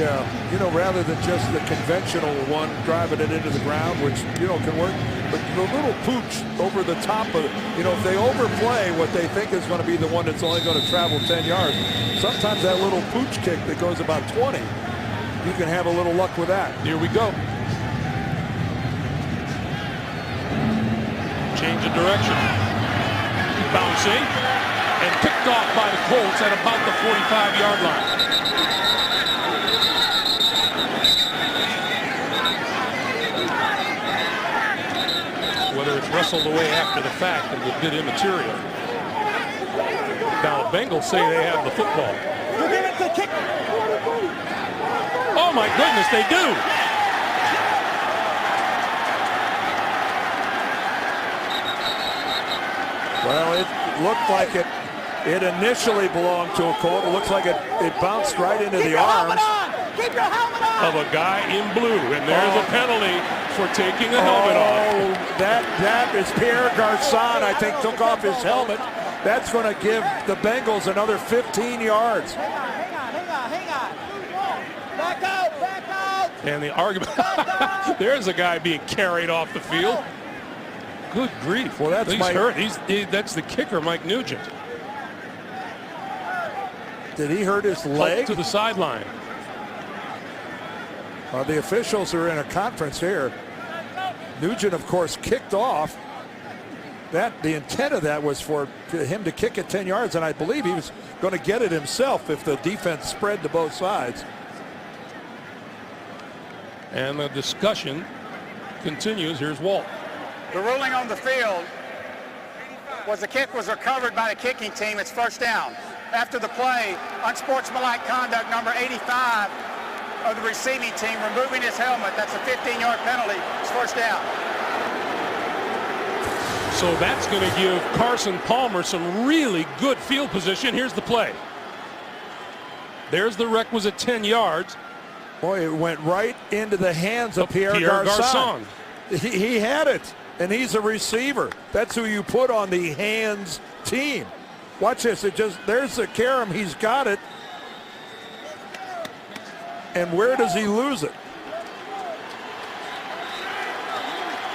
you know, rather than just the conventional one driving it into the ground, which, you know, can work, but the little pooch over the top of it, you know, if they overplay what they think is going to be the one that's only going to travel 10 yards, sometimes that little pooch kick that goes about 20, you can have a little luck with that. Here we go. Change of direction. Bouncing and picked off by the Colts at about the 45-yard line. Whether it's wrestled away after the fact is a bit immaterial. Now, the Bengals say they have the football. Oh, my goodness, they do. Well, it looked like it initially belonged to a Colt. It looks like it bounced right into the arms. Keep your helmet on! Of a guy in blue, and there's a penalty for taking the helmet off. That is Pierre Garçon, I think, took off his helmet. That's going to give the Bengals another 15 yards. Hang on. Back out! And the argument, there's a guy being carried off the field. Good grief. Well, that's he's hurt. That's the kicker, Mike Nugent. Did he hurt his leg? Up to the sideline. The officials are in a conference here. Nugent, of course, kicked off. The intent of that was for him to kick it 10 yards, and I believe he was going to get it himself if the defense spread to both sides. And the discussion continues. Here's Walt. The ruling on the field was the kick was recovered by the kicking team. It's first down. After the play, unsportsmanlike conduct number 85 of the receiving team, removing his helmet. That's a 15-yard penalty. It's first down. So that's going to give Carson Palmer some really good field position. Here's the play. There's the requisite 10 yards. Boy, it went right into the hands of Pierre Garçon. He had it, and he's a receiver. That's who you put on the hands team. Watch this. There's the carom. He's got it. And where does he lose it?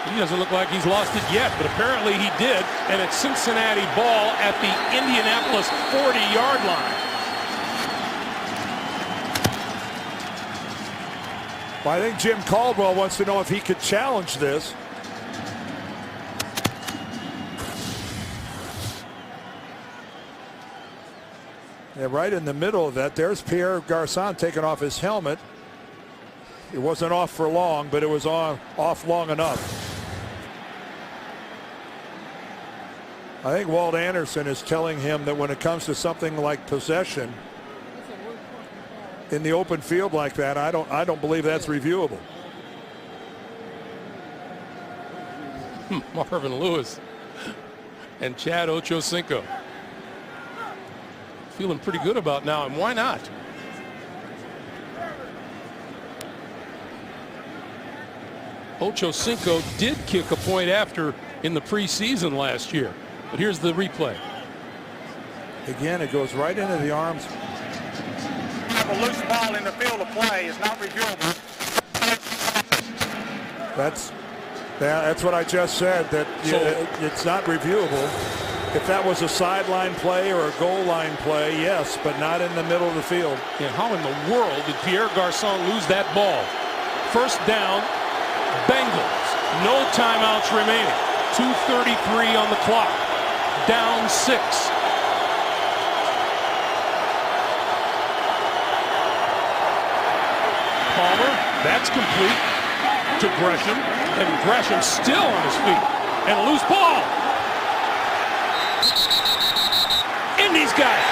He doesn't look like he's lost it yet, but apparently he did. And it's Cincinnati ball at the Indianapolis 40-yard line. Well, I think Jim Caldwell wants to know if he could challenge this. Yeah, right in the middle of that, there's Pierre Garçon taking off his helmet. It wasn't off for long, but it was off long enough. I think Walt Anderson is telling him that when it comes to something like possession in the open field like that, I don't believe that's reviewable. Marvin Lewis and Chad Ochocinco feeling pretty good about now, and why not? Ochocinco did kick a point after in the preseason last year, but here's the replay. Again, it goes right into the arms. Have a loose ball in the field of play is not reviewable. That's what I just said, that it's not reviewable. If that was a sideline play or a goal line play, yes, but not in the middle of the field. And how in the world did Pierre Garçon lose that ball? First down, Bengals. No timeouts remaining. 2:33 on the clock. Down 6. Palmer, that's complete to Gresham, and Gresham still on his feet. And a loose ball. Indy's got it.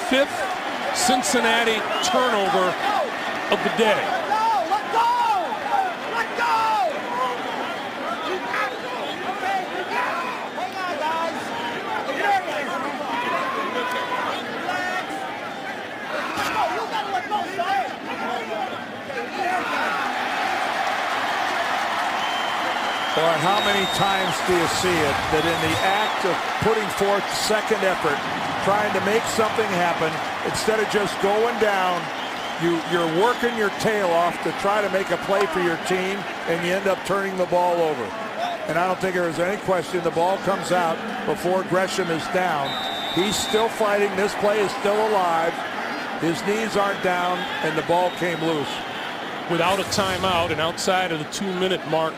Fifth Cincinnati turnover of the day. Let go! Let go! Okay, hang on, guys. Relax. No, you gotta let go, son. Boy, how many times do you see it that in the act of putting forth second effort, trying to make something happen, instead of just going down, you're working your tail off to try to make a play for your team, and you end up turning the ball over. And I don't think there is any question the ball comes out before Gresham is down. He's still fighting. This play is still alive. His knees aren't down, and the ball came loose. Without a timeout and outside of the 2-minute mark,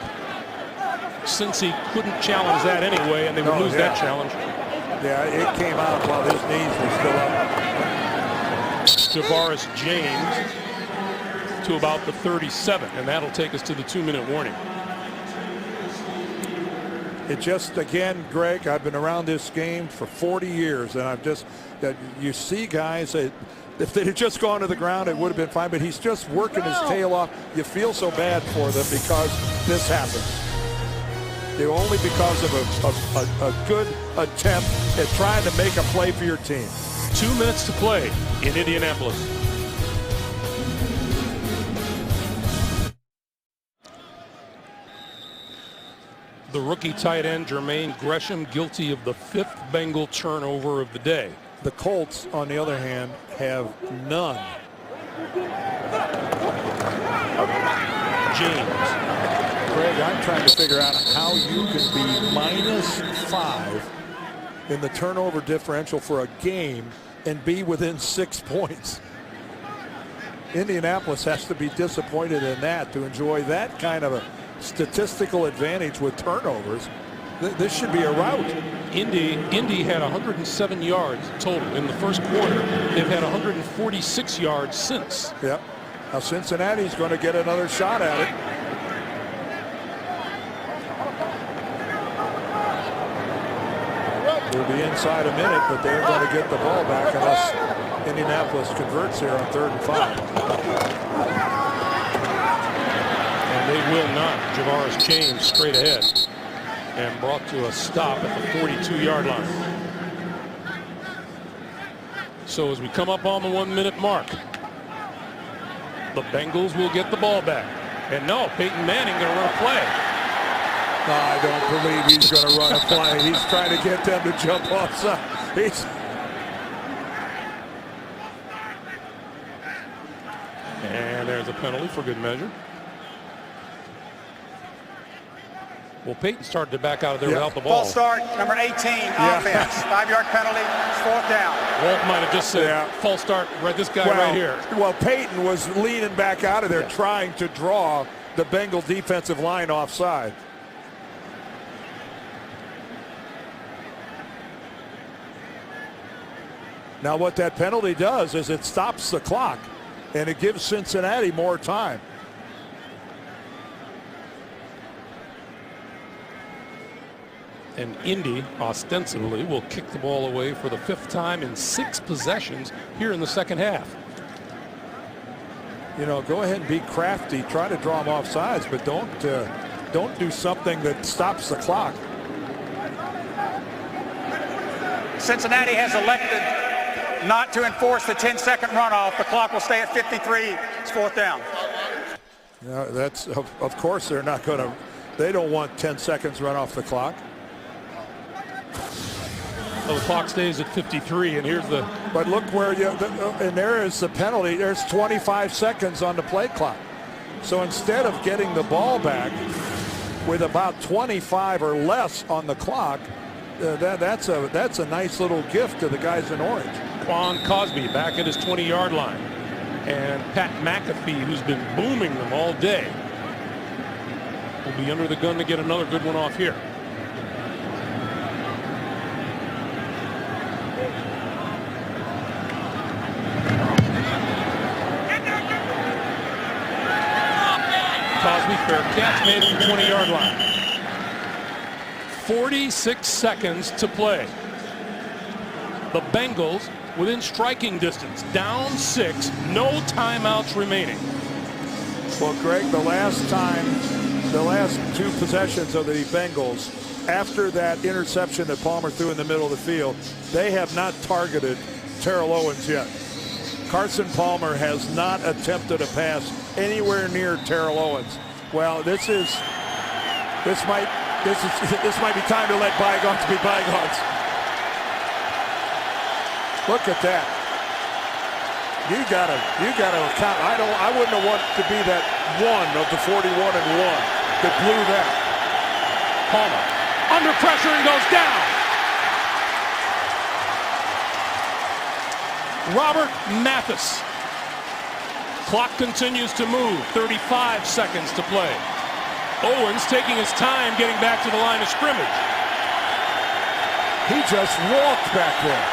since he couldn't challenge that anyway, and they would lose that challenge. Yeah, it came out while his knees were still up. Javaris James to about the 37, and that'll take us to the 2-minute warning. It just, again, Greg, I've been around this game for 40 years, and I've just, you see guys that if they had just gone to the ground, it would have been fine, but he's just working his tail off. You feel so bad for them because this happens. Only because of a good attempt at trying to make a play for your team. 2 minutes to play in Indianapolis. The rookie tight end Jermaine Gresham guilty of the 5th Bengal turnover of the day. The Colts, on the other hand, have none. James. Greg, I'm trying to figure out how you can be -5 in the turnover differential for a game and be within 6 points. Indianapolis has to be disappointed in that to enjoy that kind of a statistical advantage with turnovers. This should be a rout. Indy had 107 yards total in the first quarter. They've had 146 yards since. Yep. Now Cincinnati's going to get another shot at it. We'll be inside a minute, but they're going to get the ball back unless Indianapolis converts here on 3rd and 5. And they will not. Javaris James straight ahead and brought to a stop at the 42-yard line. So as we come up on the 1-minute mark, the Bengals will get the ball back. And no, Peyton Manning going to run a play. No, I don't believe he's going to run a play. He's trying to get them to jump offside. And there's a penalty for good measure. Well, Peyton started to back out of there without the ball. False start, number 18, offense. 5-yard penalty, 4th down. Walt might have just said, false start, right, this guy right here. Well, Peyton was leaning back out of there trying to draw the Bengal defensive line offside. Now what that penalty does is it stops the clock and it gives Cincinnati more time. And Indy ostensibly will kick the ball away for the 5th time in 6 possessions here in the second half. You know, go ahead and be crafty, try to draw them off sides, but don't do something that stops the clock. Cincinnati has elected not to enforce the 10-second runoff. The clock will stay at 53. It's 4th down. Yeah, that's of course they're not going to. They don't want 10 seconds run off the clock. Well, the clock stays at 53, and here's the... But look where and there is the penalty. There's 25 seconds on the play clock. So instead of getting the ball back with about 25 or less on the clock, that's a nice little gift to the guys in orange. Quan Cosby back at his 20-yard line. And Pat McAfee, who's been booming them all day, will be under the gun to get another good one off here. Cosby, fair catch, made it from the 20-yard line. 46 seconds to play. The Bengals within striking distance, down 6, no timeouts remaining. Well, Greg, the last two possessions of the Bengals, after that interception that Palmer threw in the middle of the field, they have not targeted Terrell Owens yet. Carson Palmer has not attempted a pass anywhere near Terrell Owens. Well, this might be time to let bygones be bygones. Look at that. You gotta account. I wouldn't have wanted to be that one of the 41 and 1 that blew that. Palmer under pressure and goes down. Robert Mathis. Clock continues to move. 35 seconds to play. Owens taking his time getting back to the line of scrimmage. He just walked back there.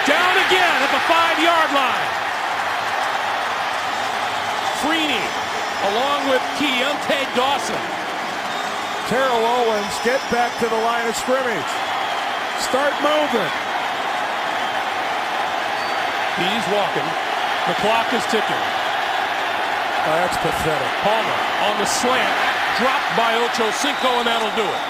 Down again at the 5-yard line. Freeney along with Keontae Dawson. Terrell Owens, get back to the line of scrimmage. Start moving. He's walking. The clock is ticking. Oh, that's pathetic. Palmer on the slant, dropped by Ochocinco, and that'll do it.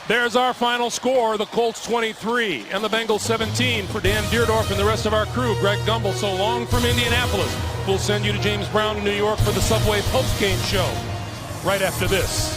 There's our final score. The Colts 23 and the Bengals 17. For Dan Deerdorf and the rest of our crew, Greg Gumbel, so long from Indianapolis. We'll send you to James Brown in New York for the Subway postgame show right after this.